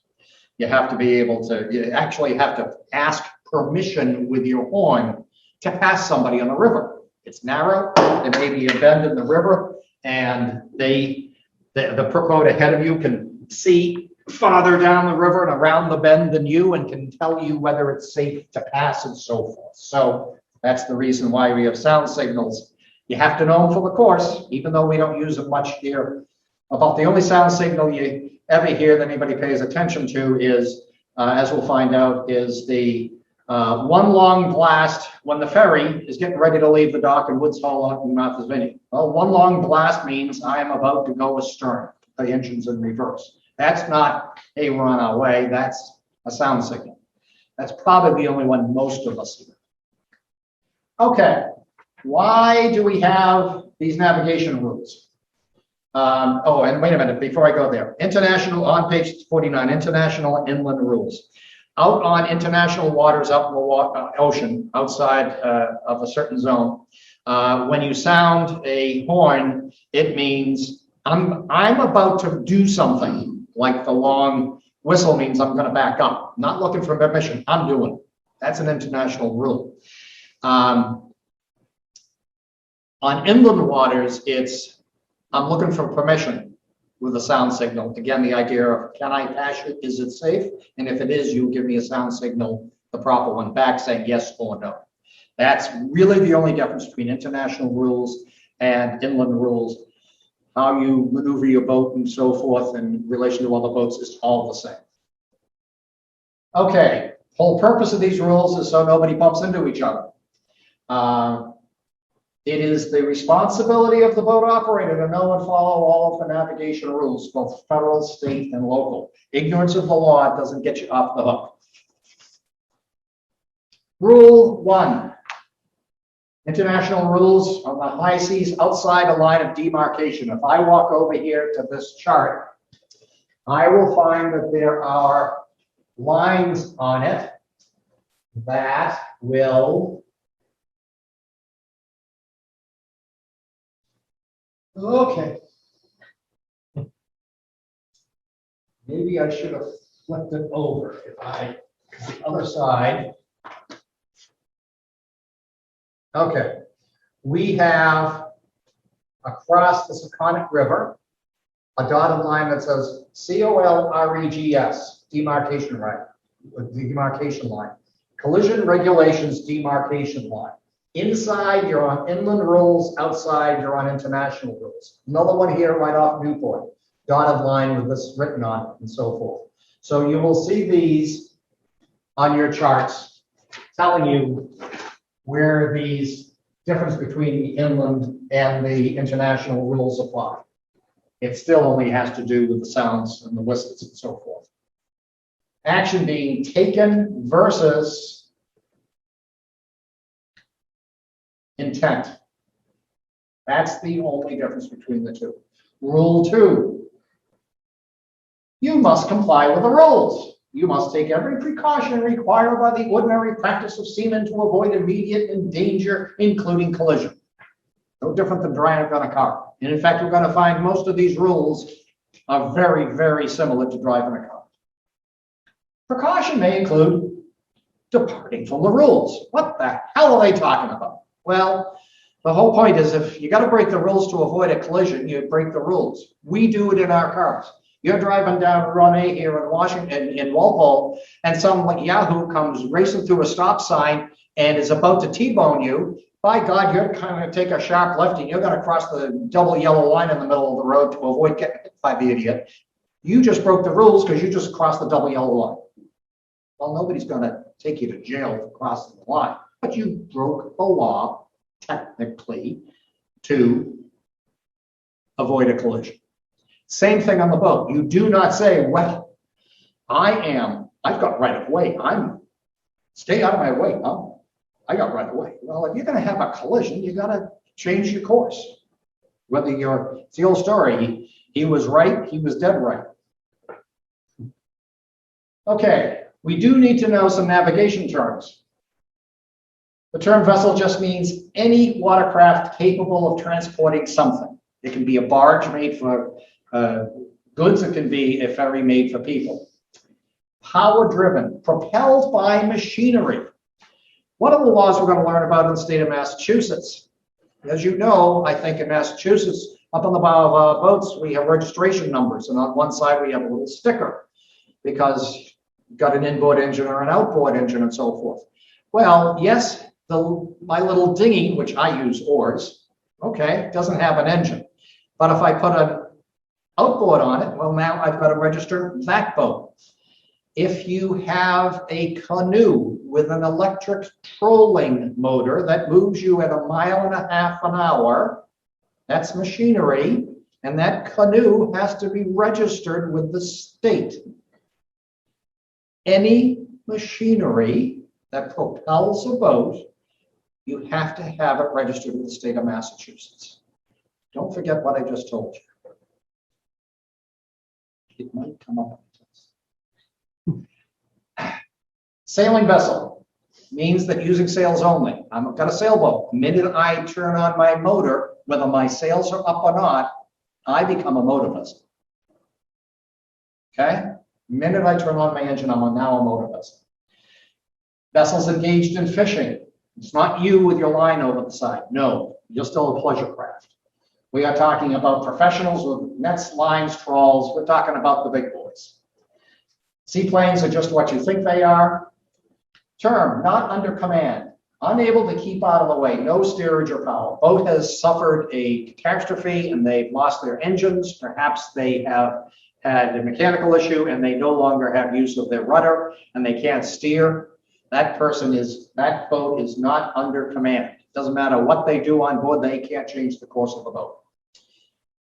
You have to be able to, you actually have to ask permission with your horn to pass somebody on a river. It's narrow, there may be a bend in the river, and the boat ahead of you can see farther down the river and around the bend than you, and can tell you whether it's safe to pass and so forth. So that's the reason why we have sound signals. You have to know them for the course, even though we don't use them much here. About the only sound signal you ever hear that anybody pays attention to is, as we'll find out, is the one long blast when the ferry is getting ready to leave the dock in Woods Hole out in Martha's Vineyard. Well, one long blast means I am about to go astern, the engine's in reverse. That's not, hey, we're on our way. That's a sound signal. That's probably the only one most of us hear. Okay, why do we have these navigation rules? Oh, and wait a minute, before I go there. International, on page 49, international inland rules. Out on international waters, out in the ocean, outside of a certain zone, when you sound a horn, it means I'm about to do something. Like the long whistle means I'm going to back up. Not looking for permission. I'm doing it. That's an international rule. On inland waters, it's I'm looking for permission with a sound signal. Again, the idea of can I pass it? Is it safe? And if it is, you give me a sound signal, the proper one back, saying yes or no. That's really the only difference between international rules and inland rules. How you maneuver your boat and so forth in relation to other boats is all the same. Okay, whole purpose of these rules is so nobody bumps into each other. It is the responsibility of the boat operator to know and follow all of the navigation rules, both federal, state, and local. Ignorance of the law doesn't get you off the hook. Rule 1. International rules on the high seas outside a line of demarcation. If I walk over here to this chart, I will find that there are lines on it that will Okay. Maybe I should have flipped it over if the other side. Okay, we have across the Seconic River, a dotted line that says COLREGS, demarcation line. Collision regulations demarcation line. Inside, you're on inland rules. Outside, you're on international rules. Another one here right off Newport, dotted line with this written on it and so forth. So you will see these on your charts telling you where these difference between the inland and the international rules apply. It still only has to do with the sounds and the whistles and so forth. Action being taken versus intent. That's the only difference between the two. Rule 2. You must comply with the rules. You must take every precaution required by the ordinary practice of seamen to avoid immediate danger, including collision. No different than driving a car. And in fact, we're going to find most of these rules are very, very similar to driving a car. Precaution may include departing from the rules. What the hell are they talking about? Well, the whole point is if you got to break the rules to avoid a collision, you break the rules. We do it in our cars. You're driving down Run A here in Washington, in Walpole, and some like Yahoo comes racing through a stop sign and is about to T-bone you. By God, you're going to take a sharp left and you're going to cross the double yellow line in the middle of the road to avoid getting hit by the idiot. You just broke the rules because you just crossed the double yellow line. Well, nobody's going to take you to jail for crossing the line, but you broke the law technically to avoid a collision. Same thing on the boat. You do not say, well, I've got right of way. Stay out of my way. I got right of way. Well, if you're going to have a collision, you got to change your course. It's the old story. He was right. He was dead right. Okay. We do need to know some navigation terms. The term vessel just means any watercraft capable of transporting something. It can be a barge made for goods. It can be a ferry made for people. Power driven, propelled by machinery. One of the laws we're going to learn about in the state of Massachusetts. As you know, I think in Massachusetts, up on the bow of our boats, we have registration numbers. And on one side, we have a little sticker because you've got an inboard engine or an outboard engine and so forth. Well, yes, my little dinghy, which I use oars, okay, doesn't have an engine. But if I put an outboard on it, well, now I've got to register that boat. If you have a canoe with an electric trolling motor that moves you at 1.5 miles an hour, that's machinery, and that canoe has to be registered with the state. Any machinery that propels a boat, you have to have it registered with the state of Massachusetts. Don't forget what I just told you. It might come up. Sailing vessel means that using sails only. I've got a sailboat. The minute I turn on my motor, whether my sails are up or not, I become a motor vessel. Okay? The minute I turn on my engine, I'm now a motor vessel. Vessels engaged in fishing. It's not you with your line over the side. No, you're still a pleasure craft. We are talking about professionals with nets, lines, trawls. We're talking about the big boys. Seaplanes are just what you think they are. Term, not under command. Unable to keep out of the way. No steerage or power. Boat has suffered a catastrophe and they've lost their engines. Perhaps they have had a mechanical issue and they no longer have use of their rudder and they can't steer. That boat is not under command. Doesn't matter what they do on board, they can't change the course of the boat.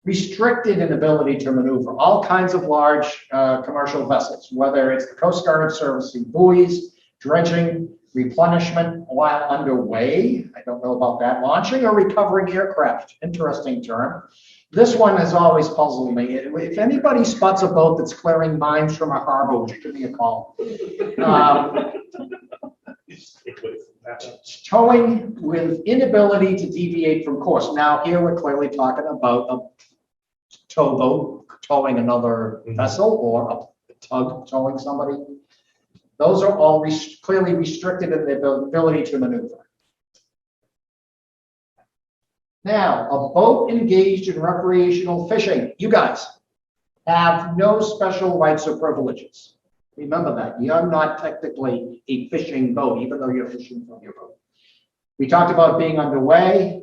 Restricted inability to maneuver. All kinds of large commercial vessels, whether it's the Coast Guard servicing buoys, dredging, replenishment while underway. I don't know about that. Launching or recovering aircraft. Interesting term. This one has always puzzled me. If anybody spots a boat that's clearing mines from a harbor, would you give me a call? Towing with inability to deviate from course. Now, here we're clearly talking about a towboat towing another vessel or a tug towing somebody. Those are all clearly restricted in their ability to maneuver. Now, a boat engaged in recreational fishing, you guys have no special rights or privileges. Remember that. You're not technically a fishing boat, even though you're fishing from your boat. We talked about being underway,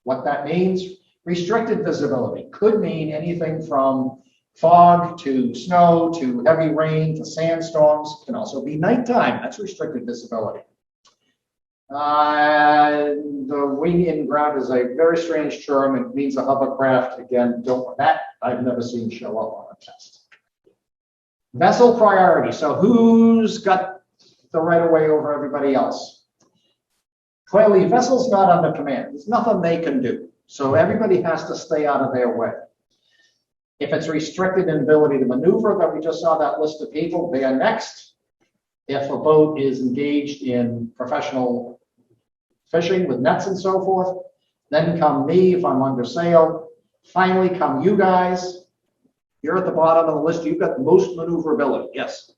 what that means. Restricted visibility could mean anything from fog to snow to heavy rain to sandstorms. It can also be nighttime. That's restricted visibility. The wing in ground is a very strange term. It means a hovercraft. Again, I've never seen show up on a test. Vessel priority. So who's got the right of way over everybody else? Clearly, vessel's not under command. There's nothing they can do. So everybody has to stay out of their way. If it's restricted in ability to maneuver, then we just saw that list of people, they are next. If a boat is engaged in professional fishing with nets and so forth, then come me if I'm under sail. Finally come you guys. You're at the bottom of the list. You've got the most maneuverability. Yes.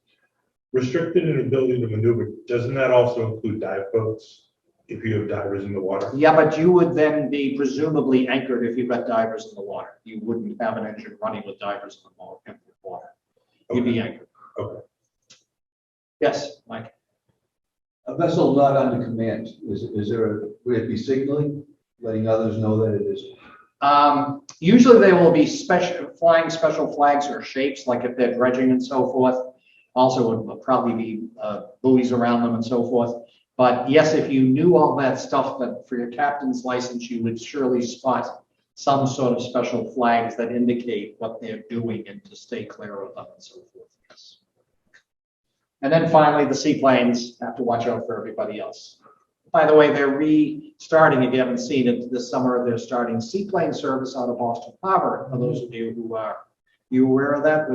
Restricted in ability to maneuver, doesn't that also include dive boats? If you have divers in the water? Yeah, but you would then be presumably anchored if you've got divers in the water. You wouldn't have an engine running with divers in the water. You'd be anchored. Okay. Yes, Mike. A vessel not under command, would it be signaling, letting others know that it is? Usually they will be flying special flags or shapes, like if they're dredging and so forth. Also, it will probably be buoys around them and so forth. But yes, if you knew all that stuff, that for your captain's license, you would surely spot some sort of special flags that indicate what they're doing and to stay clear of them and so forth. Yes. And then finally, the seaplanes have to watch out for everybody else. By the way, they're restarting, if you haven't seen it, this summer, they're starting seaplane service out of Boston Harbor. For those of you who are, you aware of that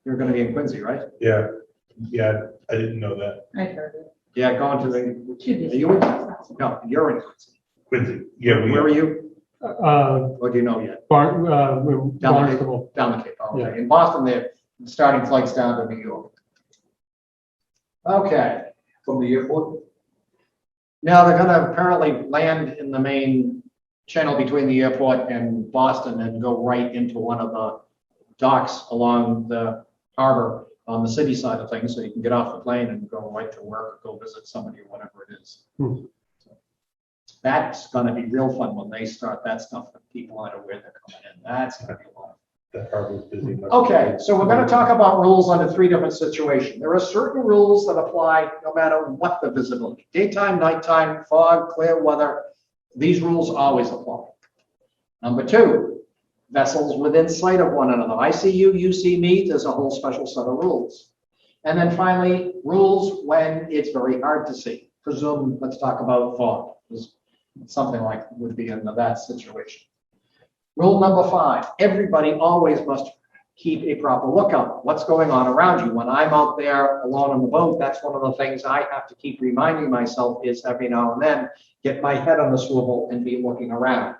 you're going to be in Quincy, right? Yeah, I didn't know that. I heard it. Yeah, going to the, are you in? No, you're in Quincy. Quincy, yeah, Where are you? Or do you know yet? Barnstable. Down the Cape, okay. Yeah. In Boston, they're starting flights down to New York. Okay. From the airport? Now they're gonna apparently land in the main channel between the airport and Boston and go right into one of the docks along the harbor on the city side of things, so you can get off the plane and go right to work or go visit somebody or whatever it is. Hmm. So that's gonna be real fun when they start that stuff and people aren't aware they're coming in. That's gonna be a lot. The harbor's busy. Okay, so we're going to talk about rules under 3 different situations. There are certain rules that apply no matter what the visibility. Daytime, nighttime, fog, clear weather. These rules always apply. Number 2, vessels within sight of one another. I see you, you see me. There's a whole special set of rules. And then finally, rules when it's very hard to see. Presume, let's talk about fog. Something like would be in that situation. Rule number 5, everybody always must keep a proper lookout. What's going on around you? When I'm out there alone on the boat, that's one of the things I have to keep reminding myself is every now and then, get my head on the swivel and be looking around.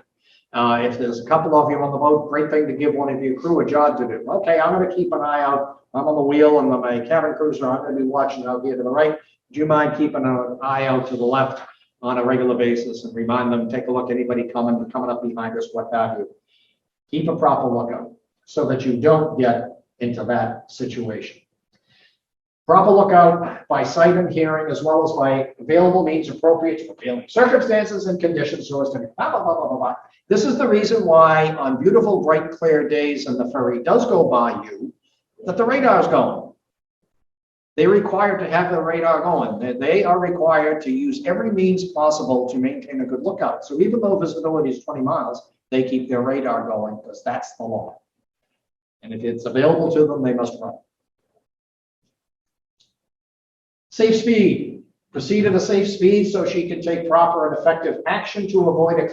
If there's a couple of you on the boat, great thing to give one of your crew a job to do. Okay, I'm going to keep an eye out. I'm on the wheel and my cabin cruiser, I'm going to be watching out here to the right. Do you mind keeping an eye out to the left on a regular basis and remind them, take a look, anybody coming up behind us, what have you. Keep a proper lookout so that you don't get into that situation. Proper lookout by sight and hearing, as well as by available means appropriate to prevailing circumstances and conditions, so as to blah, blah, blah, blah, blah, blah. This is the reason why on beautiful, bright, clear days and the ferry does go by you, that the radar is going. They're required to have the radar going. They are required to use every means possible to maintain a good lookout. So even though visibility is 20 miles, they keep their radar going because that's the law. And if it's available to them, they must run. Safe speed. Proceed at a safe speed so she can take proper and effective action to avoid a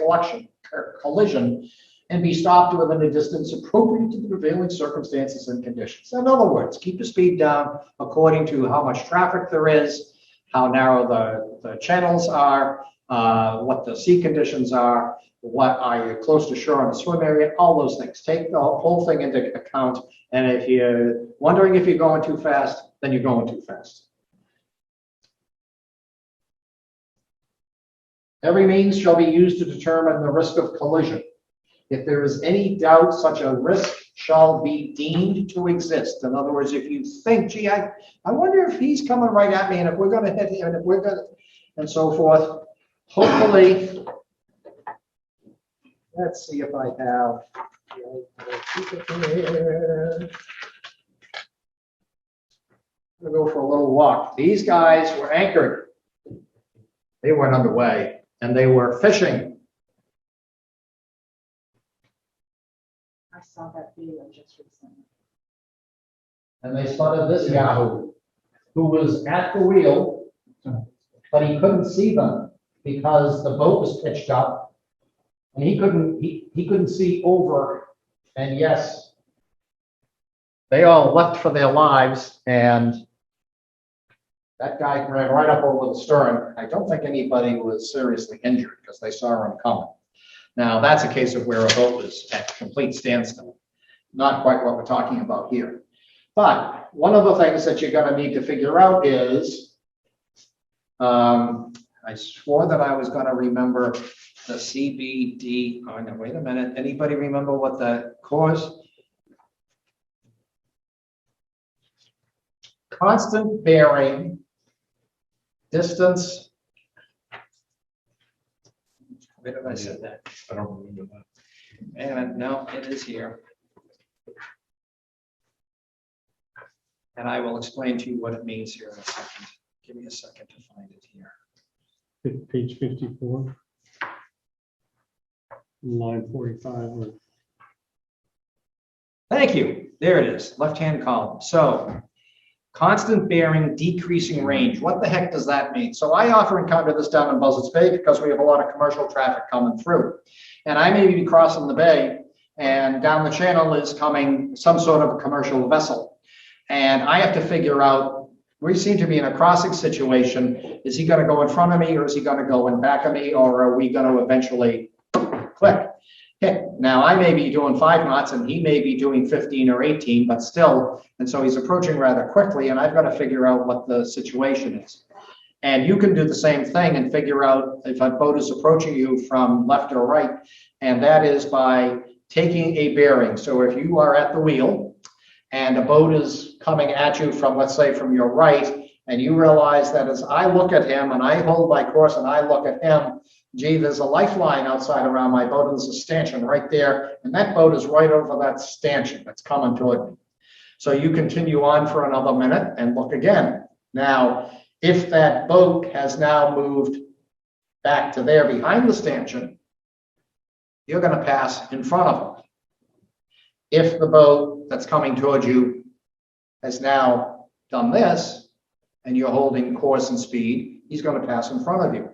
collision and be stopped within a distance appropriate to the prevailing circumstances and conditions. In other words, keep the speed down according to how much traffic there is, how narrow the channels are, what the sea conditions are, what are you close to shore in the swim area, all those things. Take the whole thing into account. And if you're wondering if you're going too fast, then you're going too fast. Every means shall be used to determine the risk of collision. If there is any doubt, such a risk shall be deemed to exist. In other words, if you think, gee, I wonder if he's coming right at me, and if we're going to hit him, and if we're going to, and so forth. Hopefully, let's see if I have. I'm going to go for a little walk. These guys were anchored. They went underway, and they were fishing. I saw that video just recently. And they spotted this Yahoo, who was at the wheel, but he couldn't see them because the boat was pitched up, and he couldn't see over. And yes, they all left for their lives, and that guy ran right up over the stern. I don't think anybody was seriously injured because they saw him coming. Now, that's a case of where a boat was at complete standstill. Not quite what we're talking about here. But one of the things that you're going to need to figure out is, I swore that I was going to remember the CBD. Oh, no, wait a minute. Anybody remember what the course? Constant bearing, distance. Where did I say that? I don't remember that. Wait a minute, no, it is here. And I will explain to you what it means here in a second. Give me a second to find it here. Page 54. Line 45. Thank you. There it is, left-hand column. So, constant bearing, decreasing range. What the heck does that mean? So I often encounter this down in Buzzards Bay because we have a lot of commercial traffic coming through. And I may be crossing the bay, and down the channel is coming some sort of a commercial vessel. And I have to figure out, we seem to be in a crossing situation. Is he going to go in front of me, or is he going to go in back of me, or are we going to eventually click? Okay. Now, I may be doing 5 knots and he may be doing 15 or 18, but still, and so he's approaching rather quickly, and I've got to figure out what the situation is. And you can do the same thing and figure out if a boat is approaching you from left or right, and that is by taking a bearing. So if you are at the wheel and a boat is coming at you from, let's say, from your right, and you realize that as I look at him and I hold my course and I look at him, gee, there's a lifeline outside around my boat, and there's a stanchion right there, and that boat is right over that stanchion that's coming toward me. So you continue on for another minute and look again. Now, if that boat has now moved back to there behind the stanchion, you're going to pass in front of them. If the boat that's coming toward you has now done this, and you're holding course and speed, he's going to pass in front of you.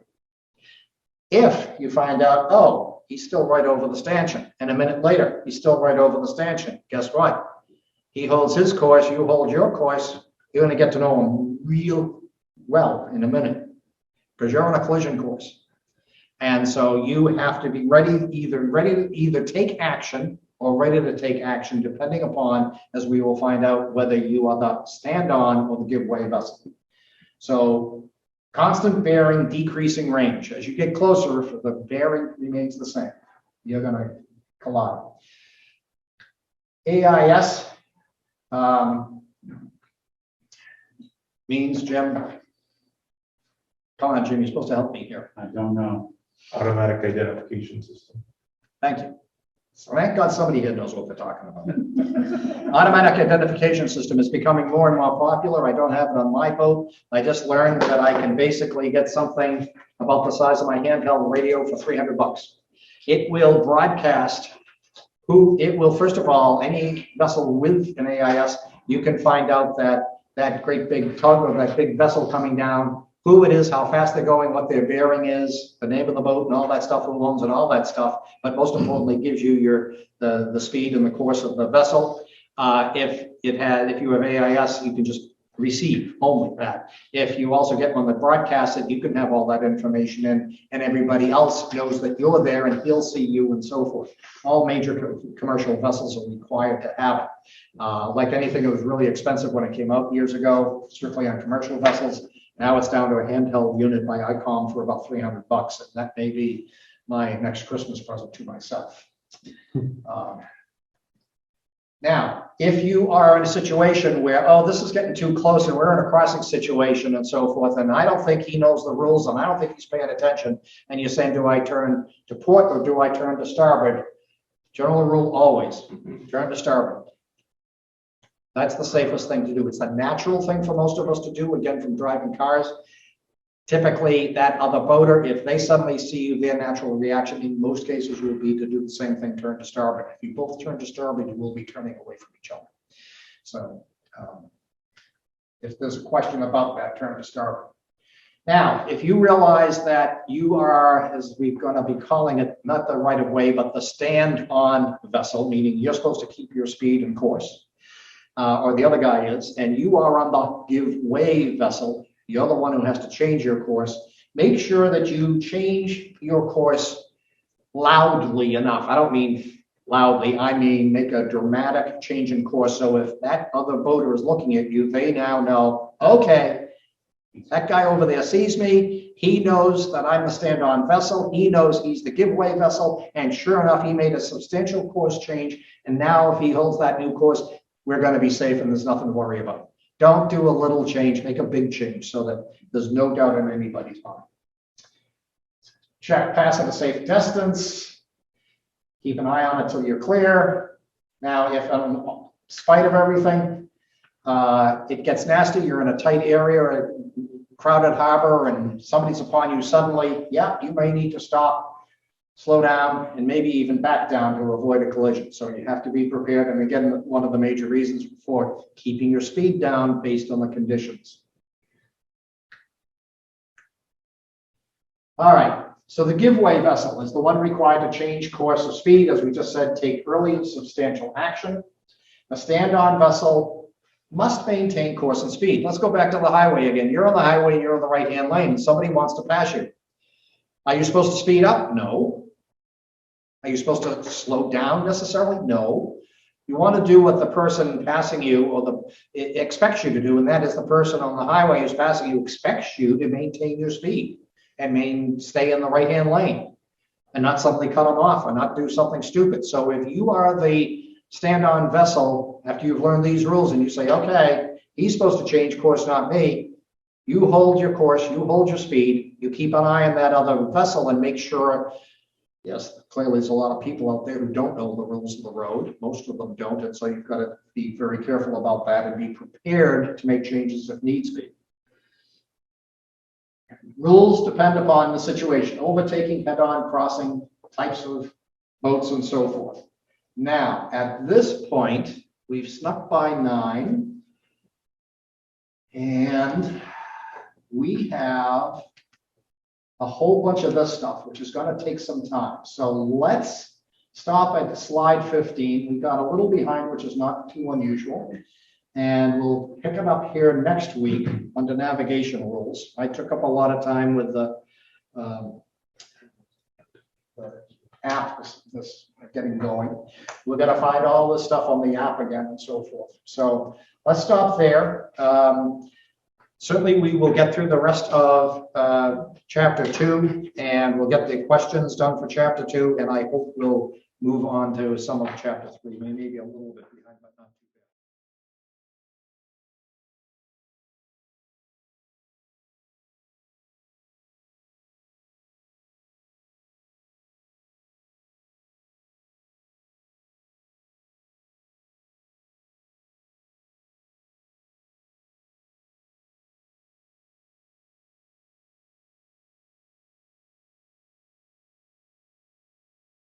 If you find out, oh, he's still right over the stanchion, and a minute later, he's still right over the stanchion, guess what? He holds his course, you hold your course, you're going to get to know him real well in a minute, because you're on a collision course. And so you have to be ready to either take action or ready to take action, depending upon, as we will find out, whether you are the stand-on or the give-way vessel. So constant bearing, decreasing range. As you get closer, if the bearing remains the same, you're going to collide. AIS means, Jim, come on, Jim, you're supposed to help me here. I don't know. Automatic identification system. Thank you. Thank God somebody here knows what they're talking about. Automatic identification system is becoming more and more popular. I don't have it on my boat. I just learned that I can basically get something about the size of my handheld radio for $300. It will broadcast it will, first of all, any vessel with an AIS, you can find out that great big tug or that big vessel coming down, who it is, how fast they're going, what their bearing is, the name of the boat and all that stuff, who owns and all that stuff. But most importantly, gives you the speed and the course of the vessel. If you have AIS, you can just receive, only that. If you also get one that broadcasts it, you can have all that information in, and everybody else knows that you're there and he'll see you and so forth. All major commercial vessels are required to have it. Like anything, it was really expensive when it came out years ago, strictly on commercial vessels. Now it's down to a handheld unit by ICOM for about $300, and that may be my next Christmas present to myself. Now, if you are in a situation where, oh, this is getting too close and we're in a crossing situation and so forth, and I don't think he knows the rules and I don't think he's paying attention, and you're saying, do I turn to port or do I turn to starboard? General rule, always turn to starboard. That's the safest thing to do. It's a natural thing for most of us to do, again, from driving cars. Typically, that other boater, if they suddenly see you, their natural reaction in most cases will be to do the same thing, turn to starboard. If you both turn to starboard, you will be turning away from each other. So if there's a question about that, turn to starboard. Now, if you realize that you are, as we're going to be calling it, not the right of way, but the stand-on vessel, meaning you're supposed to keep your speed and course, or the other guy is, and you are on the give way vessel, you're the one who has to change your course. Make sure that you change your course loudly enough. I don't mean loudly, I mean make a dramatic change in course. So if that other boater is looking at you, they now know, okay, that guy over there sees me. He knows that I'm the stand-on vessel. He knows he's the giveaway vessel. And sure enough, he made a substantial course change. And now if he holds that new course, we're going to be safe and there's nothing to worry about. Don't do a little change, make a big change so that there's no doubt in anybody's mind. Check, pass at a safe distance. Keep an eye on it till you're clear. Now, if in spite of everything, it gets nasty, you're in a tight area, a crowded harbor, and somebody's upon you suddenly, yeah, you may need to stop, slow down, and maybe even back down to avoid a collision. So you have to be prepared. And again, one of the major reasons for keeping your speed down based on the conditions. All right, so the giveaway vessel is the one required to change course or speed. As we just said, take early and substantial action. A stand-on vessel must maintain course and speed. Let's go back to the highway again. You're on the highway, you're on the right-hand lane, and somebody wants to pass you. Are you supposed to speed up? No. Are you supposed to slow down necessarily? No. You want to do what the person passing you or expects you to do, and that is the person on the highway who's passing you expects you to maintain your speed and stay in the right-hand lane and not suddenly cut them off or not do something stupid. So if you are the stand-on vessel, after you've learned these rules and you say, okay, he's supposed to change course, not me, you hold your course, you hold your speed, you keep an eye on that other vessel and make sure. Yes, clearly there's a lot of people out there who don't know the rules of the road. Most of them don't, and so you've got to be very careful about that and be prepared to make changes if needs be. Rules depend upon the situation, overtaking, head-on, crossing, types of boats, and so forth. Now, at this point, we've snuck by 9, and we have a whole bunch of this stuff, which is going to take some time. So let's stop at slide 15. We got a little behind, which is not too unusual. And we'll pick it up here next week under navigation rules. I took up a lot of time with the app, this getting going. We're going to find all this stuff on the app again and so forth. So let's stop there. Certainly, we will get through the rest of chapter 2, and we'll get the questions done for chapter 2, and I hope we'll move on to some of chapter 3, maybe a little bit.